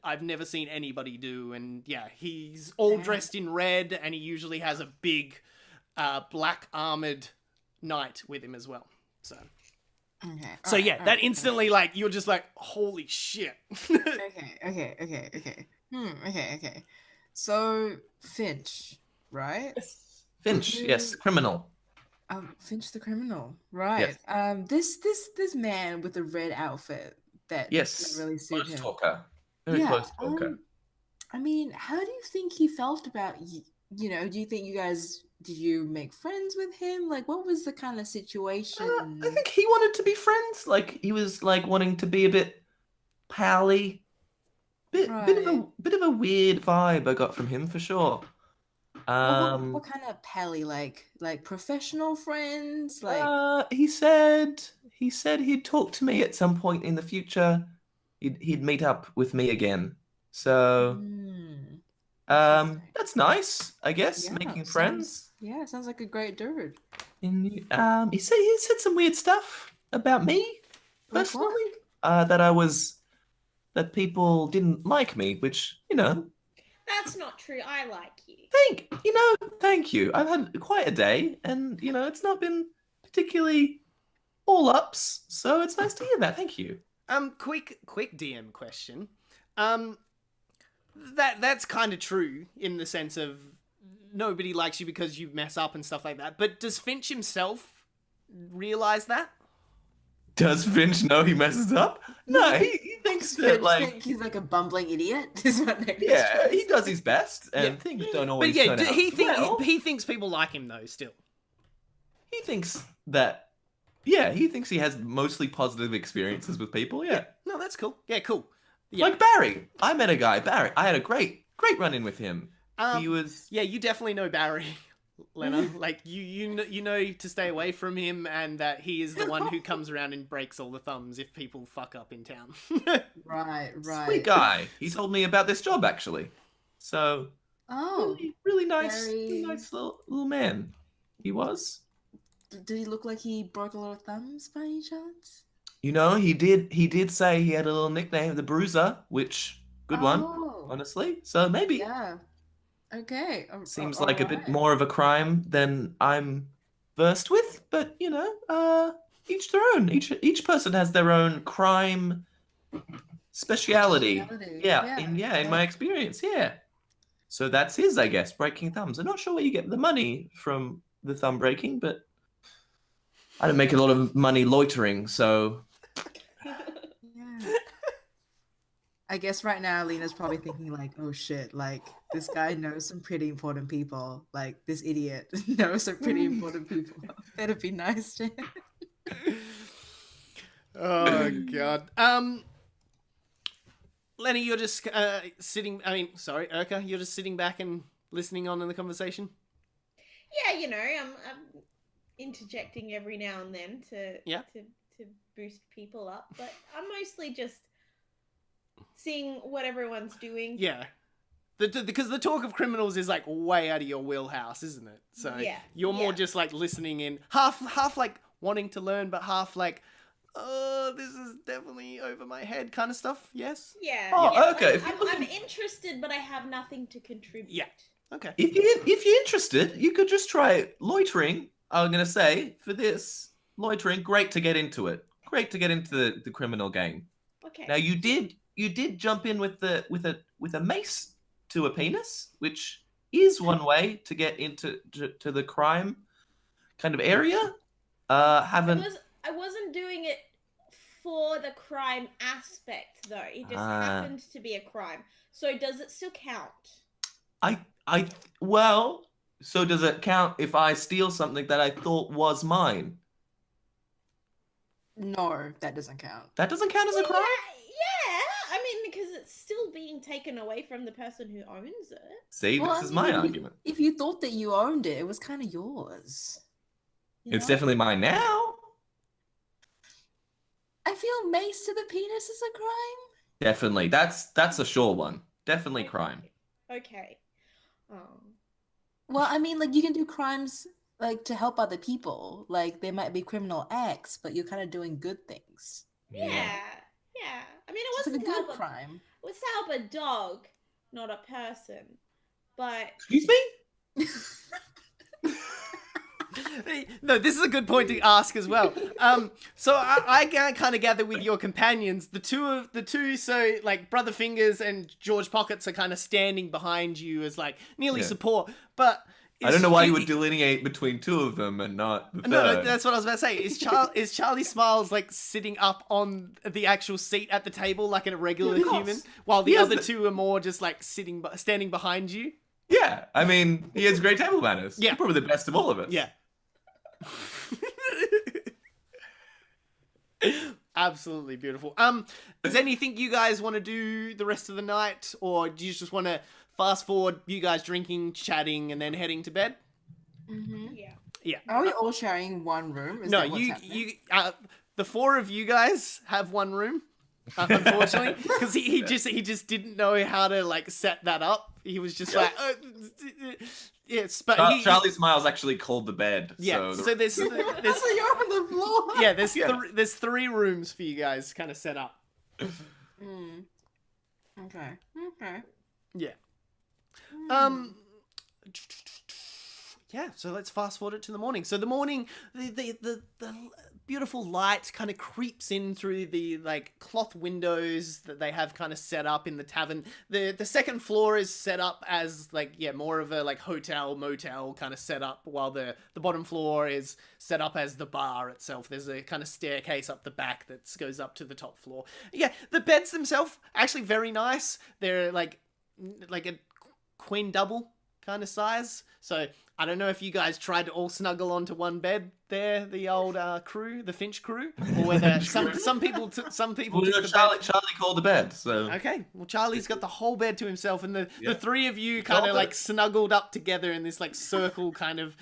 I've never seen anybody do, and he's all dressed in red, and he usually has a big black armored knight with him as well. So that instantly like you're just like holy shit. Okay. So Finch, right? Finch, yes, criminal. Finch the criminal, right? Yes. This man with the red outfit that yes, really suit him. Talker. Very close talker. I mean, how do you think he felt about you? You know, do you think did you make friends with him? Like, what was the kind of situation? I think he wanted to be friends. Like, he was like wanting to be a bit pally. Bit of a weird vibe I got from him for sure. What kind of pally? Like professional friends? Like he said he'd talk to me at some point in the future. he'd meet up with me again. So Interesting. that's nice, I guess, Yeah, making sounds- friends. Yeah, sounds like a great dude. And he said some weird stuff about me Like personally. what? That people didn't like me, which, That's not true. I like you. thank you. I've had quite a day, and it's not been particularly all ups, so it's nice to hear that. Thank you. Quick DM question. That's kind of true in the sense of nobody likes you because you mess up and stuff like that. But does Finch himself realize that? Does Finch know he messes up? No, he thinks that, Finch like, think he's like a bumbling idiot. Is what they yeah, he does his best, and Yeah. things don't But always yeah, turn out well. he thinks people like him though. Still, He thinks that, yeah, he thinks he has mostly positive experiences with people, yeah. no, that's cool. Yeah, cool. Yeah. Like Barry. I met a guy, Barry. I had a great run-in with him. He was... Yeah, you definitely know Barry, Lena. Like you know to stay away from him, and that he is the one who comes around and breaks all the thumbs if people fuck up in town. Right. Sweet guy. He told me about this job, actually. So, Oh, really nice, Barry. really nice little man. He was. did he look like he broke a lot of thumbs by any chance? He did say he had a little nickname, the Bruiser, which, good one, Oh. honestly. So maybe. Yeah. Okay. Seems like a bit more of a crime than I'm versed with, but each their own. Each person has their own crime speciality. In my experience, yeah. So that's his, I guess, breaking thumbs. I'm not sure where you get the money from the thumb breaking, but I don't make a lot of money loitering, so Yeah. I guess right now Lena's probably thinking like, oh shit, like this guy knows some pretty important people. Like this idiot knows some pretty important people. Better be nice to him. Oh god. Lenny, you're just sitting. I mean, sorry, Urka, you're just sitting back and listening on in the conversation. Yeah, I'm interjecting every now and then to boost people up, but I'm mostly just seeing what everyone's doing. Yeah. Because the talk of criminals is like way out of your wheelhouse, isn't it? So Yeah, you're more yeah. just like listening in, half like wanting to learn, but half like, oh, this is definitely over my head kind of stuff. Yes. Yeah. Oh, yeah. okay, if I'm, you're I'm looking- interested, but I have nothing to contribute. Yeah. Okay. if you're interested, you could just try loitering. I'm gonna say for this loitering, great to get into it. Great to get into the criminal game. Okay. Now you did jump in with a mace to a penis, which is one way to get into to the crime kind of area. Haven't I wasn't doing it for the crime aspect though. It just happened to be a crime. So does it still count? well, so does it count if I steal something that I thought was mine? No, that doesn't count. That doesn't count as a crime? Yeah. I mean, because it's still being taken away from the person who owns it. See, Well, this I is mean, my if you- argument. If you thought that you owned it, it was kind of yours. You It's know? definitely mine now. I feel mace to the penis is a crime. Definitely. That's a sure one. Definitely crime. Okay. Well, I mean, like you can do crimes like to help other people. Like they might be criminal acts, but you're kind of doing good things. Yeah. Yeah. I mean, it It's like wasn't a to help good crime. It was to help a dog, not a person. But Excuse me? No, this is a good point to ask as well. So I kind of gather with your companions, the two, so like Brother Fingers and George Pockets are kind of standing behind you as like nearly Yeah. support. But I don't know why you would delineate between two of them and not the third. No, that's what I was about to say. Is Charlie Smiles like sitting up on the actual seat at the table like a regular Of course. human, while the He has other the- two are more just like standing behind you? Yeah, I mean, he has great table manners. Yeah. Probably the best of all of us. Yeah. Absolutely beautiful. Is anything you guys want to do the rest of the night, or do you just want to fast forward you guys drinking, chatting, and then heading to bed? Mm-hmm. yeah. Yeah. Are we all sharing one room? Is No, that what's happening? the four of you guys have one room. unfortunately, because he just didn't know how to like set that up. He was just like, oh, yes, but Charlie Smiles actually called the bed. yeah. So So there's So you're on the floor. yeah, there's Yeah. there's 3 rooms for you guys kind of set up. Mm. Okay. Okay. Yeah. Mm. Yeah, so let's fast forward it to the morning. So the morning, the beautiful light kind of creeps in through the like cloth windows that they have kind of set up in the tavern. The second floor is set up as like more of a like hotel motel kind of setup, while the bottom floor is set up as the bar itself. There's a kind of staircase up the back that goes up to the top floor. Yeah, the beds themselves actually very nice. They're like a queen double kind of size. So I don't know if you guys tried to all snuggle onto one bed there, the old crew, the Finch crew, or whether some people took well, the Charlie bed. called the bed. So Okay, well Charlie's got the whole bed to himself, and the 3 of you Called kind of it. like snuggled up together in this like circle kind of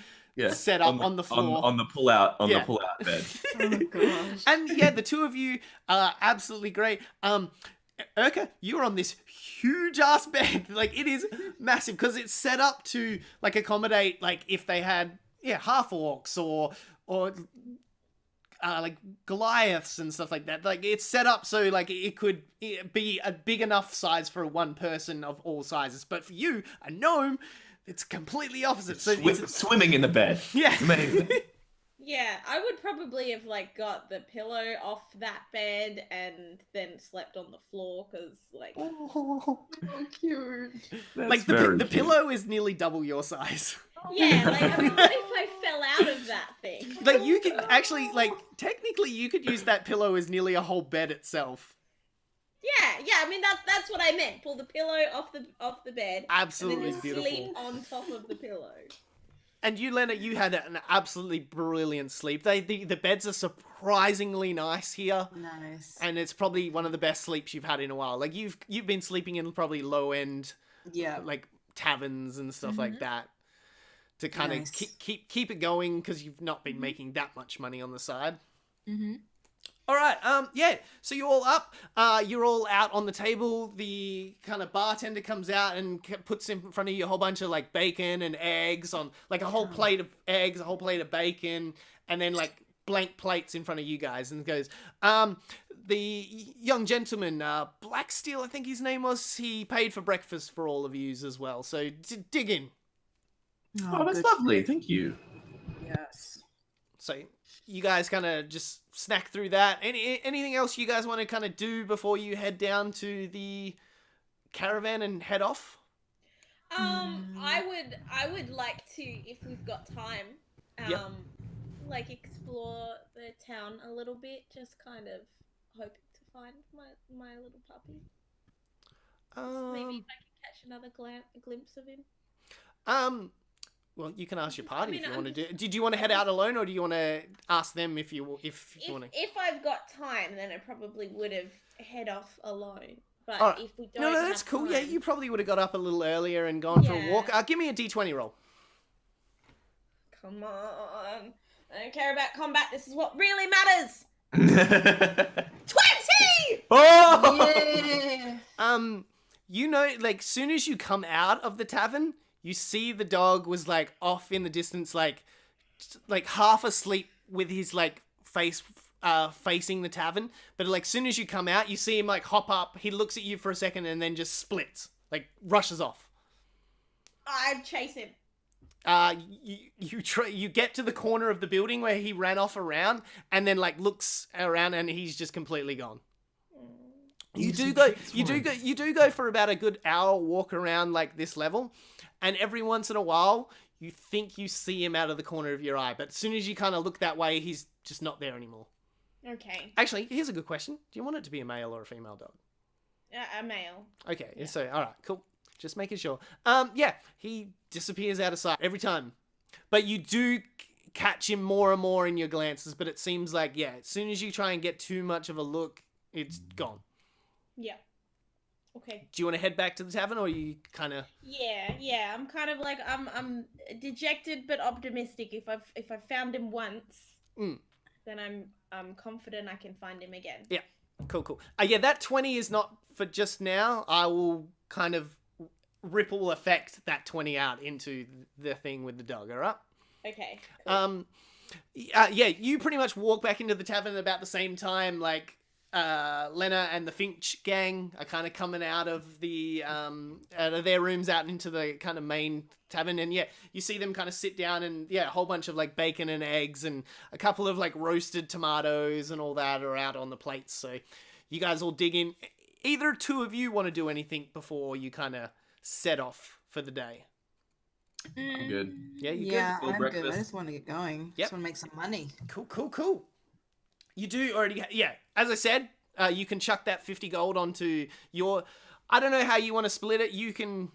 set up on the floor. on the pull out Yeah. the pull out bed. Oh gosh. And yeah, the 2 of you are absolutely great. Urka, you're on this huge ass bed. Like it is massive because it's set up to like accommodate like if they had half orcs or like Goliaths and stuff like that. Like it's set up so like it could be a big enough size for one person of all sizes. But for you, a gnome, it's completely opposite. So Swimming in the bed. yeah. It's amazing. Yeah, I would probably have like got the pillow off that bed and then slept on the floor because like Oh, cute. Like the pillow is nearly double your size. yeah, like I mean, what if I fell out of that thing? Like you could actually like technically you could use that pillow as nearly a whole bed itself. Yeah, I mean that's what I meant. Pull the pillow off the bed, Absolutely and then just beautiful. sleep on top of the pillow. And you, Leonard, you had an absolutely brilliant sleep. The beds are surprisingly nice here, Nice. and it's probably one of the best sleeps you've had in a while. Like you've been sleeping in probably low end, Yeah. like taverns and stuff like that, to kind of Nice. keep it going because you've not been making that much money on the side. Mm-hmm. All right, yeah. So you're all up. You're all out on the table. The kind of bartender comes out and puts in front of you a whole bunch of like bacon and eggs on like a whole plate of eggs, a whole plate of bacon, and then like blank plates in front of you guys, and goes, the young gentleman, Blacksteel, I think his name was. He paid for breakfast for all of yous as well. So dig in. Oh, that's good. lovely. Thank you. Yes. So you guys kind of just snack through that. Anything else you guys want to kind of do before you head down to the caravan and head off? I would like to, if we've got time, Yep. like explore the town a little bit, just kind of hoping to find my little puppy. Maybe if I can catch another glimpse of him. Well, you can ask your party if you I'm want to do. just- Did you want to head out alone, or do you want to ask them if you want to? If I've got time, then I probably would have head off alone. But Alright. if we don't, No, that's have cool. Time, Yeah, you probably would have got up a little earlier and gone for a Yeah. walk. Give me a D20 roll. Come on, I don't care about combat. This is what really matters. 20. Oh! Yeah. You know, like, soon as you come out of the tavern, you see the dog was like off in the distance, like half asleep with his like face facing the tavern. But like, soon as you come out, you see him like hop up. He looks at you for a second and then just splits, like rushes off. I'd chase him. You get to the corner of the building where he ran off around, and then like looks around and he's just completely gone. You do go for about a good hour walk around like this level, and every once in a while you think you see him out of the corner of your eye, but as soon as you kind of look that way, he's just not there anymore. Okay, Actually, here's a good question: do you want it to be a male or a female dog? a male. Okay, so all right, cool. Just making sure. Yeah, he disappears out of sight every time, but you do catch him more and more in your glances. But it seems like as soon as you try and get too much of a look, it's gone. Yeah. Okay. Do you want to head back to the tavern, or you kind of? Yeah. I'm kind of like I'm dejected but optimistic. If I've found him once, Mm. then I'm confident I can find him again. Yeah. Cool. Yeah, that 20 is not for just now. I will kind of ripple effect that 20 out into the thing with the dog, all right? Okay. Cool. Yeah, you pretty much walk back into the tavern about the same time, like, Lena and the Finch gang are kind of coming out of their rooms out into the kind of main tavern, and yeah, you see them kind of sit down, and yeah, a whole bunch of like bacon and eggs and a couple of like roasted tomatoes and all that are out on the plates. So you guys all dig in. Either two of you want to do anything before you kind of set off for the day? I'm good. Yeah, you Yeah, Full I'm good. breakfast. I just want to get going. Yep. Just want to make some money. good? Cool. You do already, yeah. As I said, you can chuck that 50 gold onto your. I don't know how you want to split it. You can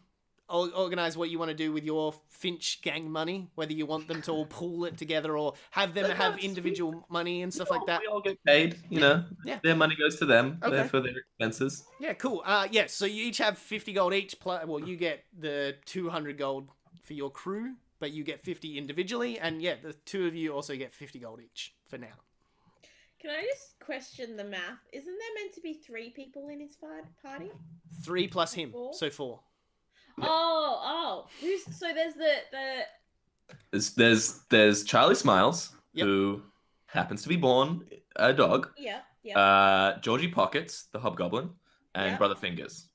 organize what you want to do with your Finch gang money, whether you want them to all pool it together or have them have individual money and stuff like that. We all get paid, you know. Yeah. Their money goes to them Okay. for their expenses. Yeah, cool. Yeah, so you each have 50 gold each. Well, you get the 200 gold for your crew, but you get 50 individually, and yeah, the two of you also get 50 gold each for now. Can I just question the math? Isn't there meant to be 3 people in his party? 3 plus him, Four? so 4. Oh. So there's the There's Charlie Smiles, Yep. who happens to be born a dog. yeah. Georgie Pockets, the hobgoblin, and Yeah. Brother Fingers,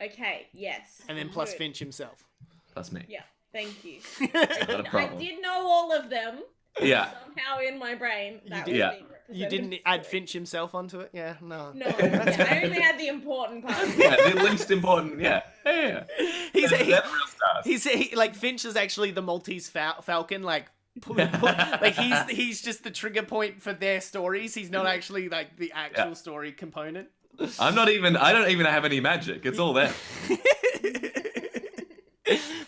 Okay. Yes. And then plus Good. Finch himself. plus me. Yeah. Thank you. Not a I problem. did know all of them. Yeah. Somehow in my brain that did. was Yeah. being represented. You didn't add Finch himself onto it? Yeah, no. No, yeah, I only had the important part. Yeah, the least important. Yeah. He's They're real stars. like Finch is actually the Maltese Falcon, like like he's just the trigger point for their stories. He's not actually like the actual story component. I don't even have any magic. It's all there.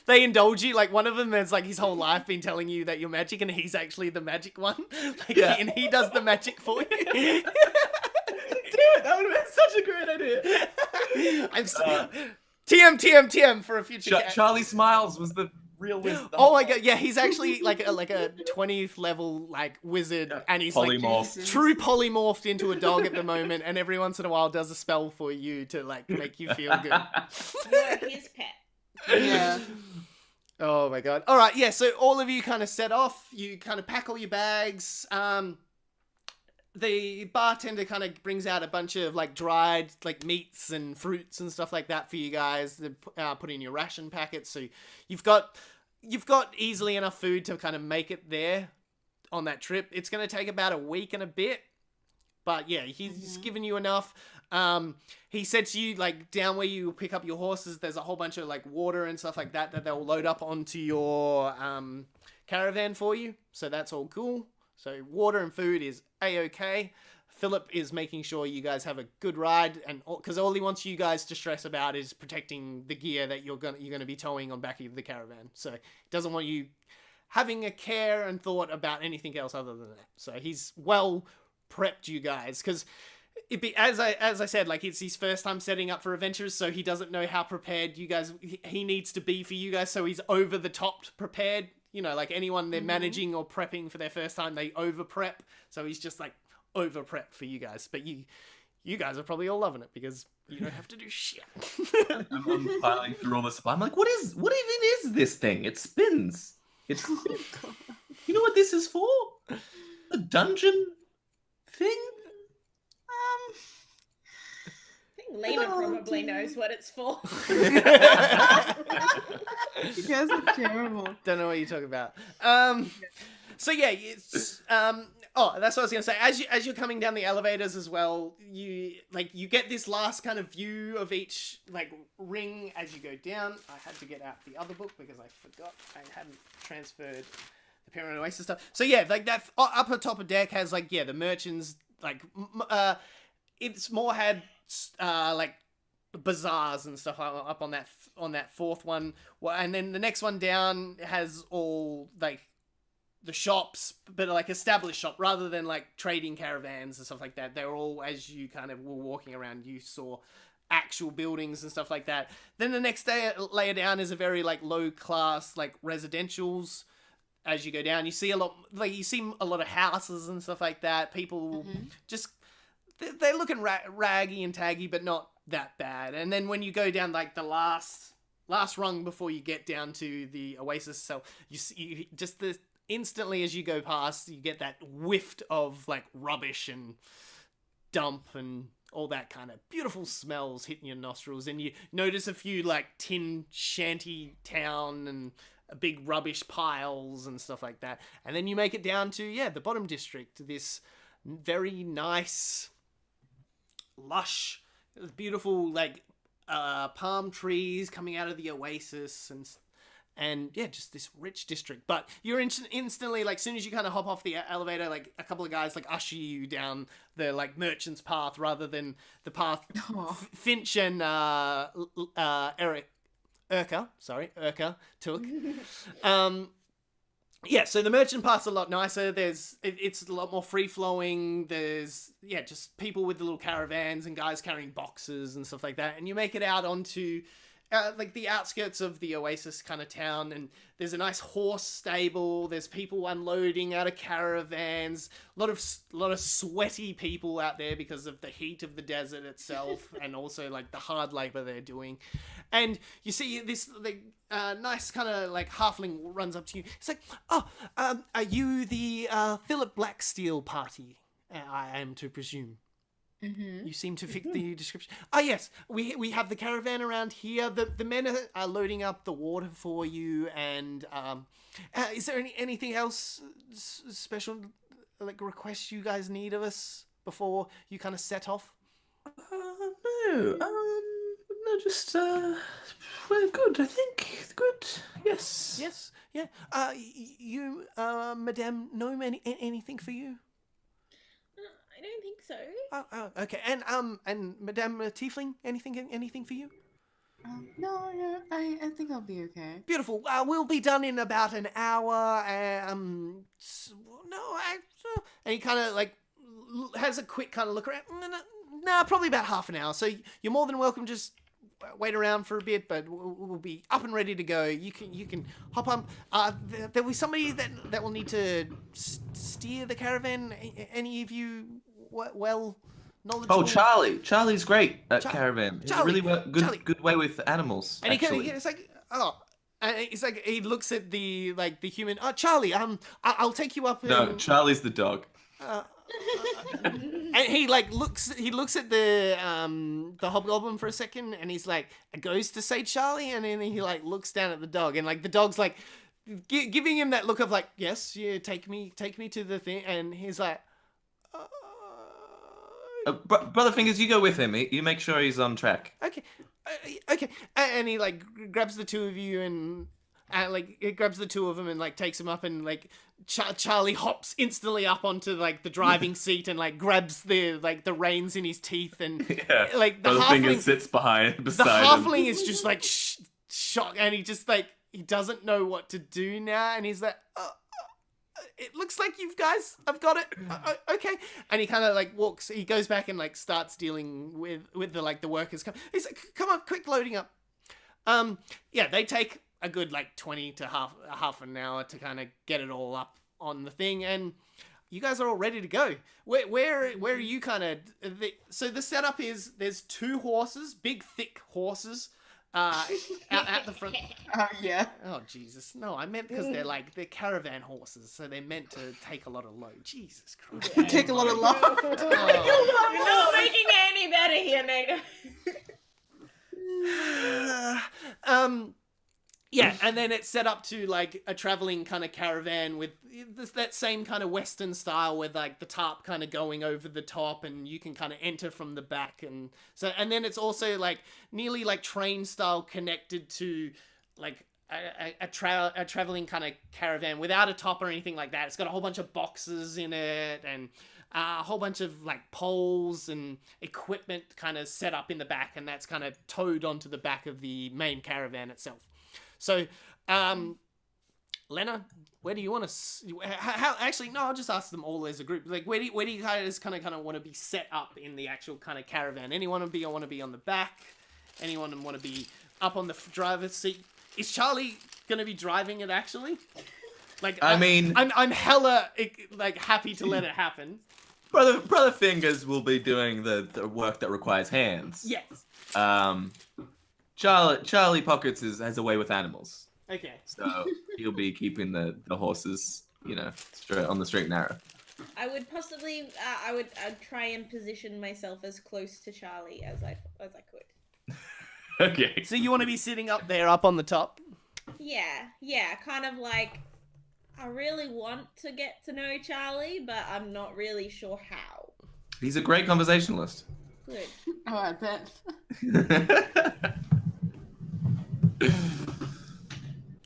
They indulge you. Like one of them has like his whole life been telling you that you're magic, and he's actually the magic one. Like, Yeah. and he does the magic for you. Damn it, that would have been such a great idea. I'm so... TM for a future. Charlie Smiles was the real wizard. Oh my god, yeah, he's actually like a 20th level like wizard, and he's Polymorph. like true polymorphed into a dog at the moment, and every once in a while does a spell for you to like make you feel good. You're his pet. Yeah. Oh my god. All right, yeah, so all of you kind of set off, you kind of pack all your bags. The bartender kind of brings out a bunch of like dried like meats and fruits and stuff like that for you guys to put in your ration packets. So you've got easily enough food to kind of make it there on that trip. It's going to take about a week and a bit, but yeah, he's given you enough. He said to you, like, down where you pick up your horses, there's a whole bunch of like water and stuff like that they'll load up onto your caravan for you. So that's all cool. So water and food is a-okay. Philip is making sure you guys have a good ride, and because all he wants you guys to stress about is protecting the gear that you're gonna be towing on back of the caravan. So he doesn't want you having a care and thought about anything else other than that. So he's well prepped you guys, because as I said, like, it's his first time setting up for adventures, so he doesn't know how prepared you guys he needs to be for you guys. So he's over the top prepared. You know, like anyone they're managing or prepping for their first time, they over prep. So he's just like over prep for you guys. But you guys are probably all loving it because you don't have to do shit. I'm piling through all the supply. I'm like, what even is this thing? It spins. It's you know what this is for? A dungeon thing? I think Lena probably knows what it's for. You guys are terrible. Don't know what you're talking about. So yeah, it's oh, that's what I was gonna say. As you're coming down the elevators as well, you get this last kind of view of each like ring as you go down. I had to get out the other book because I forgot I hadn't transferred the Pyramid Oasis stuff. So yeah, like that upper top of deck has like the merchants like it's more had like bazaars and stuff up on that fourth one, and then the next one down has all like the shops, but like established shop rather than like trading caravans and stuff like that. They're all, as you kind of were walking around, you saw actual buildings and stuff like that. Then the next layer down is a very like low class like residentials. As you go down, you see a lot of houses and stuff like that. People just they're looking raggy and taggy, but not that bad. And then when you go down like the last rung before you get down to the oasis itself, you see just instantly as you go past, you get that whiff of like rubbish and dump and all that kind of beautiful smells hitting your nostrils, and you notice a few like tin shanty town and big rubbish piles and stuff like that. And then you make it down to the bottom district, this very nice, lush, beautiful like palm trees coming out of the oasis and just this rich district. But you're instantly, like, soon as you kind of hop off the elevator, like, a couple of guys, like, usher you down the, like, merchant's path rather than the path Finch and Urka took. So the merchant path's a lot nicer. It's a lot more free-flowing. There's, just people with the little caravans and guys carrying boxes and stuff like that. And you make it out onto... like the outskirts of the oasis kind of town, and there's a nice horse stable. There's people unloading out of caravans. A lot of sweaty people out there because of the heat of the desert itself, and also like the hard labor they're doing. And you see this nice kind of like halfling runs up to you. It's like, are you the Philip Blacksteel party? I am to presume. Mm-hmm. You seem to fit the description. Oh yes, we have the caravan around here. The men are loading up the water for you. And is there anything else special, like requests you guys need of us before you kind of set off? No, just we're good. I think good. Yes. Yes. Yeah. You, Madame, know anything for you? I don't think so. Oh, okay. And Madame Tiefling, anything for you? No, I think I'll be okay. Beautiful. We'll be done in about an hour. And he kind of like has a quick kind of look around. No, probably about half an hour. So you're more than welcome. Just wait around for a bit, but we'll be up and ready to go. You can hop on. There'll be somebody that will need to steer the caravan. Any of you well knowledgeable? Oh, Charlie. Charlie's great at caravan. He's Charlie. really good way with animals. And actually. it's like, it's like he looks at the human. Charlie, I'll take you up. No, Charlie's the dog. And he looks at the hobgoblin for a second, and he's like, goes to say Charlie, and then he like looks down at the dog, and like the dog's like giving him that look of like, yes, yeah, take me to the thing, and he's like, Brother Fingers, you go with him. You make sure he's on track. okay, and he like grabs the two of you and like it grabs the two of them and like takes them up, and like Charlie hops instantly up onto like the driving seat and like grabs the reins in his teeth, and like the Brother halfling Fingers sits beside the him. halfling is just like shocked, and he just like he doesn't know what to do now, and he's like, it looks like you guys have got it. Okay. And he kind of like walks, he goes back and like starts dealing with the like the workers. He's like, come on, quick, loading up. They take a good like 20 to half an hour to kind of get it all up on the thing, and you guys are all ready to go. Where are you kind of... So the setup is there's two horses, big thick horses, out at the front. Yeah. Oh Jesus! No, I meant because they're caravan horses, so they're meant to take a lot of load. Jesus Christ! Take a lot of load. Oh. You're not making it any better here, Nato. And then it's set up to like a traveling kind of caravan with that same kind of Western style with like the tarp kind of going over the top, and you can kind of enter from the back, and then it's also like nearly like train style connected to like a traveling kind of caravan without a top or anything like that. It's got a whole bunch of boxes in it and a whole bunch of like poles and equipment kind of set up in the back, and that's kind of towed onto the back of the main caravan itself. So, Lena, where do you want to? Actually, no. I'll just ask them all as a group. Like, where do you guys kind of want to be set up in the actual kind of caravan? Anyone want to be on the back? Anyone want to be up on the driver's seat? Is Charlie gonna be driving it actually? Like, I mean, I'm hella like happy to let it happen. Brother Fingers will be doing the work that requires hands. Yes. Charlie Pockets has a way with animals, Okay. so he'll be keeping the horses, straight on the straight and narrow. I would possibly, I'd try and position myself as close to Charlie as I could. Okay. So you want to be sitting up there, up on the top? Yeah, kind of like, I really want to get to know Charlie, but I'm not really sure how. He's a great conversationalist. Good. Oh, I bet.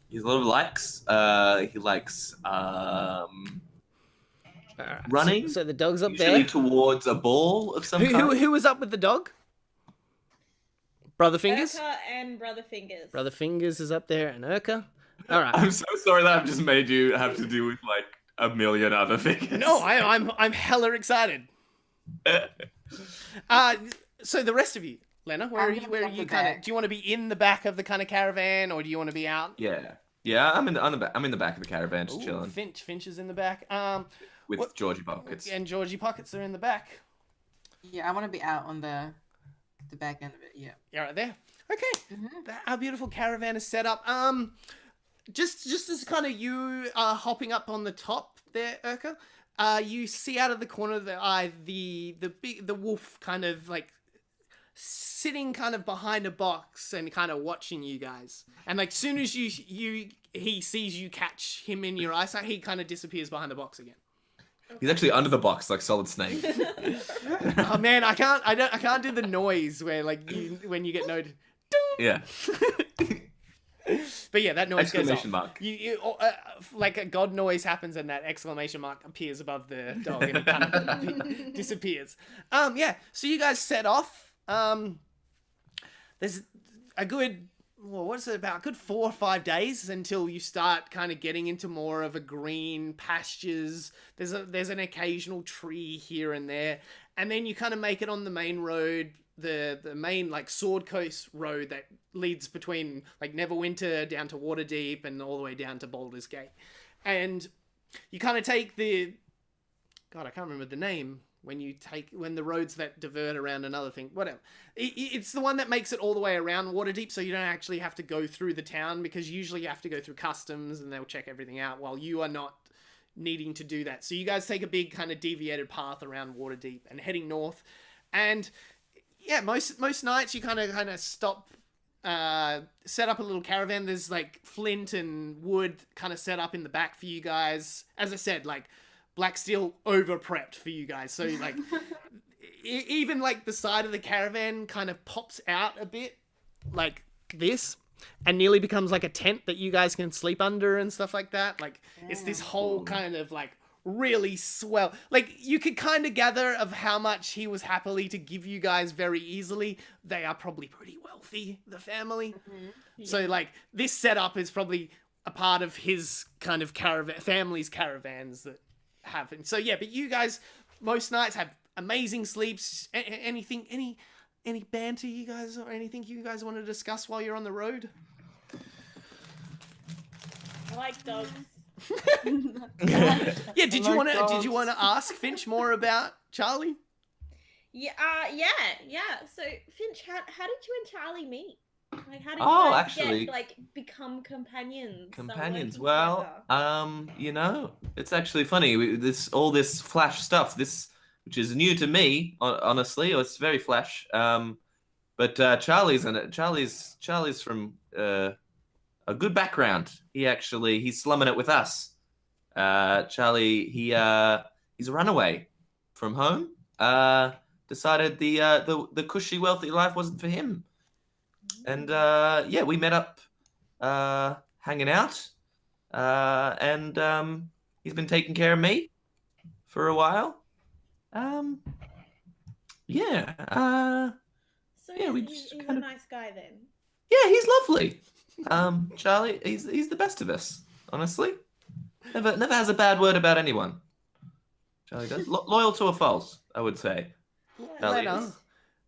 He has a lot of likes. He likes running. So the dog's up Usually there. towards a ball of some kind. Who was up with the dog? Brother Fingers? Urka and Brother Fingers. Brother Fingers is up there, and Urka. All right. I'm so sorry that I've just made you have to deal with like a million other things. No, I'm hella excited. So the rest of you, Lena, where are you kind of? Do you want to be in the back of the kind of caravan, or do you want to be out? Yeah. I'm in the back of the caravan, just chilling. Finch is in the back. With Georgie Pockets. And Georgie Pockets are in the back. Yeah, I want to be out on the back end of it. Yeah. Yeah, right there. Okay. Our beautiful caravan is set up. Just as kind of you are hopping up on the top there, Urka, you see out of the corner of the eye the wolf kind of like sitting kind of behind a box and kind of watching you guys. And like soon as he sees you catch him in your eyesight, he kind of disappears behind the box again. He's actually under the box like Solid Snake. Oh man, I can't do the noise where like when you get noted. Yeah. But yeah, that noise Exclamation goes off. mark. You like a god noise happens and that exclamation mark appears above the dog and it kind of disappears. Yeah. So you guys set off. There's a good, what is it about? A good 4 or 5 days until you start kind of getting into more of a green pastures. There's an occasional tree here and there, and then you kind of make it on the main road. The main like Sword Coast road that leads between like Neverwinter down to Waterdeep and all the way down to Baldur's Gate. And you kind of take I can't remember the name when the roads that divert around another thing, whatever. It's the one that makes it all the way around Waterdeep, so you don't actually have to go through the town, because usually you have to go through customs and they'll check everything out while you are not needing to do that. So you guys take a big kind of deviated path around Waterdeep and heading north. And yeah, most nights you kind of stop, set up a little caravan. There's like flint and wood kind of set up in the back for you guys. As I said, like Black Steel over prepped for you guys. So like even like the side of the caravan kind of pops out a bit like this and nearly becomes like a tent that you guys can sleep under and stuff like that. Like it's this whole kind of like really swell, like you could kind of gather of how much he was happily to give you guys very easily. They are probably pretty wealthy, the family. So like this setup is probably a part of his kind of family's caravans that happen. So yeah, but you guys most nights have amazing sleeps. Any banter you guys, or anything you guys want to discuss while you're on the road? I like dogs. Yeah, did you want to ask Finch more about Charlie? Yeah. So Finch, how did you and Charlie meet? Like, how did you Oh, guys actually- become companions? Companions. working Well, together? it's actually funny. All this Flash stuff, which is new to me, honestly. It's very Flash. But Charlie's from a good background. He's slumming it with us. Charlie, he's a runaway from home. Decided the cushy, wealthy life wasn't for him. And we met up hanging out. And he's been taking care of me for a while. So we he's just a kind of- nice guy then. Yeah, he's lovely. Charlie, he's the best of us, honestly. Never has a bad word about anyone. Charlie does. Loyal to a fault, I would say. Charlie Lena, is.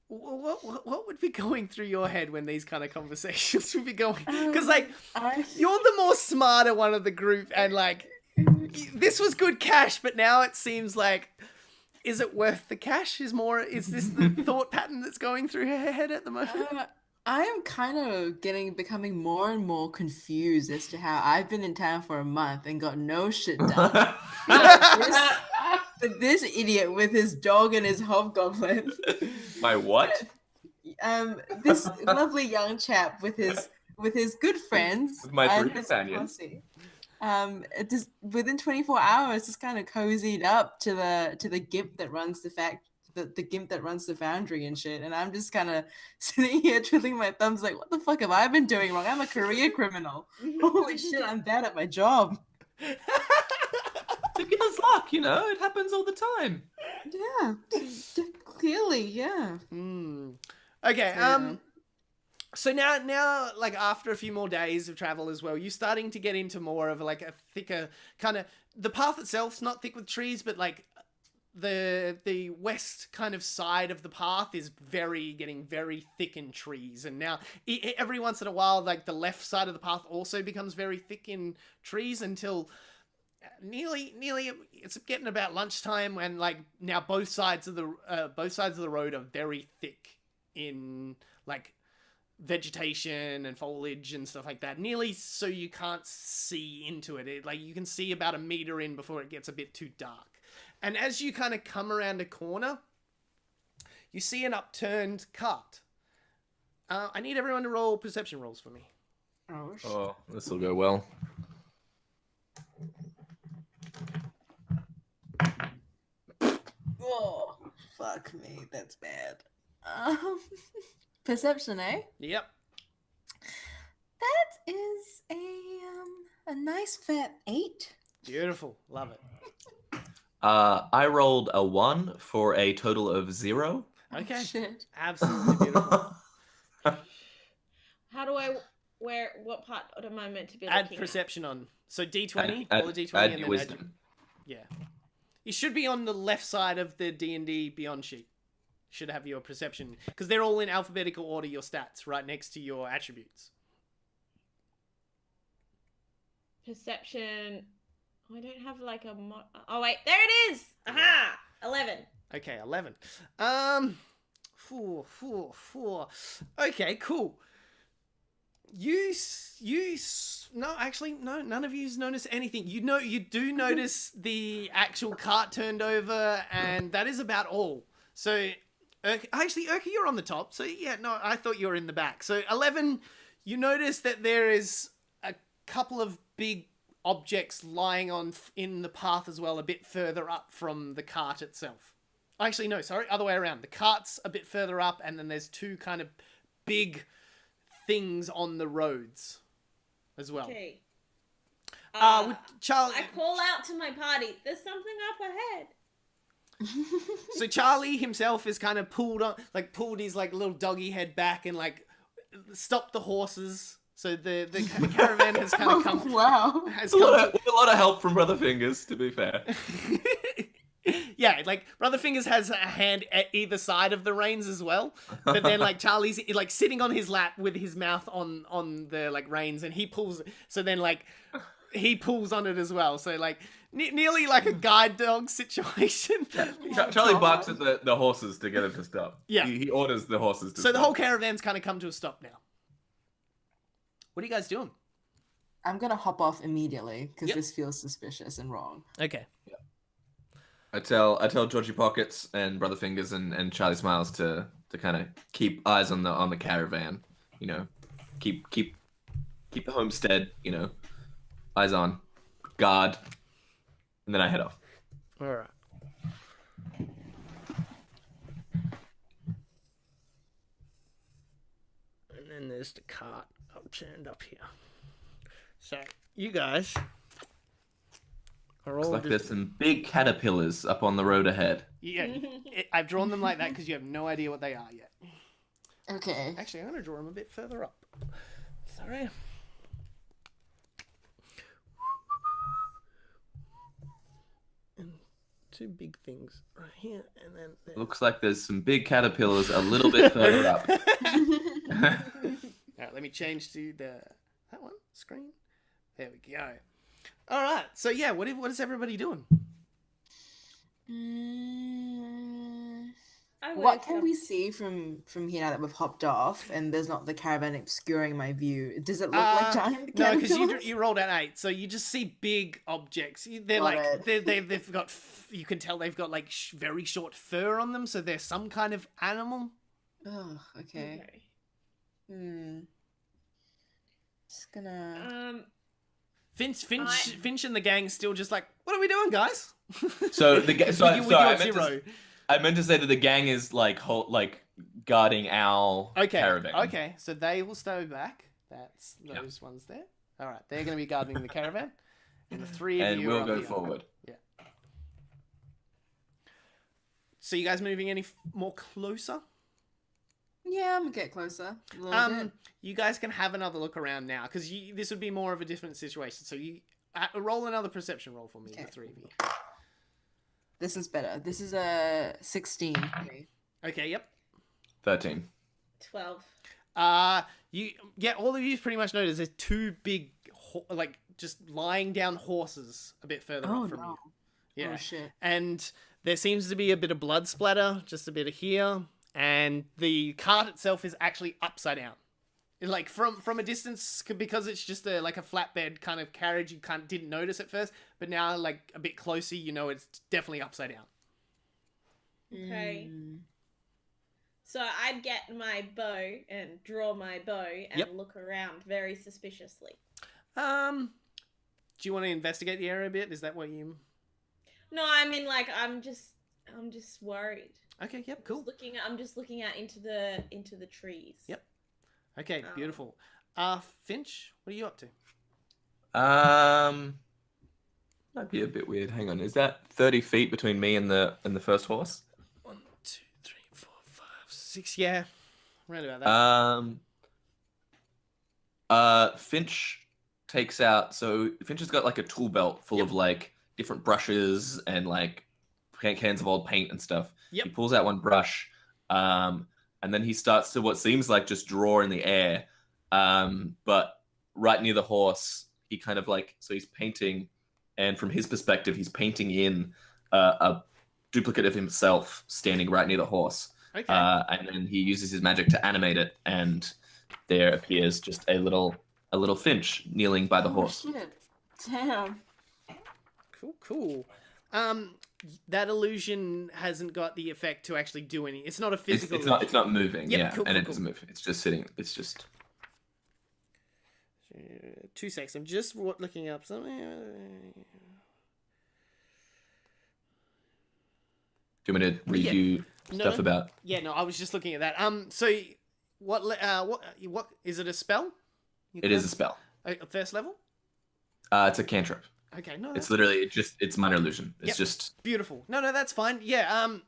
what would be going through your head when these kind of conversations would be going? Because like I you're the more smarter one of the group, and like this was good cash, but now it seems like is it worth the cash? Is this the thought pattern that's going through her head at the moment? I am kind of becoming more and more confused as to how I've been in town for a month and got no shit done. But this idiot with his dog and his hobgoblin. My what? This lovely young chap with his good friends. With my and three his companions. posse, just within 24 hours, just kind of cozied up to the gimp that runs the gimp that runs the foundry and shit. And I'm just kind of sitting here twiddling my thumbs like, what the fuck have I been doing wrong? I'm a career criminal. Holy shit, I'm bad at my job. Beginner's luck, it happens all the time. Yeah, clearly, yeah. Okay, Yeah. so now, like, after a few more days of travel as well, you're starting to get into more of like a thicker kind of, the path itself's not thick with trees, but like the west kind of side of the path is getting very thick in trees. And now every once in a while, like the left side of the path also becomes very thick in trees until nearly it's getting about lunchtime, and like now both sides of the road are very thick in like vegetation and foliage and stuff like that, nearly so you can't see into it. Like you can see about a meter in before it gets a bit too dark. And as you kind of come around a corner, you see an upturned cart. I need everyone to roll perception rolls for me. Oh, shit. Oh, this will go well. Oh, fuck me, that's bad. Perception, eh? Yep. That is a nice fat 8. Beautiful. Love it. I rolled a 1 for a total of 0. Okay. Oh, shit. Absolutely beautiful. How do what part am I meant to be Add looking perception on. So D20, Add- roll a D20 add and your then wisdom. Yeah. You should be on the left side of the D&D Beyond sheet. Should have your perception, because they're all in alphabetical order, your stats, right next to your attributes. Perception. Oh, I don't have like a oh wait, there it is. Aha! 11. Okay, 11. Four. Okay, cool. No, actually, no, none of you's noticed anything. You do notice the actual cart turned over, and that is about all. So, Urka, you're on the top. So, yeah, no, I thought you were in the back. So, 11, you notice that there is a couple of big objects lying in the path as well, a bit further up from the cart itself. Actually, no, sorry, other way around. The cart's a bit further up, and then there's two kind of big things on the roads as well. Okay. Charlie, I call out to my party. There's something up ahead. so Charlie himself is kind of pulled his like little doggy head back and like stopped the horses. So the caravan has kind of come. Wow. Has A come lot of help from Brother Fingers, to be fair. Yeah, like Brother Fingers has a hand at either side of the reins as well. But then like Charlie's like sitting on his lap with his mouth on the like reins, and he pulls. So then like he pulls on it as well. So like nearly like a guide dog situation. Charlie barks at the horses to get them to stop. Yeah. He orders the horses to So stop. the whole caravan's kind of come to a stop now. What are you guys doing? I'm gonna hop off immediately because Yep. this feels suspicious and wrong. Okay. I tell Georgie Pockets and Brother Fingers and Charlie Smiles to kind of keep eyes on the caravan. You know, keep the homestead. You know, eyes on, guard, and then I head off. All right. And then there's the cart turned up here. So you guys are all Looks like just... there's some big caterpillars up on the road ahead. Yeah, I've drawn them like that because you have no idea what they are yet. Okay. Actually, I'm going to draw them a bit further up. Sorry. And two big things right here, and then there. Looks like there's some big caterpillars a little bit further up. All right, let me change to that one screen. There we go. All right, so yeah, what is everybody doing? Mm, I what would can we see from here now that we've hopped off and there's not the caravan obscuring my view? Does it look like giant No, because caterpillars? you rolled an 8, so you just see big objects. They're Got like it. they've got you can tell they've got like very short fur on them, so they're some kind of animal. Oh, okay. Okay. Just gonna. Finch and the gang still just like, what are we doing, guys? So the With your I meant zero. I meant to say that the gang is like guarding our caravan. Okay, so they will stay back. That's those ones there. All right, they're going to be guarding the caravan, and the three of And you we'll are up go here. forward. Yeah. So you guys moving any more closer? Yeah, I'm gonna get closer. A little bit. You guys can have another look around now because this would be more of a different situation. So you roll another perception roll for me, Okay. the three of you. This is better. This is a 16. Okay, yep. 13. 12. All of you pretty much notice there's two big, like just lying down horses a bit further Oh up from no. you. Yeah, Oh shit. and there seems to be a bit of blood splatter, just a bit of here, and the cart itself is actually upside down. Like from a distance, because it's just a flatbed kind of carriage, you didn't notice at first, but now like a bit closer, you know it's definitely upside down. Okay. Mm. So I'd get my bow and draw my bow and look around very suspiciously. Do you want to investigate the area a bit? Is that what you? No, I mean like I'm just worried. Okay. Yep. Cool. I'm just looking out into the trees. Yep. Okay. Beautiful. Finch, what are you up to? Might be a bit weird. Hang on, is that 30 feet between me and the first horse? 1, 2, 3, 4, 5, 6. Yeah, right about that. Finch takes out. So Finch has got like a tool belt full of like different brushes and like cans of old paint and stuff. Yep. He pulls out one brush, and then he starts to what seems like just draw in the air. But right near the horse, he kind of he's painting, and from his perspective, he's painting in a duplicate of himself standing right near the horse. Okay. And then he uses his magic to animate it, and there appears just a little Finch kneeling by the horse. Shit. Damn. Cool. That illusion hasn't got the effect to actually do any. It's not a physical. It's not moving. Yep, yeah, cool, and cool, it doesn't move. It's just sitting. It's just. 2 seconds. I'm just looking up something. Do you want me to read you stuff about? Yeah, no, I was just looking at that. So what is it? A spell? It is a spell. First level. It's a cantrip. Okay, no. It's literally it's minor illusion. It's just beautiful. No, that's fine. Yeah.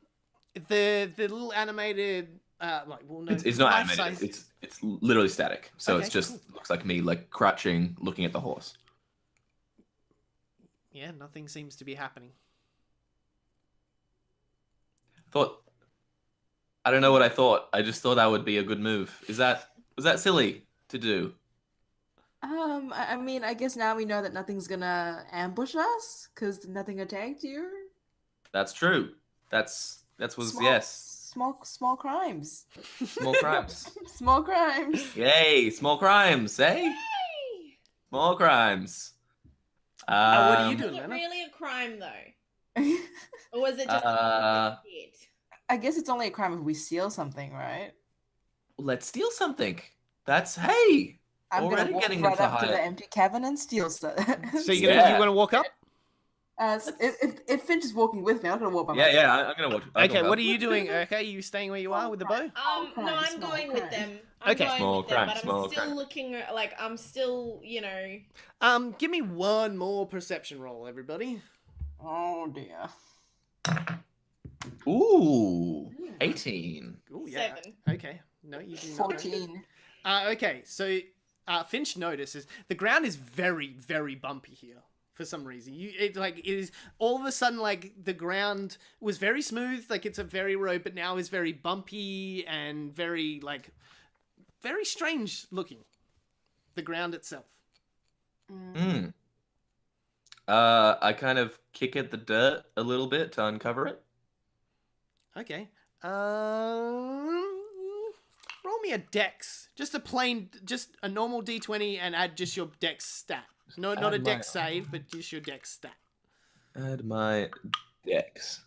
The little animated no, it's not life animated. size- It's literally static. So Okay, it's just cool. looks like me crouching, looking at the horse. Yeah, nothing seems to be happening. I don't know what I thought. I just thought that would be a good move. Was that silly to do? I mean, I guess now we know that nothing's gonna ambush us because nothing attacked you. That's true. That's Small crimes. Small crimes. Small crimes. Yay, small crimes, eh? Hey! Small crimes. what are you Was doing, it Lena? really a crime though? Or was it just Uh, a hit? I guess it's only a crime if we steal something, right? Let's steal something. Hey. I'm Already gonna walk getting right into up to high- the empty cavern and steal stuff. So you Yeah. gonna walk up? If Finch is walking with me, I'm gonna walk by myself. Yeah, I'm gonna walk. Okay, what are you doing? Okay, you staying where you are with the bow? No, crime, I'm small going crime. with them. Okay. I'm Small going with them, crime, but small I'm still crime. looking I'm still, Give me one more perception roll, everybody. Oh dear. Ooh, 18. Ooh, yeah. 7. Okay. No, you do not. 14. Okay, so Finch notices the ground is very, very bumpy here for some reason. It is all of a sudden the ground was very smooth, it's a very road, but now is very bumpy and very very strange looking. The ground itself. Mm. I kind of kick at the dirt a little bit to uncover it. Okay. Roll me a dex. Just a normal d20 and add just your dex stat. No, not a Add my- dex save, but just your dex stat. Add my dex.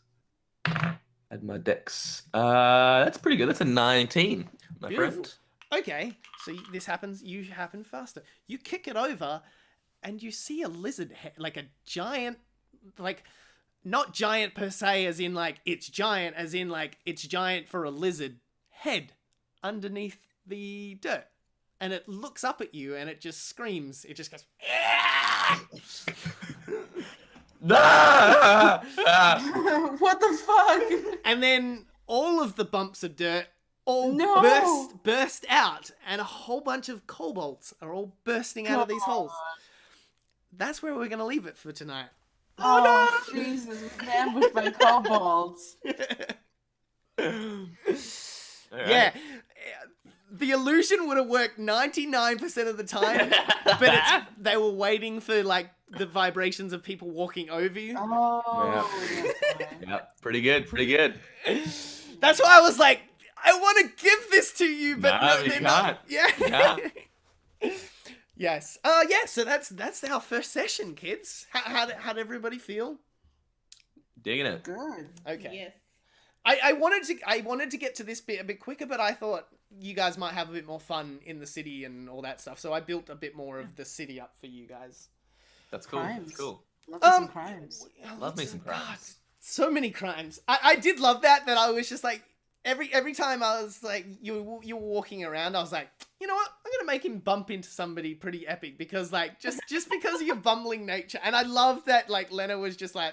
Add my dex. That's pretty good. That's a 19, my Beautiful. friend. Okay, so this happens. You happen faster. You kick it over, and you see a lizard head, like a giant, like not giant per se, as in like it's giant, as in like it's giant for a lizard head underneath the dirt, and it looks up at you and it just screams. It just goes. Ah! Ah! What the fuck? And then all of the bumps of dirt all No! burst out, and a whole bunch of kobolds are all bursting out of these holes. That's where we're going to leave it for tonight. Oh, Jesus. We've been ambushed by kobolds. Yeah. The illusion would have worked 99% of the time, but they were waiting for like the vibrations of people walking over you. Oh, Yeah, pretty good, pretty good. That's why I was like, I want to give this to you, but No, no, you they're can't. not. Yeah. Yeah. Yes. Yeah. So that's our first session, kids. How'd everybody feel? Digging it. good. Okay. Yes. I wanted to get to this bit a bit quicker, but I thought you guys might have a bit more fun in the city and all that stuff. So I built a bit more of the city up for you guys. That's cool. Crimes. That's cool. Love me some crimes. Love me some God, crimes. so many crimes. I did love that I was just like every time I was like you were walking around, I was like, you know what? I'm gonna make him bump into somebody pretty epic because like just because of your bumbling nature. And I love that like Lena was just like,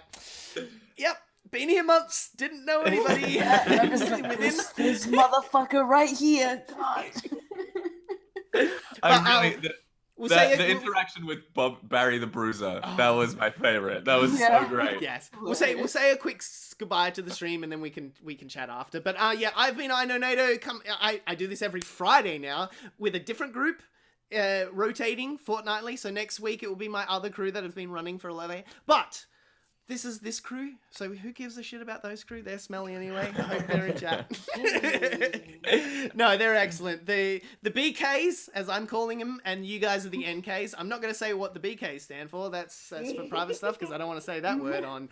yep. Been here months, didn't know anybody. I'm just like, this motherfucker right here. God. We'll say the interaction with Barry the Bruiser, that was my favorite. That was Yeah. so great. Yes, we'll say a quick goodbye to the stream and then we can chat after. But yeah, I've been I Know NATO. I do this every Friday now with a different group, rotating fortnightly. So next week it will be my other crew that have been running for a while. But this is this crew, so who gives a shit about those crew? They're smelly anyway. I hope they're in chat. No, they're excellent. The BKs, as I'm calling them, and you guys are the NKs. I'm not going to say what the BKs stand for. That's for private stuff because I don't want to say that word on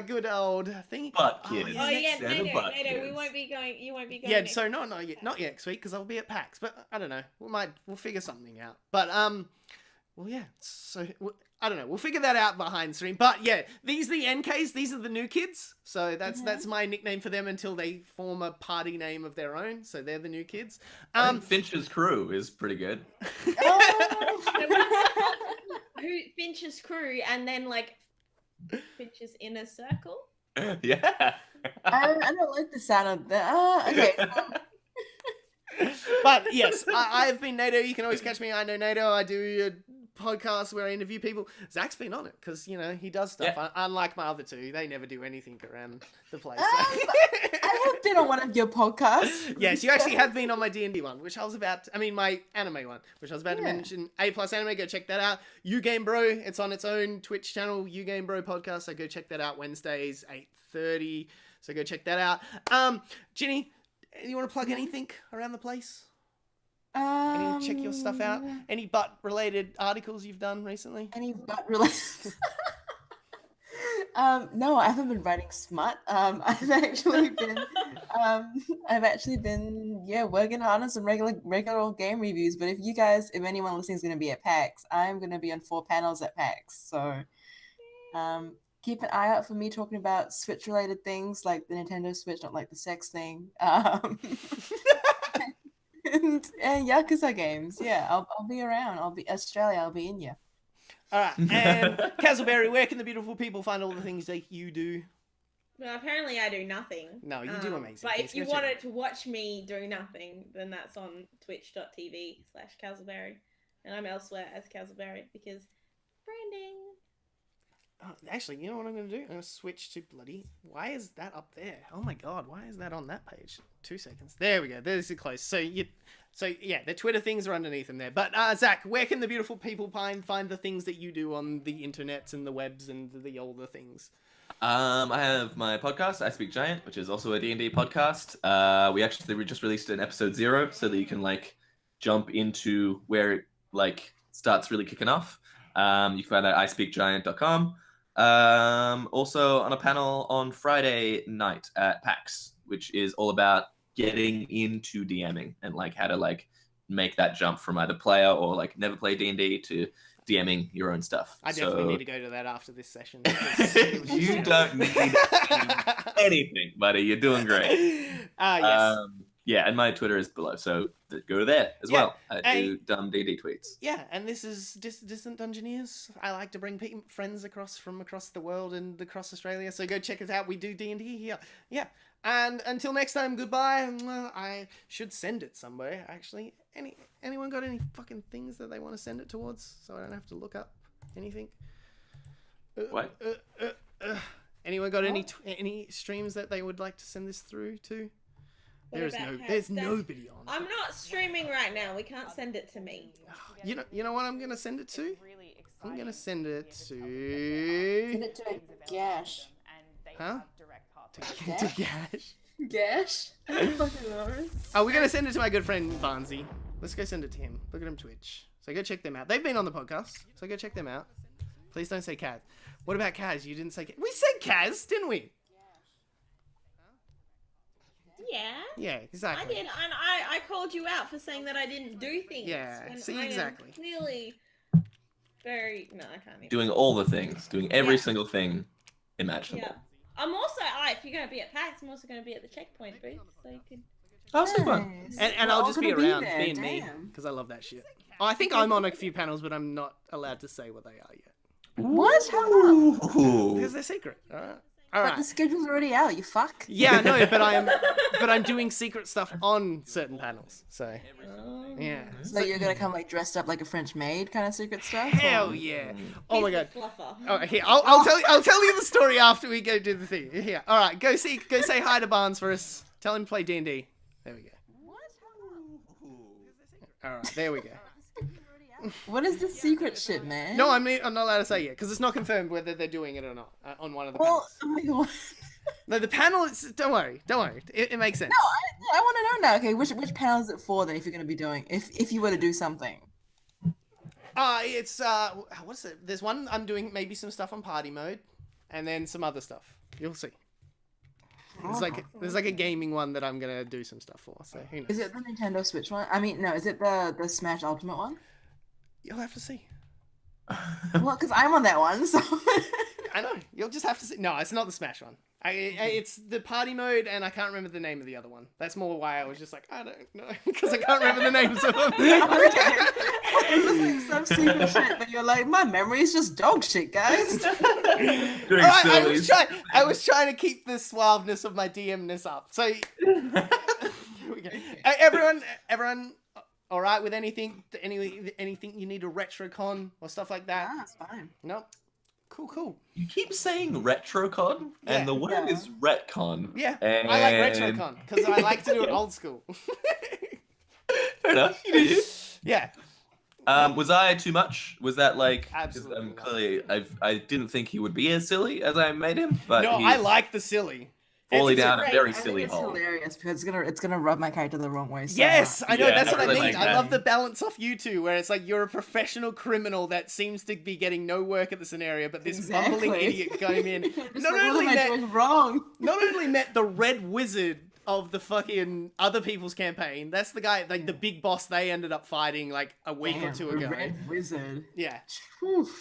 good old thing. Butt kids. Oh yeah, Send a no, butt we kids. won't be going. You won't be going. Yeah, next so not yet next week because I'll be at PAX. But I don't know. We'll figure something out. But well yeah. So I don't know. We'll figure that out behind stream. But yeah, these are the NKs. These are the new kids. So that's my nickname for them until they form a party name of their own. So they're the new kids. I think Finch's crew is pretty good. Who Finch's crew and then like Finch's inner circle. Yeah. I don't like the sound of that. Okay. But yes, I've been NATO. You can always catch me. I Know NATO. I do a podcast where I interview people. Zach's been on it because he does stuff. Yeah. Unlike my other two, they never do anything around the place. I have been on one of your podcasts. Yes, you actually have been on my D&D one, which I was about. My anime one, which I was about to Yeah. mention. A+ Anime. Go check that out. You Game Bro. It's on its own Twitch channel. You Game Bro podcast. So go check that out. Wednesdays 8:30. So go check that out. Ginny, you want to plug anything around the place? Any check your stuff out? Any butt related articles you've done recently? Any butt related? No, I haven't been writing smut. I've actually been working hard on some regular old game reviews. But if anyone listening is going to be at PAX, I'm going to be on 4 panels at PAX. So, keep an eye out for me talking about Switch related things like the Nintendo Switch, not like the sex thing. And Yakuza games. Yeah, I'll be around. I'll be Australia. I'll be in you. All right. And Castleberry, where can the beautiful people find all the things that you do? Well, apparently I do nothing. No, you do amazing. But Yes, if you go check wanted to watch me do nothing, then that's on twitch.tv/Castleberry. And I'm elsewhere as Castleberry because branding. Actually, you know what I'm going to do? I'm going to switch to bloody... Why is that up there? Oh my god, why is that on that page? 2 seconds. There we go. There's it close. So So yeah, the Twitter things are underneath them there. But Zach, where can the beautiful people find the things that you do on the internets and the webs and the older things? I have my podcast, I Speak Giant, which is also a D&D podcast. We just released an episode 0 so that you can like jump into where it like starts really kicking off. You can find that at ispeakgiant.com. Also on a panel on Friday night at PAX, which is all about getting into DMing and like how to like make that jump from either player or like never play D&D to DMing your own stuff. I definitely need to go to that after this session. You don't need anything, buddy. You're doing great. Yes. Yeah, and my Twitter is below, so go there as well. I do dumb D&D tweets. Yeah, and this is Distant Dungeoneers. I like to bring friends from across the world and across Australia, so go check us out. We do D&D here. Yeah, and until next time, goodbye. I should send it somewhere, actually. Anyone got any fucking things that they want to send it towards, so I don't have to look up anything? What? Anyone got any streams that they would like to send this through to? There's nobody on. I'm not streaming right now. We can't send it to me. You know what I'm gonna send it to? I'm gonna send it to. Send it to Gash. Huh? To Gash. Gash? Oh, we're gonna send it to my good friend Barnsey. Let's go send it to him. Look at him Twitch. So go check them out. They've been on the podcast, so go check them out. Please don't say Kaz. What about Kaz? You didn't say Kaz. We said Kaz, didn't we? Yeah. Yeah, exactly. I did, and I called you out for saying that I didn't do things. Yeah, when see, I am exactly. Clearly very... No, I can't even. Doing all the things. Doing every single thing imaginable. Yeah. I'm also... if you're going to be at PAX, I'm also going to be at the checkpoint booth, so you can... Oh, so fun. And I'll just be around, there, being me, because I love that shit. Oh, I think I'm on a few panels, but I'm not allowed to say what they are yet. What? How come? Ooh. Because they're secret. All right. But the schedule's already out, you fuck. Yeah, I know, but I'm doing secret stuff on certain panels. So yeah. So you're gonna come like dressed up like a French maid kind of secret stuff? Hell yeah! Oh my god. Fluffer. Oh, here I'll tell you the story after we go do the thing. Here, all right. Go say hi to Barnes for us. Tell him to play D&D. There we go. All right, there we go. What is this secret shit, man? No, I'm not allowed to say yet because it's not confirmed whether they're doing it or not on one of the panels. Oh my god. No, the panel is. Don't worry. It makes sense. No, I want to know now. Okay, which panel is it for then? If you're gonna be doing, if you were to do something. It's what's it? There's one I'm doing maybe some stuff on party mode, and then some other stuff. You'll see. There's like a gaming one that I'm gonna do some stuff for. So who knows? Is it the Nintendo Switch one? I mean, no. Is it the Smash Ultimate one? You'll have to see. Well, because I'm on that one, so. I know. You'll just have to see. No, it's not the Smash one. It's the party mode, and I can't remember the name of the other one. That's more why I was just like, I don't know, because I can't remember the names of them. Okay. It was like some secret shit, but you're like, my memory is just dog shit, guys. Alright, I was trying to keep the suaveness of my DMness up. So, here we go. Everyone. All right, with anything you need a retrocon or stuff like that? Ah, that's fine. No. Cool. You keep saying retrocon, and the word is retcon. Yeah, and... I like retrocon because I like to do it old school. Fair enough. You do. Yeah. Was I too much? Was that like? Absolutely. Clearly, I didn't think he would be as silly as I made him, but no, I like the silly. Falling down a very I think silly it's hole. hilarious because it's gonna rub my character the wrong way. So Yes, I know. Yeah, That's what I really mean. like I that. love the balance off you two, where it's like you're a professional criminal that seems to be getting no work at the scenario, but this bumbling idiot came in. Not only met the Red Wizard of the fucking other people's campaign. That's the guy, like the big boss they ended up fighting like a week or two ago. Red Wizard. Yeah.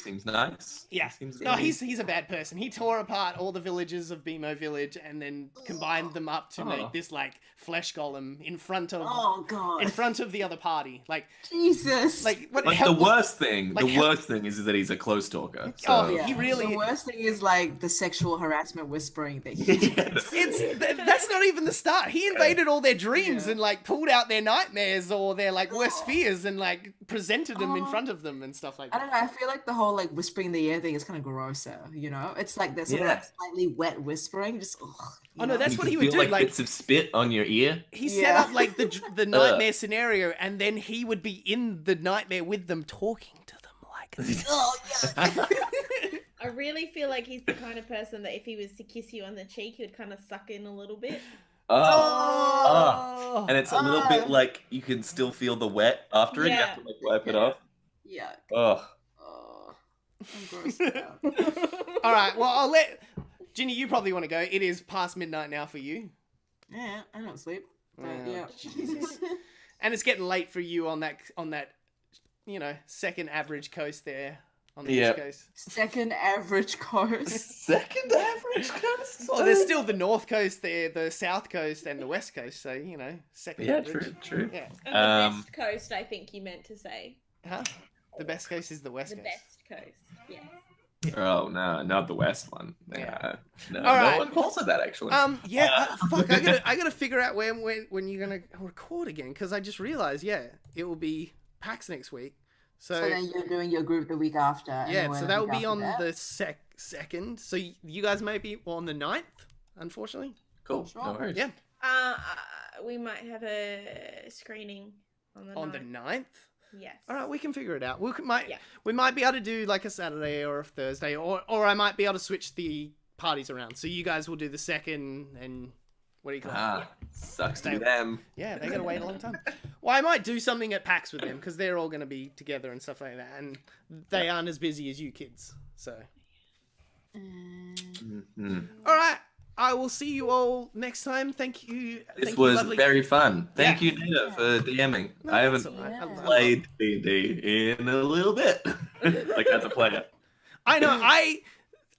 Seems nice. Yeah. No, he's a bad person. He tore apart all the villages of BMO Village and then combined them up to make this like flesh golem in front of the other party. Like Jesus. Like the worst thing is that he's a close talker. So. Oh, yeah. He really. The worst thing is like the sexual harassment whispering that he. Yes. That's not even the start start. He invaded all their dreams Yeah. and like pulled out their nightmares or their like worst fears and like presented them in front of them and stuff like I that. don't know. I feel like the whole like whispering in the ear thing is kind of grosser. You know, it's like this sort of Yeah. like slightly wet whispering. Just Oh, no, that's You what can he would feel do, like like- bits of spit on your ear. He set Yeah. up like the nightmare scenario, and then he would be in the nightmare with them, talking to them like. oh yeah. I really feel like he's the kind of person that if he was to kiss you on the cheek, he would kind of suck in a little bit. Oh. And it's a little bit Oh. like you can still feel the wet after it. You have to like wipe it off. Yeah. Oh. Oh, I'm grossed out. All right, well, I'll let Ginny. You probably want to go. It is past midnight now for you, Yeah, I don't sleep. But Oh, yeah. and it's getting late for you on that second average coast there on the Yep. East Coast. Second average course. Second average coast. Well, there's still the North Coast there, the South Coast, and the West Coast. So second Yeah, average. true. Yeah. And the best coast, I think you meant to say. Huh? The best coast is the West The Coast. best coast, yes. Oh no, not the West one. Yeah. No, All no right. one calls it that actually. Fuck, I gotta figure out when you're gonna record again, because I just realized, it will be PAX next week. So then you're doing your group the week after. and then Yeah, we're so the that will week be after on that. the second. So you guys may be on the 9th, unfortunately. Cool. Sure. No worries. Yeah, We might have a screening on the on the 9th. 9th. Yes. All right, we can figure it out. We Yeah. might be able to do like a Saturday or a Thursday, or I might be able to switch the parties around. So you guys will do the second, and what do you call it? Sucks to Stay- be them. Yeah, they gotta wait a long time. Well, I might do something at PAX with them because they're all gonna be together and stuff like that, and they aren't as busy as you kids. So, Mhm. all right, I will see you all next time. Thank you. This Thank you, was lovely- very fun. Thank Yeah. you, Nina, for DMing. No, I that's haven't all right. Yeah. played D&D in a little bit, like as a player. I know.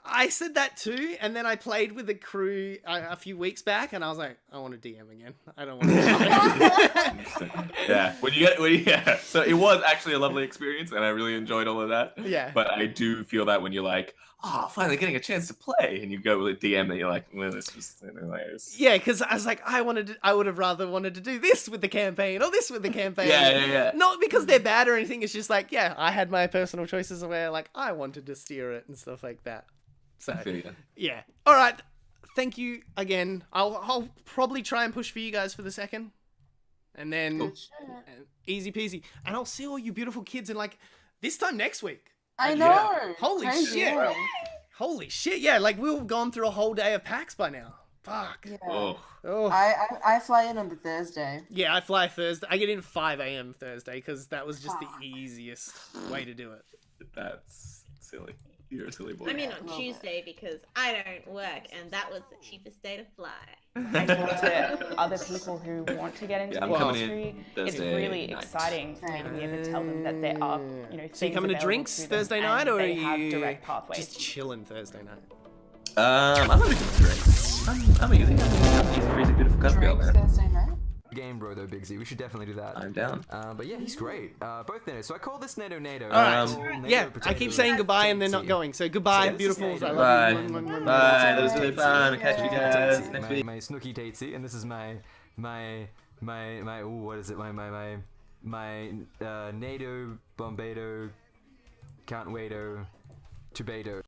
I said that too, and then I played with the crew a few weeks back, and I was like, I want to DM again. I don't want to. Yeah. So it was actually a lovely experience, and I really enjoyed all of that. Yeah. But I do feel that when you're like, oh, finally getting a chance to play, and you go with a DM, and you're like, well, this was hilarious. Yeah, because I was like, I would have rather wanted to do this with the campaign or this with the campaign. Yeah. Not because they're bad or anything. It's just like, I had my personal choices where like I wanted to steer it and stuff like that. So I feel you. yeah. All right. Thank you again. I'll probably try and push for you guys for the second, and then Cool. easy peasy. And I'll see all you beautiful kids in like this time next week. I know. Yeah. Holy Crazy, shit. yeah. Holy shit. Yeah, like we've gone through a whole day of PAX by now. Fuck. Yeah. Oh, Oh. I fly in on the Thursday. Yeah, I fly Thursday. I get in 5 a.m. Thursday because that was just Fuck. the easiest way to do it. that's silly. You're a silly boy. I'm in on Love it. Tuesday because I don't work, and that was the cheapest day to fly. I talk to other people who want to get into Yeah, I'm the coming in industry. It's Thursday really night. exciting for me to be able to tell them that there are, So you things coming to available drinks them Thursday and night, or are they have you direct pathways? just chilling Thursday night? I'm not even drinks. I'm easy. I'm easy, crazy, beautiful country girl, Drinks man. Thursday night. Game bro though, Big Z. We should definitely do that. I'm down. But yeah, he's great. Both NATO. So I call this NATO. All right. NATO Yeah, I keep saying goodbye and they're not going. So goodbye, So this is beautifuls. Nate. I Bye. love you. Bye. That was really fun. Catch you guys next my, week. my Snooky Tatesy, and this is my ooh, what is it? My NATO Bombado Count Wado Tubato.